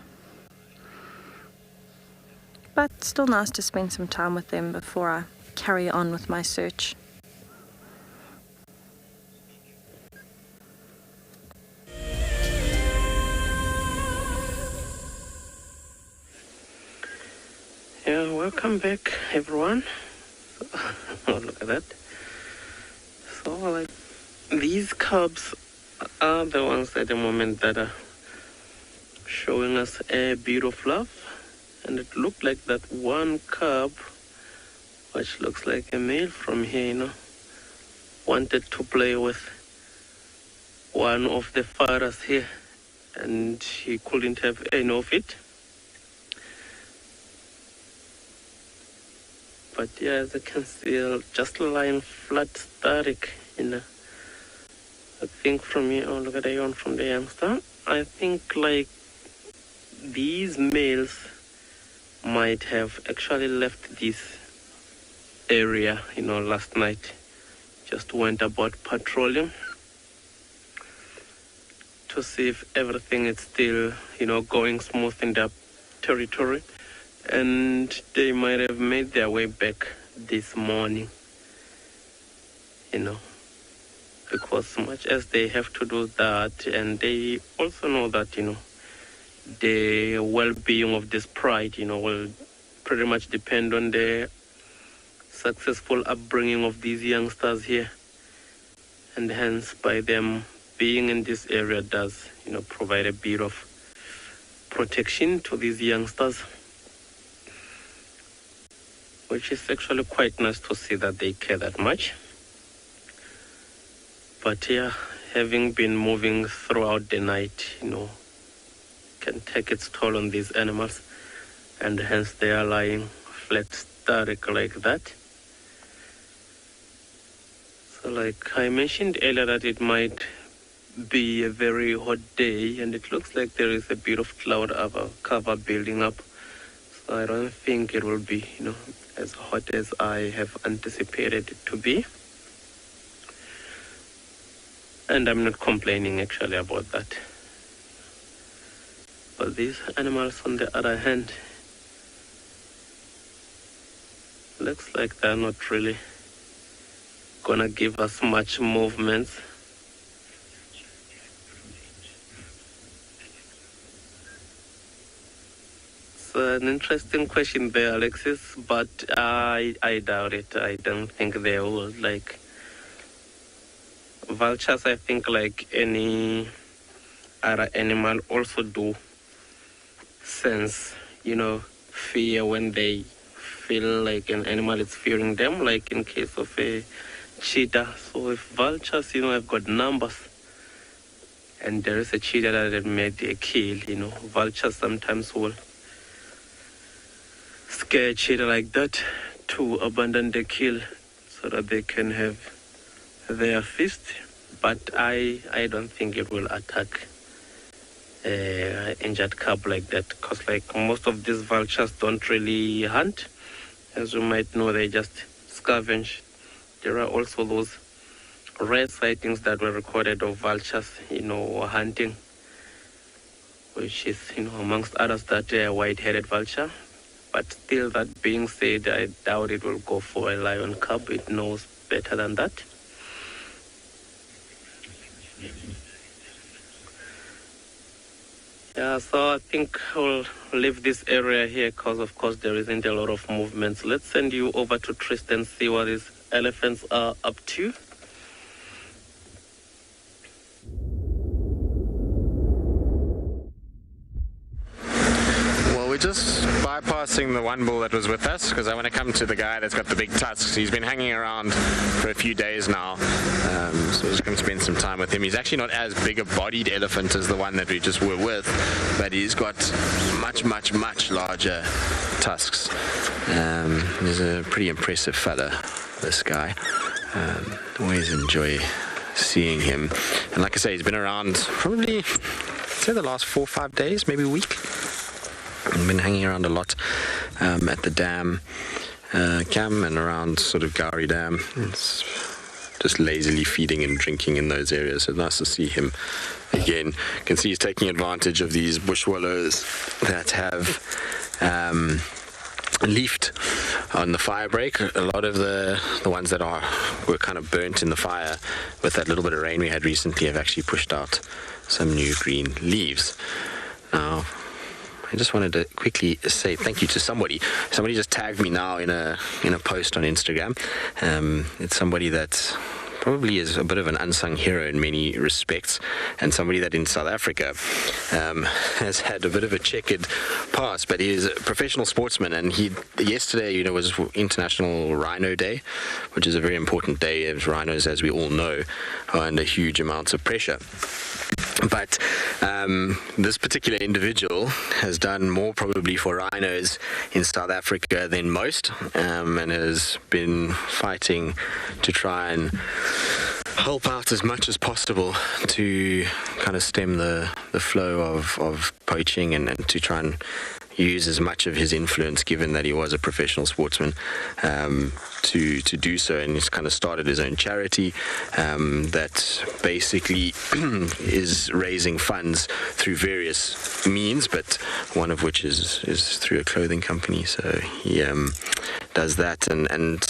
But still nice to spend some time with them before I carry on with my search. Yeah, welcome back everyone. Oh, look at that. So like these cubs are the ones at the moment that are showing us a bit of love, and it looked like that one cub, which looks like a male from here, you know, wanted to play with one of the fathers here, and he couldn't have any of it. But yeah, as you can see, just lying flat static, you know. I think from here, oh look at the one from the youngster. I think like these males might have actually left this area, you know, last night. Just went about patrolling to see if everything is still, you know, going smooth in their territory. And they might have made their way back this morning, you know, because much as they have to do that, and they also know that, you know, the well-being of this pride, you know, will pretty much depend on the successful upbringing of these youngsters here, and hence by them being in this area does, provide a bit of protection to these youngsters, which is actually quite nice to see that they care that much. But yeah, having been moving throughout the night, can take its toll on these animals, and hence they are lying flat static like that. So like I mentioned earlier that it might be a very hot day, and it looks like there is a bit of cloud cover building up. So I don't think it will be, as hot as I have anticipated it to be. And I'm not complaining actually about that. But these animals, on the other hand, looks like they're not really gonna give us much movement. It's an interesting question there, Alexis, but I doubt it. I don't think they will. Like vultures, I think like any other animal also do sense, fear when they feel like an animal is fearing them, like in case of a cheetah. So if vultures, have got numbers and there is a cheetah that had made a kill, vultures sometimes will scare a cheetah like that to abandon the kill so that they can have their feast. But I don't think it will attack an injured cub like that, because like most of these vultures don't really hunt. As you might know, they just scavenge. There are also those rare sightings that were recorded of vultures, hunting, which is, amongst others, that white-headed vulture. But still, that being said, I doubt it will go for a lion cub. It knows better than that. Yeah, so I think I'll leave this area here because, of course, there isn't a lot of movements. Let's send you over to Tristan, see what these elephants are up to. Well, we're just bypassing the one bull that was with us because I want to come to the guy that's got the big tusks. He's been hanging around for a few days now, so we're just going to spend some time with him. He's actually not as big a bodied elephant as the one that we just were with, but he's got much, much, much larger tusks. He's a pretty impressive fella, this guy. Always enjoy seeing him. And like I say, he's been around probably, I'd say the last 4 or 5 days, maybe a week. I've been hanging around a lot at the dam cam and around sort of Gowrie Dam. It's just lazily feeding and drinking in those areas. So nice to see him again. You can see he's taking advantage of these bush wallows that have leafed on the fire break. A lot of the ones that were kind of burnt in the fire with that little bit of rain we had recently have actually pushed out some new green leaves. Now, I just wanted to quickly say thank you to somebody. Somebody just tagged me now in a post on Instagram. It's somebody that probably is a bit of an unsung hero in many respects, and somebody that in South Africa has had a bit of a checkered past, but he is a professional sportsman, and yesterday, was International Rhino Day, which is a very important day, as rhinos, as we all know, are under huge amounts of pressure. But this particular individual has done more probably for rhinos in South Africa than most, and has been fighting to try and help out as much as possible to kind of stem the flow of poaching and to try and use as much of his influence, given that he was a professional sportsman, to do so. And he's kind of started his own charity that basically is raising funds through various means, but one of which is through a clothing company. So he does that, and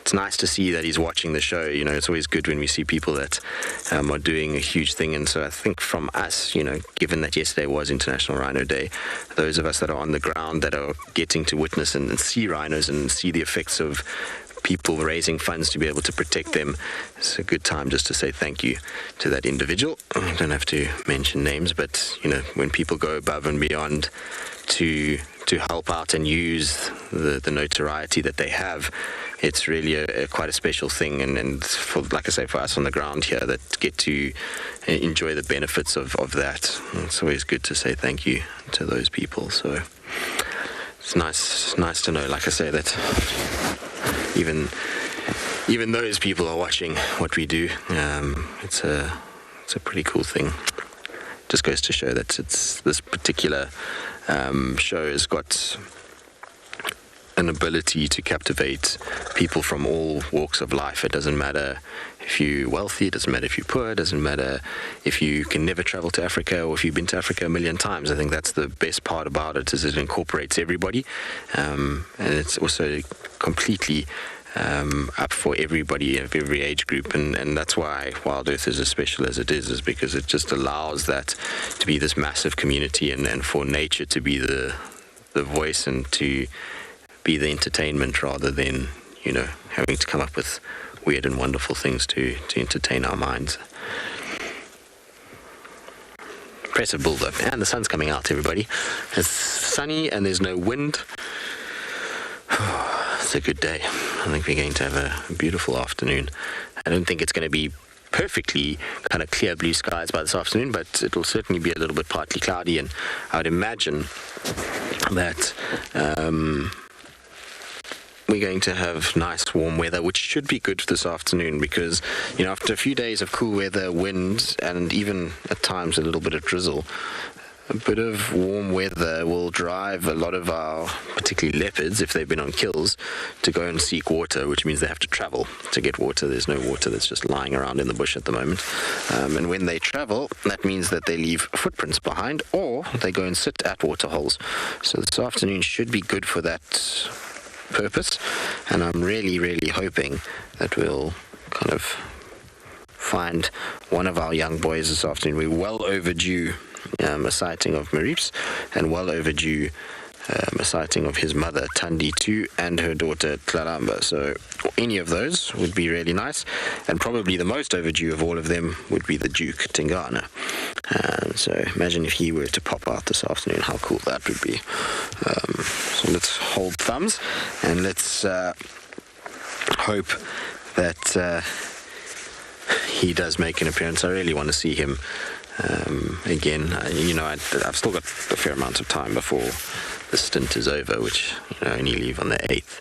it's nice to see that he's watching the show. You know, it's always good when we see people that are doing a huge thing. And so I think from us, you know, given that yesterday was International Rhino Day, those of us that are on the ground that are getting to witness and see rhinos and see the effects of people raising funds to be able to protect them, it's a good time just to say thank you to that individual. I don't have to mention names, but, you know, when people go above and beyond to help out and use the notoriety that they have, it's really quite a special thing, and for, like I say, for us on the ground here that get to enjoy the benefits of that, it's always good to say thank you to those people. So it's nice to know, like I say, that even those people are watching what we do. It's a pretty cool thing. Just goes to show that it's this particular show has got an ability to captivate people from all walks of life. It doesn't matter if you're wealthy, it doesn't matter if you're poor, it doesn't matter if you can never travel to Africa or if you've been to Africa a million times. I think that's the best part about it, is it incorporates everybody, and it's also completely up for everybody of every age group, and that's why WildEarth is as special as it is because it just allows that to be this massive community, and for nature to be the voice and to be the entertainment rather than, you know, having to come up with weird and wonderful things to entertain our minds. Impressive bull though, and the sun's coming out, everybody. It's sunny and there's no wind. It's a good day. I think we're going to have a beautiful afternoon. I don't think it's going to be perfectly kind of clear blue skies by this afternoon, but it'll certainly be a little bit partly cloudy, and I would imagine that we're going to have nice warm weather, which should be good this afternoon because, you know, after a few days of cool weather, wind, and even at times a little bit of drizzle, a bit of warm weather will drive a lot of our, particularly leopards, if they've been on kills, to go and seek water, which means they have to travel to get water. There's no water that's just lying around in the bush at the moment. And when they travel, that means that they leave footprints behind, or they go and sit at waterholes. So this afternoon should be good for that purpose, and I'm really, really hoping that we'll kind of find one of our young boys this afternoon. We're well overdue a sighting of Marips, and well overdue a sighting of his mother Thandi too, and her daughter Tlalamba. So any of those would be really nice, and probably the most overdue of all of them would be the Duke Tingana. So imagine if he were to pop out this afternoon, how cool that would be. So let's hold thumbs and let's hope that he does make an appearance. I really want to see him again. You know, I've still got a fair amount of time before the stint is over, which, you know, I only leave on the 8th.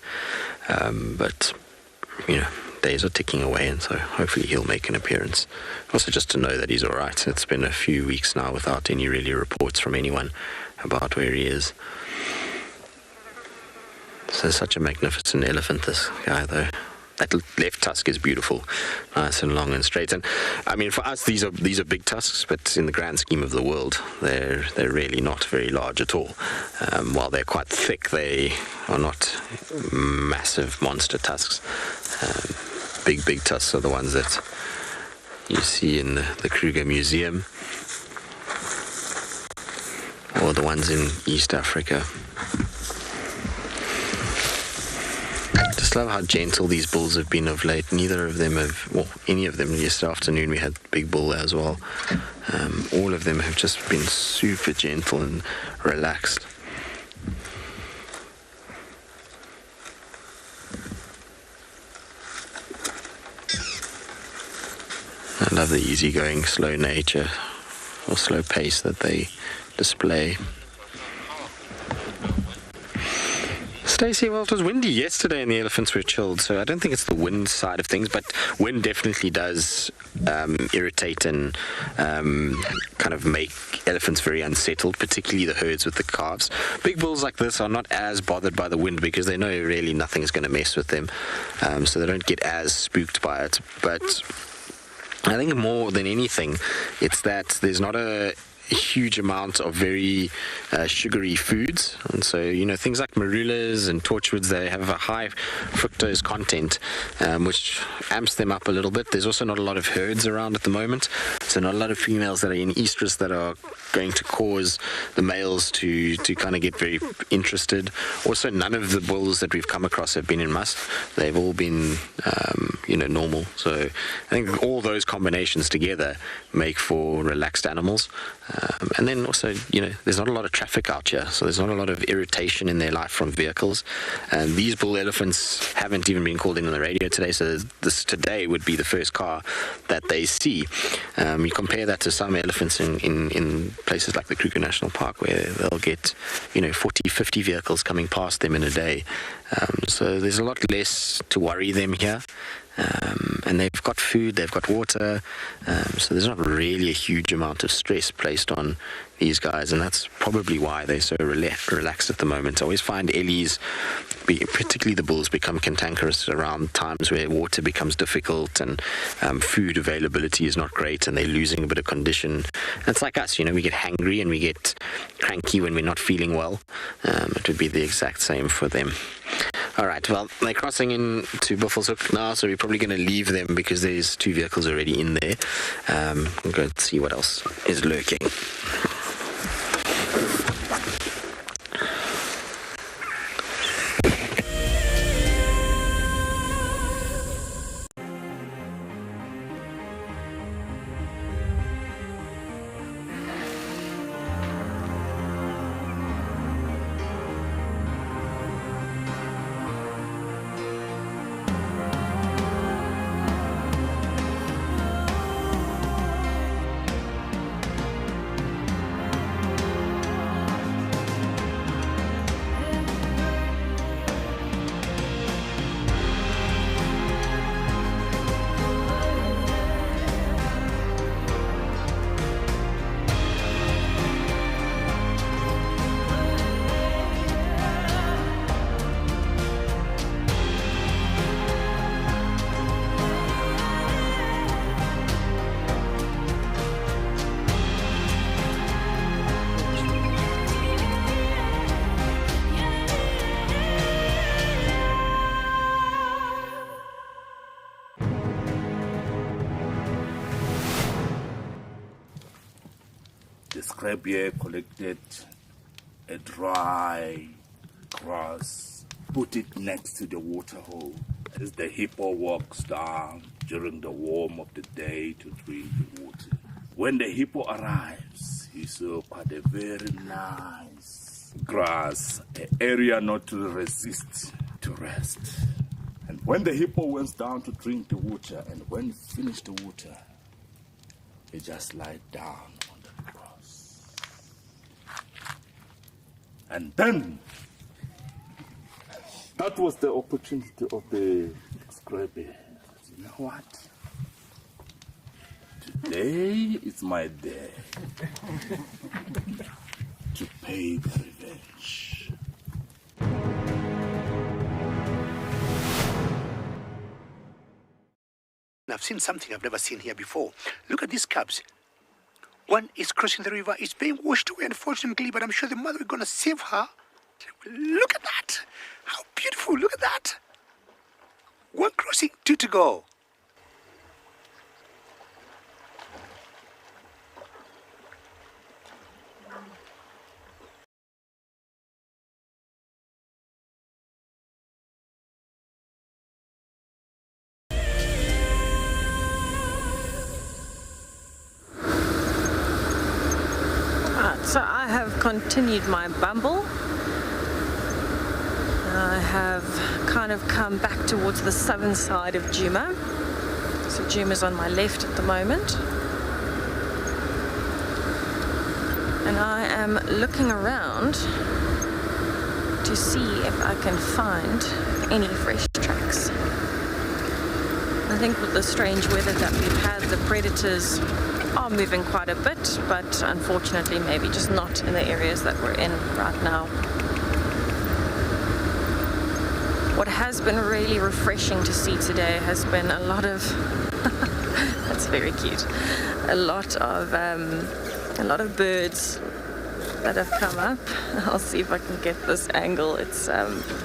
But, you know, days are ticking away, and so hopefully he'll make an appearance. Also, just to know that he's all right. It's been a few weeks now without any really reports from anyone about where he is. So such a magnificent elephant, this guy, though. That left tusk is beautiful, nice and long and straight. And I mean, for us, these are big tusks, but in the grand scheme of the world, they're really not very large at all. While they're quite thick, they are not massive monster tusks. Big tusks are the ones that you see in the Kruger Museum, or the ones in East Africa. Just love how gentle these bulls have been of late. Neither of them have, well, any of them. Yesterday afternoon we had big bull as well. All of them have just been super gentle and relaxed. I love the easygoing, slow nature or slow pace that they display. Stacey, well, it was windy yesterday and the elephants were chilled, so I don't think it's the wind side of things, but wind definitely does irritate and kind of make elephants very unsettled, particularly the herds with the calves. Big bulls like this are not as bothered by the wind because they know really nothing's going to mess with them, so they don't get as spooked by it. But I think more than anything, it's that there's not a a huge amount of very sugary foods, and so things like marulas and torchwoods, they have a high fructose content, which amps them up a little bit. There's also not a lot of herds around at the moment, so not a lot of females that are in estrus that are going to cause the males to kind of get very interested. Also, none of the bulls that we've come across have been in musth. They've all been normal. So I think all those combinations together make for relaxed animals. And then also, there's not a lot of traffic out here, so there's not a lot of irritation in their life from vehicles. And these bull elephants haven't even been called in on the radio today, so this today would be the first car that they see. You compare that to some elephants in places like the Kruger National Park, where they'll get 40, 50 vehicles coming past them in a day. So there's a lot less to worry them here. And they've got food, they've got water, so there's not really a huge amount of stress placed on these guys, and that's probably why they're so relaxed at the moment. I always find ellies, particularly the bulls, become cantankerous around times where water becomes difficult and food availability is not great, and they're losing a bit of condition. And it's like us, we get hangry and we get cranky when we're not feeling well. It would be the exact same for them. All right, well, they're crossing into Buffelshoek now, so we're probably going to leave them because there's 2 vehicles already in there. We'll go and see what else is lurking. Scrap here collected a dry grass, put it next to the water hole as the hippo walks down during the warm of the day to drink the water. When the hippo arrives, he saw quite a very nice grass, an area not to resist to rest. And when the hippo went down to drink the water, and when he finished the water, he just lied down on the grass. And then, that was the opportunity of the scrappy. You know what? Today is my day to pay the revenge. I've seen something I've never seen here before. Look at these cubs. One is crossing the river. It's being washed away, unfortunately, but I'm sure the mother is going to save her. Look at that. How beautiful. Look at that. One crossing, 2 to go. So I have continued my bumble. I have kind of come back towards the southern side of Djuma. So Djuma's on my left at the moment. And I am looking around to see if I can find any fresh tracks. I think with the strange weather that we've had, the predators are moving quite a bit, but unfortunately maybe just not in the areas that we're in right now. What has been really refreshing to see today has been a lot of that's very cute, a lot of A lot of birds that have come up. I'll see if I can get this angle. It's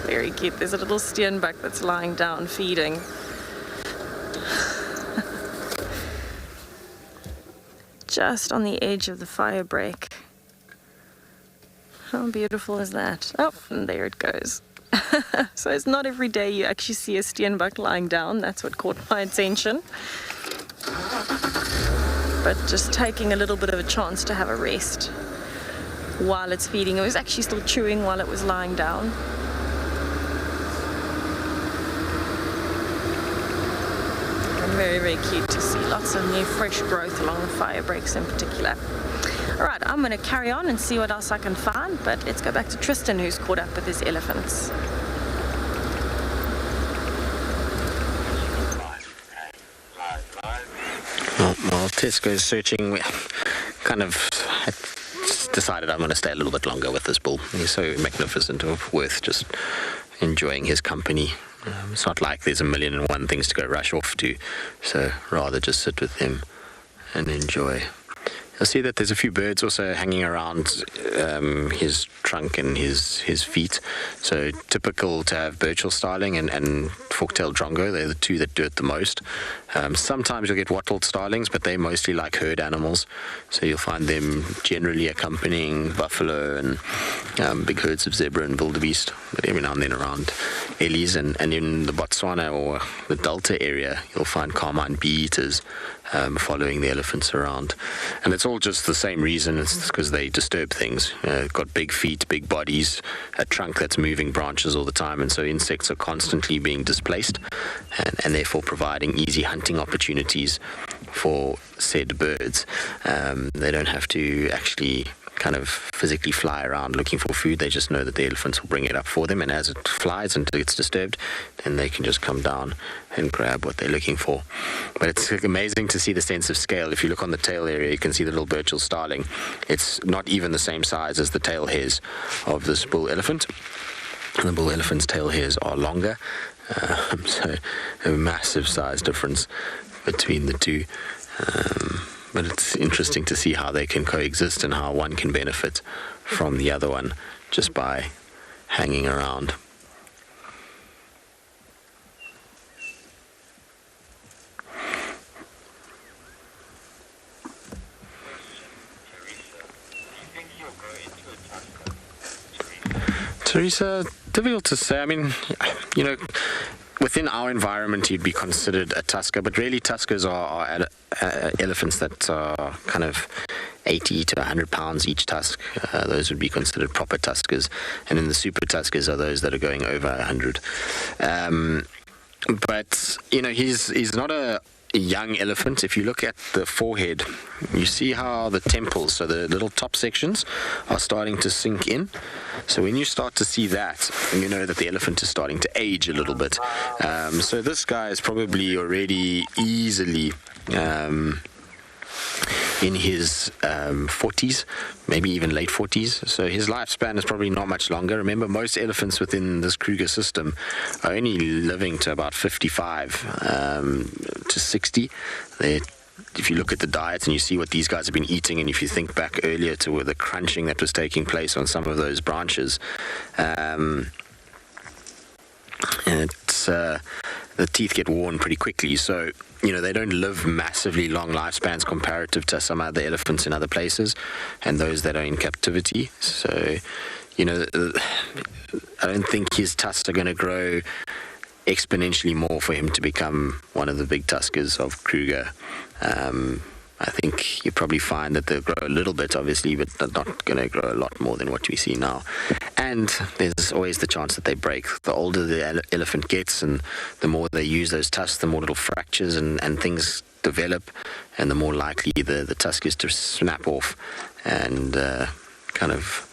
very cute. There's a little steenbok that's lying down feeding. Just on the edge of the fire break. How beautiful is that? Oh, and there it goes. So it's not every day you actually see a steenbok lying down. That's what caught my attention. But just taking a little bit of a chance to have a rest while it's feeding. It was actually still chewing while it was lying down. And very, very cute to see. Lots of new fresh growth along the fire breaks in particular. Alright, I'm going to carry on and see what else I can find, but let's go back to Tristan, who's caught up with his elephants. While Tess goes searching, we kind of decided I'm going to stay a little bit longer with this bull. He's so magnificent, worth just enjoying his company. It's not like there's 1,000,001 things to go rush off to, so rather just sit with him and enjoy. I see that there's a few birds also hanging around his trunk and his feet. So typical to have Birchall starling and fork-tailed drongo. They're the two that do it the most. Sometimes you'll get wattled starlings, but they mostly like herd animals. So you'll find them generally accompanying buffalo and big herds of zebra and wildebeest. But every now and then around ellies and in the Botswana or the Delta area, you'll find carmine bee-eaters following the elephants around. And it's all just the same reason. It's because they disturb things. Got big feet, big bodies, a trunk that's moving branches all the time, and so insects are constantly being displaced and therefore providing easy hunting opportunities for said birds. They don't have to actually kind of physically fly around looking for food. They just know that the elephants will bring it up for them, and as it flies until it's disturbed, then they can just come down and grab what they're looking for. But it's amazing to see the sense of scale. If you look on the tail area, you can see the little Birchall starling. It's not even the same size as the tail hairs of this bull elephant. The bull elephant's tail hairs are longer, so a massive size difference between the two. But it's interesting to see how they can coexist and how one can benefit from the other one just by hanging around. Teresa, difficult to say. I mean, you know, within our environment, you'd be considered a tusker, but really tuskers are elephants that are kind of 80 to 100 pounds each tusk. Those would be considered proper tuskers, and then the super tuskers are those that are going over 100. But you know, he's not a young elephant. If you look at the forehead, you see how the temples, so the little top sections, are starting to sink in. So when you start to see that, you know that the elephant is starting to age a little bit. So this guy is probably already easily in his 40s, maybe even late 40s. So his lifespan is probably not much longer. Remember, most elephants within this Kruger system are only living to about 55 to 60. If you look at the diets and you see what these guys have been eating, and if you think back earlier to the crunching that was taking place on some of those branches, the teeth get worn pretty quickly. So, you know, they don't live massively long lifespans comparative to some other elephants in other places and those that are in captivity. So, you know, I don't think his tusks are going to grow exponentially more for him to become one of the big tuskers of Kruger. I think you probably find that they'll grow a little bit, obviously, but they're not going to grow a lot more than what we see now. And there's always the chance that they break. The older the elephant gets and the more they use those tusks, the more little fractures and things develop, and the more likely the tusk is to snap off and kind of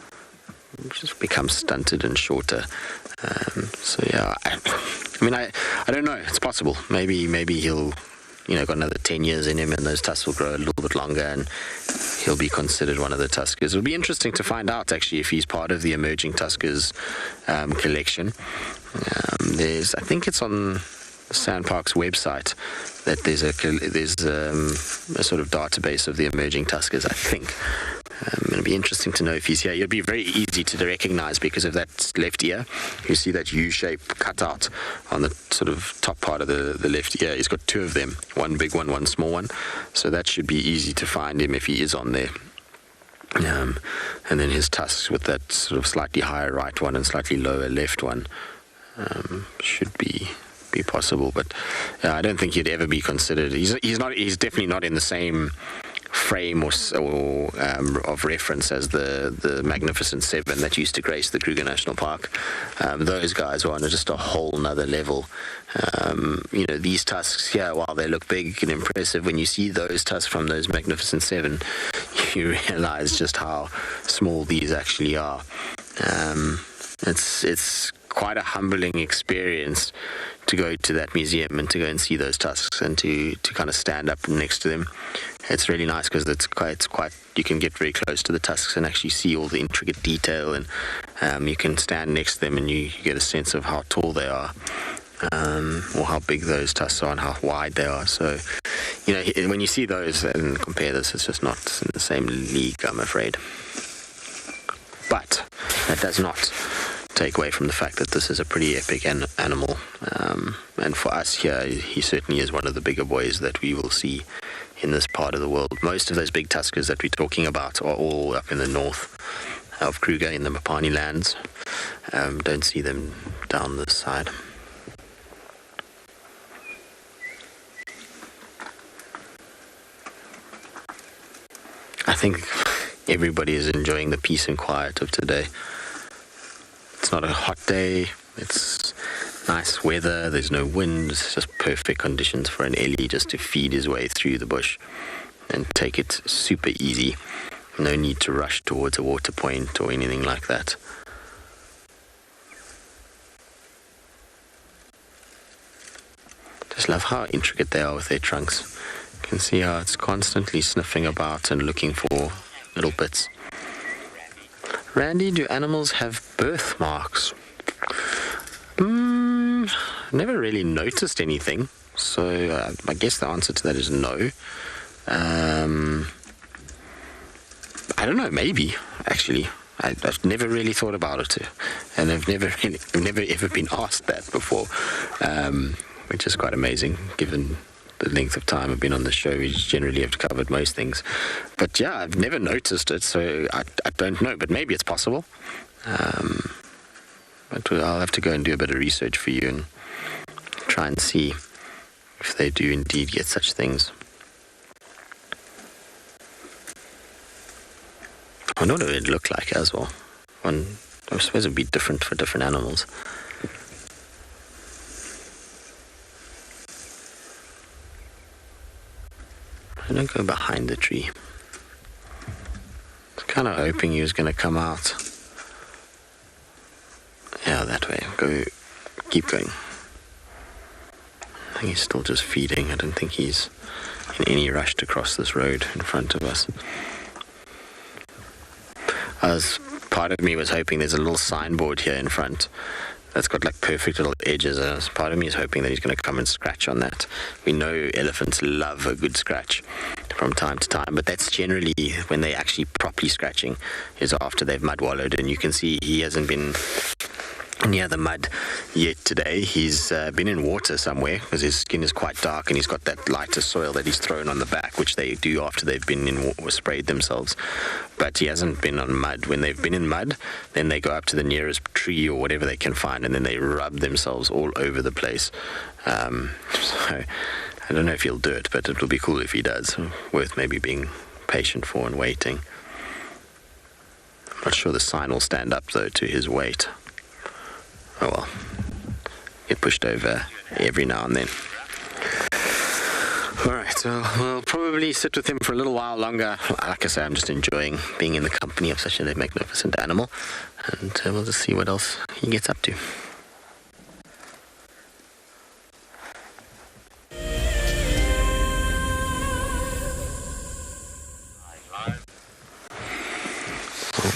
just become stunted and shorter. So yeah, I mean, I don't know. It's possible. Maybe he'll, you know, got another 10 years in him and those tusks will grow a little bit longer and he'll be considered one of the tuskers. It'll be interesting to find out, actually, if he's part of the emerging tuskers collection. I think it's on Sandpark's website that there's a sort of database of the emerging tuskers, I think. It'll be interesting to know if he's here. It'll be very easy to recognize because of that left ear. You see that U-shape cut out on the sort of top part of the left ear. He's got two of them, one big one, one small one. So that should be easy to find him if he is on there. And then his tusks with that sort of slightly higher right one and slightly lower left one should be possible. But I don't think he'd ever be considered. He's definitely not in the same frame or of reference as the Magnificent Seven that used to grace the Kruger National Park. Those guys were on just a whole nother level. These tusks, while they look big and impressive, when you see those tusks from those Magnificent Seven, you realize just how small these actually are. It's quite a humbling experience to go to that museum and to go and see those tusks and to kind of stand up next to them. It's really nice because it's quite you can get very close to the tusks and actually see all the intricate detail, and you can stand next to them and you get a sense of how tall they are, or how big those tusks are and how wide they are. So, when you see those and compare this, it's just not in the same league, I'm afraid. But that does not take away from the fact that this is a pretty epic animal. And for us here, he certainly is one of the bigger boys that we will see in this part of the world. Most of those big tuskers that we're talking about are all up in the north of Kruger in the Mopani lands. Don't see them down this side. I think everybody is enjoying the peace and quiet of today. It's not a hot day, it's nice weather, there's no wind, it's just perfect conditions for an Ellie just to feed his way through the bush and take it super easy. No need to rush towards a water point or anything like that. Just love how intricate they are with their trunks. You can see how it's constantly sniffing about and looking for little bits. Randy, do animals have birthmarks? Never really noticed anything, so I guess the answer to that is no. I don't know, maybe, actually. I've never really thought about it, and I've never ever been asked that before, which is quite amazing, given the length of time I've been on the show. We generally have covered most things. But yeah, I've never noticed it, so I don't know, but maybe it's possible. But I'll have to go and do a bit of research for you and try and see if they do indeed get such things. I wonder what it'd look like as well. I suppose it'd be different for different animals. I don't go behind the tree. I was kind of hoping he was going to come out. Yeah, that way. Keep going. I think he's still just feeding. I don't think he's in any rush to cross this road in front of us. Part of me was hoping there's a little signboard here in front that's got like perfect little edges. Part of me is hoping that he's going to come and scratch on that. We know elephants love a good scratch from time to time, but that's generally when they're actually properly scratching is after they've mud wallowed, and you can see he hasn't been near the mud yet today. He's been in water somewhere because his skin is quite dark and he's got that lighter soil that he's thrown on the back, which they do after they've been in water, sprayed themselves. But he hasn't been on mud. When they've been in mud, then they go up to the nearest tree or whatever they can find, and then they rub themselves all over the place. So I don't know if he'll do it, but it'll be cool if he does. Worth maybe being patient for and waiting. I'm not sure the sign will stand up though to his weight. Oh well, get pushed over every now and then. Alright, so we'll probably sit with him for a little while longer. Like I say, I'm just enjoying being in the company of such a magnificent animal, and we'll just see what else he gets up to.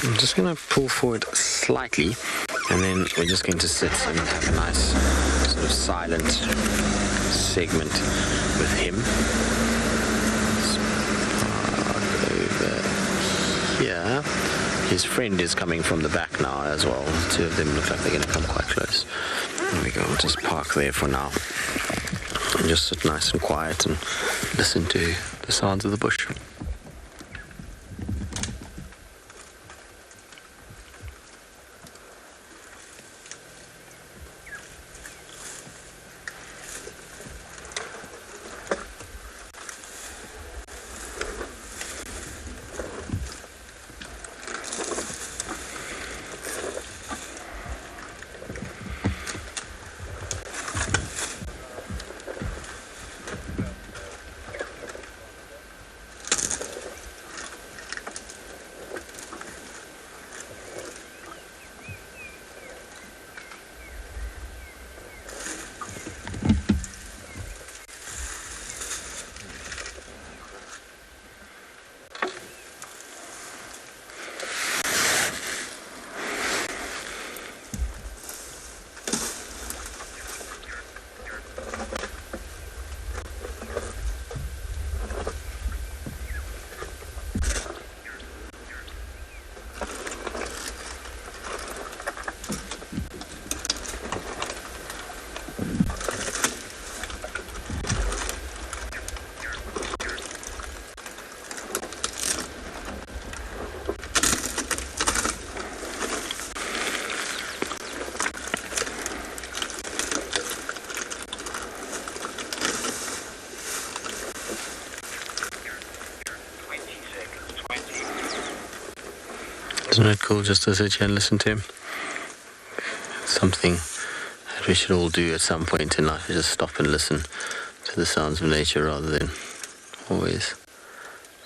I'm just going to pull forward slightly, and then we're just going to sit and have a nice sort of silent segment with him. Let's park over here. His friend is coming from the back now as well. The two of them look like they're going to come quite close. There we go. We'll just park there for now. And just sit nice and quiet and listen to the sounds of the bush. Isn't it cool just to sit here and listen to him? It's something that we should all do at some point in life, is just stop and listen to the sounds of nature rather than always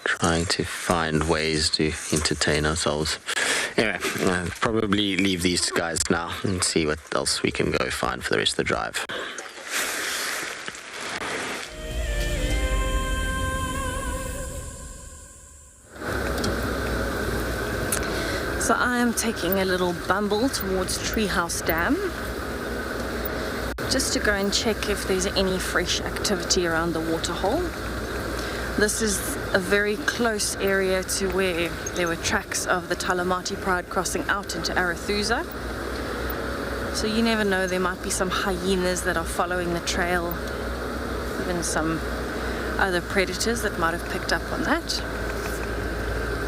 trying to find ways to entertain ourselves. Anyway, I'll probably leave these guys now and see what else we can go find for the rest of the drive. So I am taking a little bumble towards Treehouse Dam just to go and check if there's any fresh activity around the Waterhole. This is a very close area to where there were tracks of the Talamati Pride crossing out into Arathusa. So you never know, there might be some hyenas that are following the trail, even some other predators that might have picked up on that.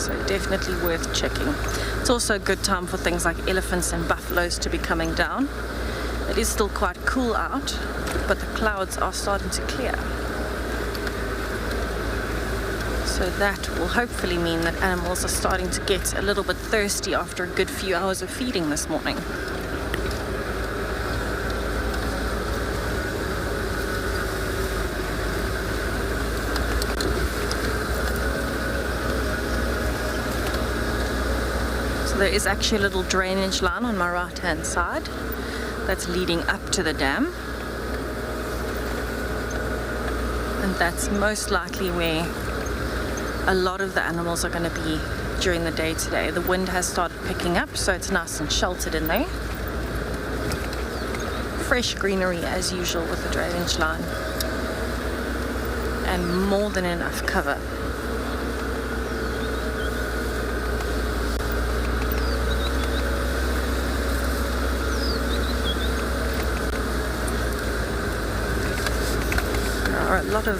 So definitely worth checking. It's also a good time for things like elephants and buffaloes to be coming down. It is still quite cool out, but the clouds are starting to clear. So that will hopefully mean that animals are starting to get a little bit thirsty after a good few hours of feeding this morning. There is actually a little drainage line on my right hand side that's leading up to the dam, and that's most likely where a lot of the animals are going to be during the day today. The wind has started picking up, so it's nice and sheltered in there. Fresh greenery as usual with the drainage line, and more than enough cover. A lot of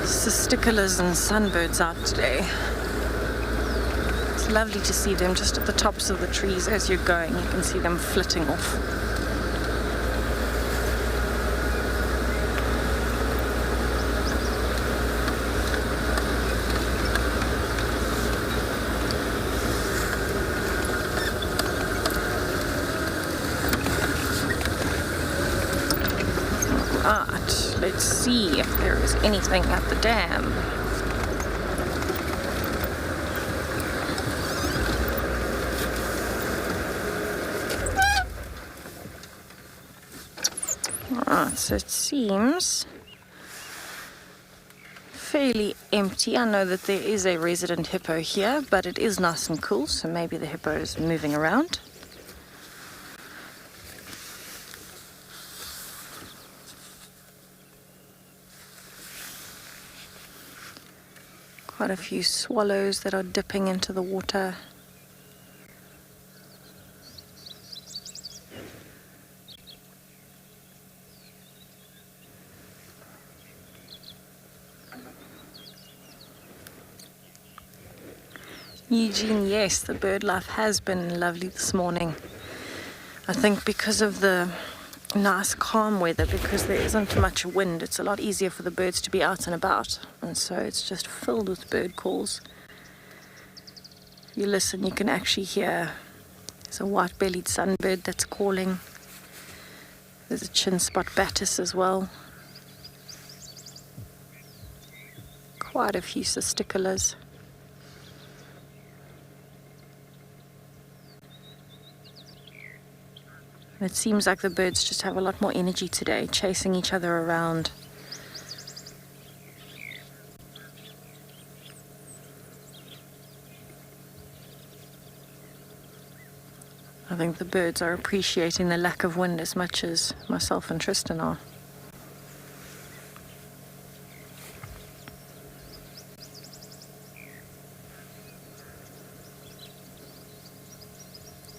cisticolas and sunbirds out today. It's lovely to see them just at the tops of the trees as you're going. You can see them flitting off. Let's see if there is anything at the dam. Alright, so it seems fairly empty. I know that there is a resident hippo here, but it is nice and cool, so maybe the hippo is moving around. Quite a few swallows that are dipping into the water. Eugene, yes, the bird life has been lovely this morning. I think because of the nice calm weather, because there isn't much wind, it's a lot easier for the birds to be out and about, and so it's just filled with bird calls. If you listen, you can actually hear there's a white-bellied sunbird that's calling. There's a chin-spot batis as well. Quite a few cisticolas. It seems like the birds just have a lot more energy today, chasing each other around. I think the birds are appreciating the lack of wind as much as myself and Tristan are.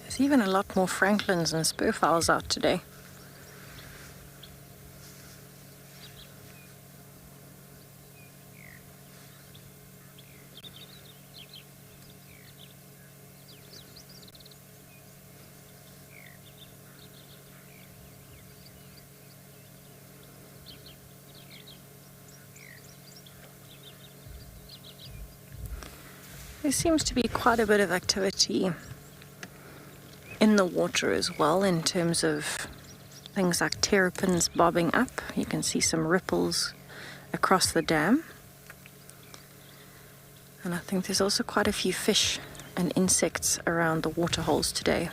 There's even a lot more francolins and spurfowls out today. There seems to be quite a bit of activity in the water as well, in terms of things like terrapins bobbing up. You can see some ripples across the dam. And I think there's also quite a few fish and insects around the waterholes today.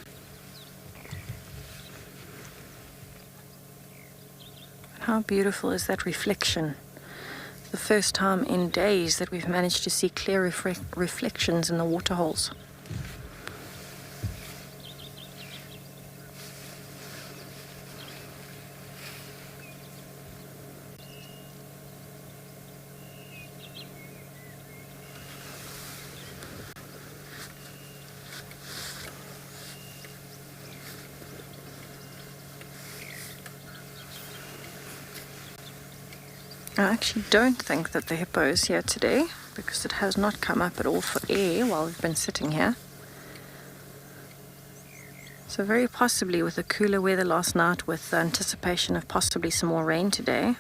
How beautiful is that reflection? The first time in days that we've managed to see clear reflections in the waterholes. I actually don't think that the hippo is here today, because it has not come up at all for air while we've been sitting here. So very possibly with the cooler weather last night, with the anticipation of possibly some more rain today,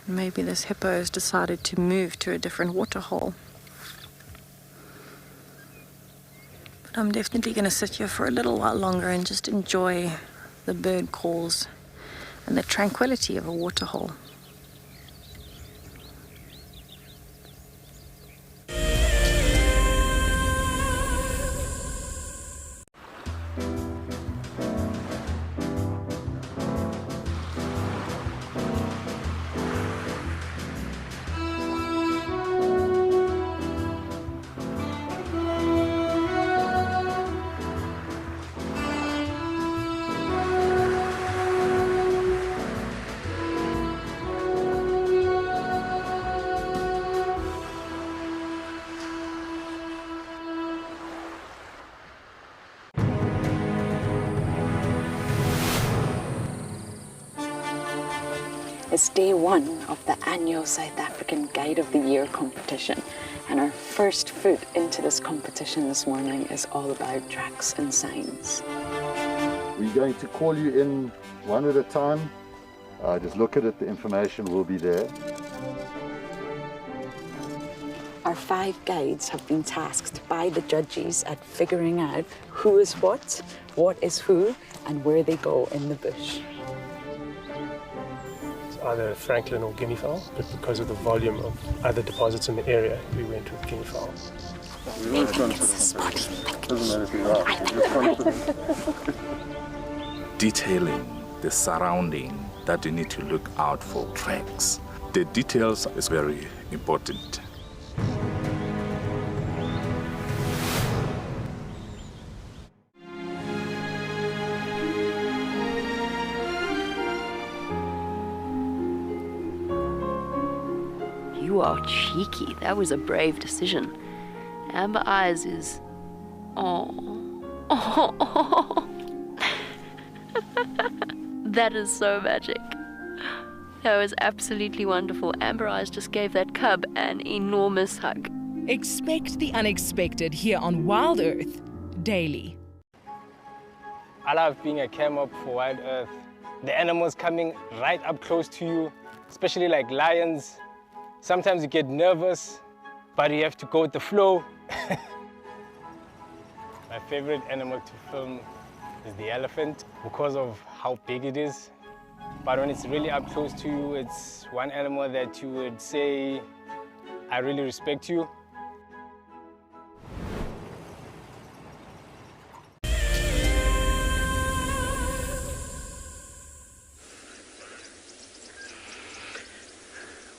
maybe this hippo has decided to move to a different waterhole. But I'm definitely going to sit here for a little while longer and just enjoy the bird calls and the tranquility of a waterhole. It's day one of the annual South African Guide of the Year competition, and our first foot into this competition this morning is all about tracks and signs. We're going to call you in one at a time. Just look at it, the information will be there. Our 5 guides have been tasked by the judges at figuring out who is what is who, and where they go in the bush. Either Franklin or guinea fowl, but because of the volume of other deposits in the area, we went with guinea fowl. Detailing the surrounding that you need to look out for tracks. The details is very important. are cheeky. That was a brave decision. Amber Eyes is... Oh. That is so magic. That was absolutely wonderful. Amber Eyes just gave that cub an enormous hug. Expect the unexpected here on WildEarth daily. I love being a cam up for WildEarth. The animals coming right up close to you, especially like lions. Sometimes you get nervous, but you have to go with the flow. My favorite animal to film is the elephant because of how big it is. But when it's really up close to you, it's one animal that you would say, I really respect you.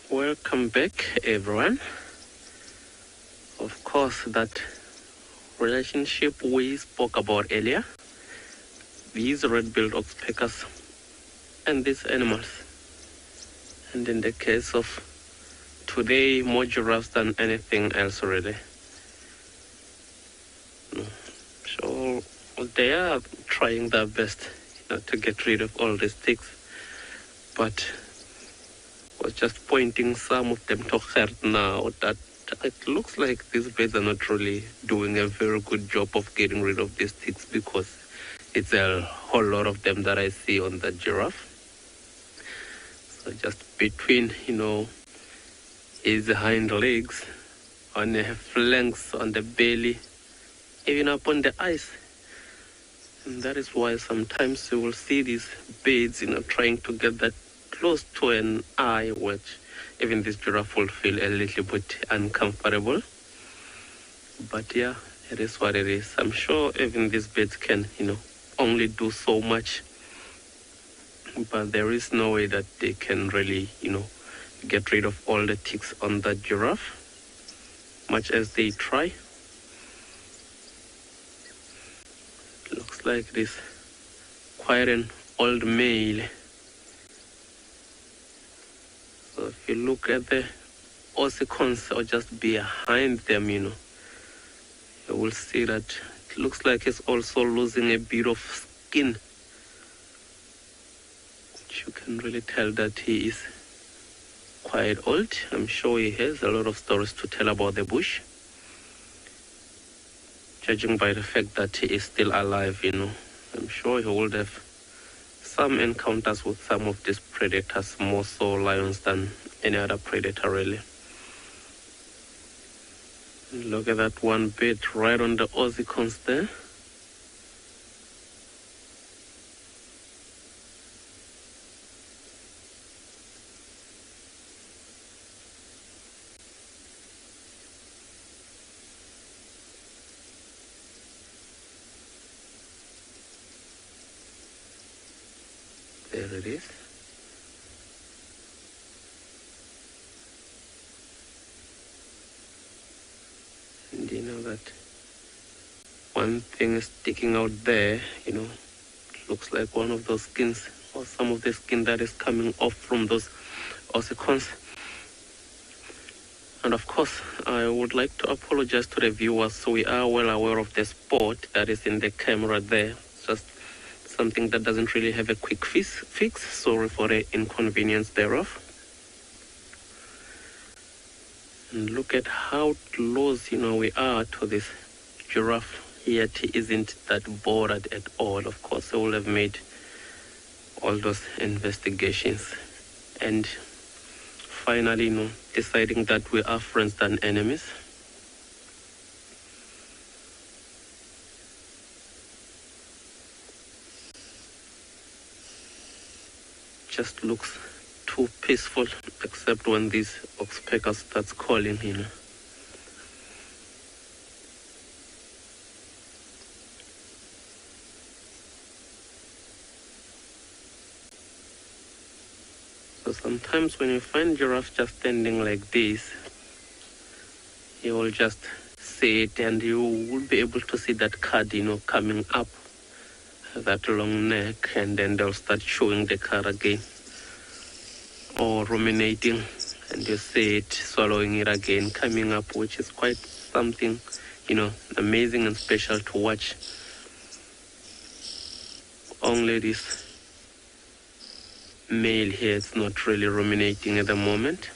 Welcome back, everyone. Of course, that relationship we spoke about earlier, these red-billed oxpeckers and these animals. And in the case of today, more giraffes than anything else really. So they are trying their best, to get rid of all these ticks. But I was just pointing some of them to her now that it looks like these birds are not really doing a very good job of getting rid of these ticks, because it's a whole lot of them that I see on the giraffe. So just between, his hind legs, on the flanks, on the belly, even up on the eyes. And that is why sometimes you will see these birds, trying to get that close to an eye, which even this giraffe will feel a little bit uncomfortable. But yeah, it is what it is. I'm sure even these birds can, only do so much. But there is no way that they can really, get rid of all the ticks on the giraffe, much as they try. It looks like this quite an old male. So if you look at the ossicons or just behind them, you will see that it looks like he's also losing a bit of skin. You can really tell that he is quite old. I'm sure he has a lot of stories to tell about the bush. Judging by the fact that he is still alive, I'm sure he would have some encounters with some of these predators, more so lions than any other predator really. Look at that one bit right on the ossicons there. There it is. And you know that one thing is sticking out there, it looks like one of those skins, or some of the skin that is coming off from those ossicons. And of course, I would like to apologize to the viewers, so we are well aware of the spot that is in the camera there. Just something that doesn't really have a quick fix. Sorry for the inconvenience thereof. And look at how close, we are to this giraffe, yet he isn't that bothered at all. Of course, they will have made all those investigations. And finally, deciding that we are friends than enemies. Just looks too peaceful, except when these oxpecker starts calling, So sometimes when you find giraffe just standing like this, you will just see it and you will be able to see that card, coming up, that long neck, and then they'll start showing the card again, or ruminating and you see it swallowing it again, coming up, which is quite something, amazing and special to watch. Only this male here is not really ruminating at the moment.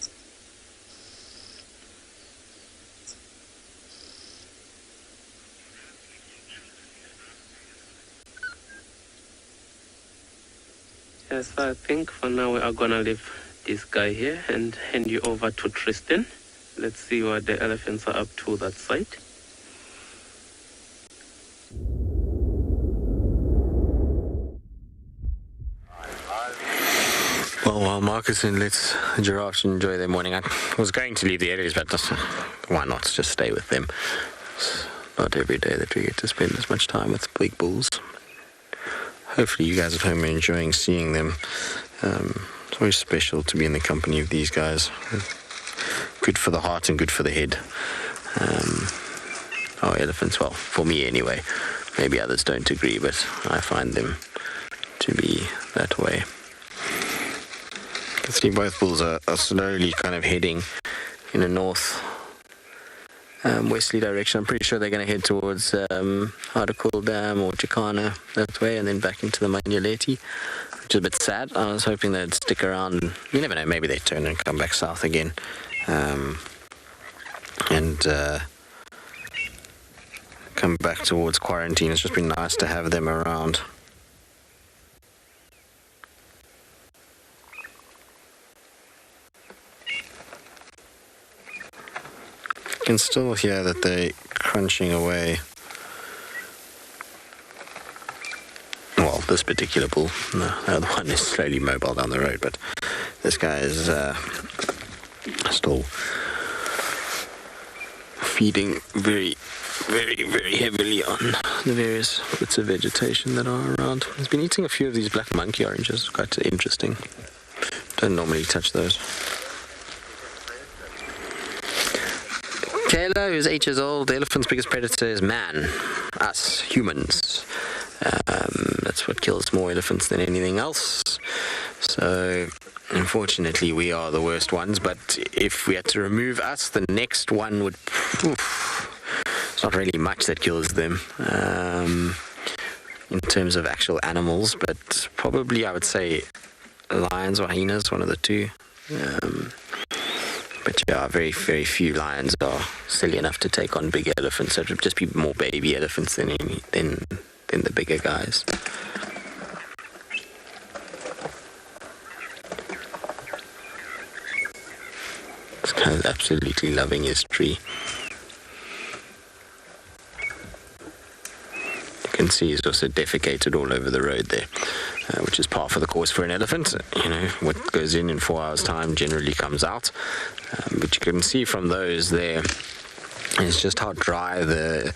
Yes, I think for now we are gonna leave this guy here and hand you over to Tristan. Let's see what the elephants are up to that side. Well, while Marcus and let's giraffes enjoy their morning, I was going to leave the areas, but why not just stay with them? It's not every day that we get to spend as much time with big bulls. Hopefully you guys at home are enjoying seeing them. It's always special to be in the company of these guys. Good for the heart and good for the head. Elephants, well, for me anyway. Maybe others don't agree, but I find them to be that way. You can see both bulls are slowly kind of heading in a north westerly direction. I'm pretty sure they're going to head towards Waterhole Dam or Chikana that way, and then back into the Nyala, which is a bit sad. I was hoping they'd stick around. You never know, maybe they turn and come back south again. Come back towards quarantine. It's just been nice to have them around. You can still hear that they're crunching away. Well, this particular bull, the other one is slowly mobile down the road, but this guy is still feeding very, very, very heavily on the various bits of vegetation that are around. He's been eating a few of these black monkey oranges, quite interesting. Don't normally touch those. Kayla, who's 8 years old, the elephant's biggest predator is man, us, humans. That's what kills more elephants than anything else. So, unfortunately, we are the worst ones, but if we had to remove us, the next one would... It's not really much that kills them in terms of actual animals, but probably I would say lions or hyenas, one of the two. But yeah, very, very few lions are silly enough to take on big elephants. So it would just be more baby elephants than the bigger guys. This guy is absolutely loving his tree. You can see he's also defecated all over the road there, which is par for the course for an elephant. You know, what goes in 4 hours' time generally comes out. But you can see from those there, it's just how dry the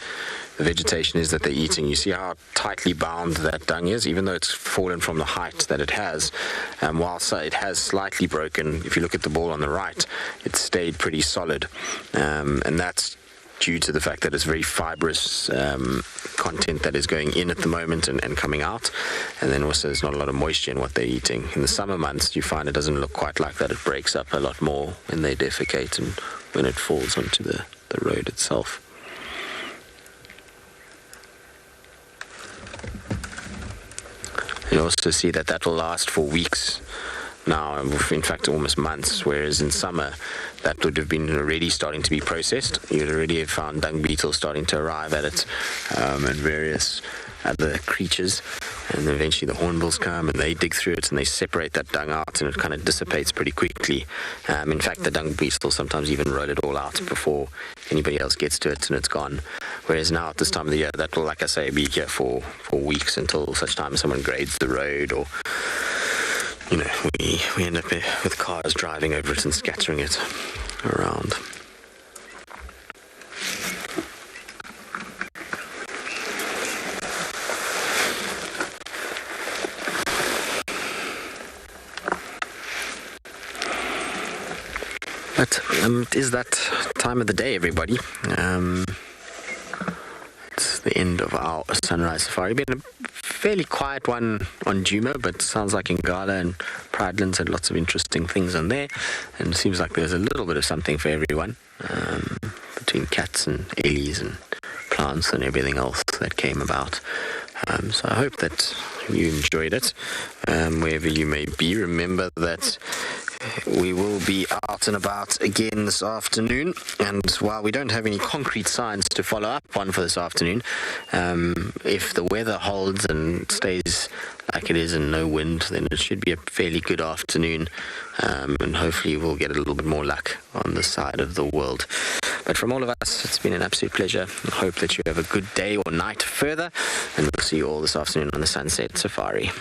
vegetation is that they're eating. You see how tightly bound that dung is, even though it's fallen from the height that it has. Whilst it has slightly broken, if you look at the ball on the right, it's stayed pretty solid. And that's due to the fact that it's very fibrous content that is going in at the moment and coming out, and then also there's not a lot of moisture in what they're eating. In the summer months you find it doesn't look quite like that. It breaks up a lot more when they defecate and when it falls onto the road itself. You also see that will last for weeks now, in fact almost months, whereas in summer that would have been already starting to be processed. You'd already have found dung beetles starting to arrive at it, and various other creatures, and then eventually the hornbills come and they dig through it and they separate that dung out, and it kind of dissipates pretty quickly. In fact, the dung beetles sometimes even roll it all out before anybody else gets to it and it's gone. Whereas now at this time of the year, that will, like I say, be here for weeks until such time someone grades the road, or you know, we end up with cars driving over it and scattering it around. But it is that time of the day, everybody. It's the end of our sunrise safari. Been a fairly quiet one on Djuma, but sounds like Ngala and Pridelands had lots of interesting things on there, and it seems like there's a little bit of something for everyone, between cats and ellies and plants and everything else that came about. So I hope that you enjoyed it, wherever you may be. Remember that we will be out and about again this afternoon, and while we don't have any concrete signs to follow up on for this afternoon, if the weather holds and stays like it is and no wind, then it should be a fairly good afternoon, and hopefully we'll get a little bit more luck on this side of the world. But from all of us, it's been an absolute pleasure. I hope that you have a good day or night further, and we'll see you all this afternoon on the Sunset Safari.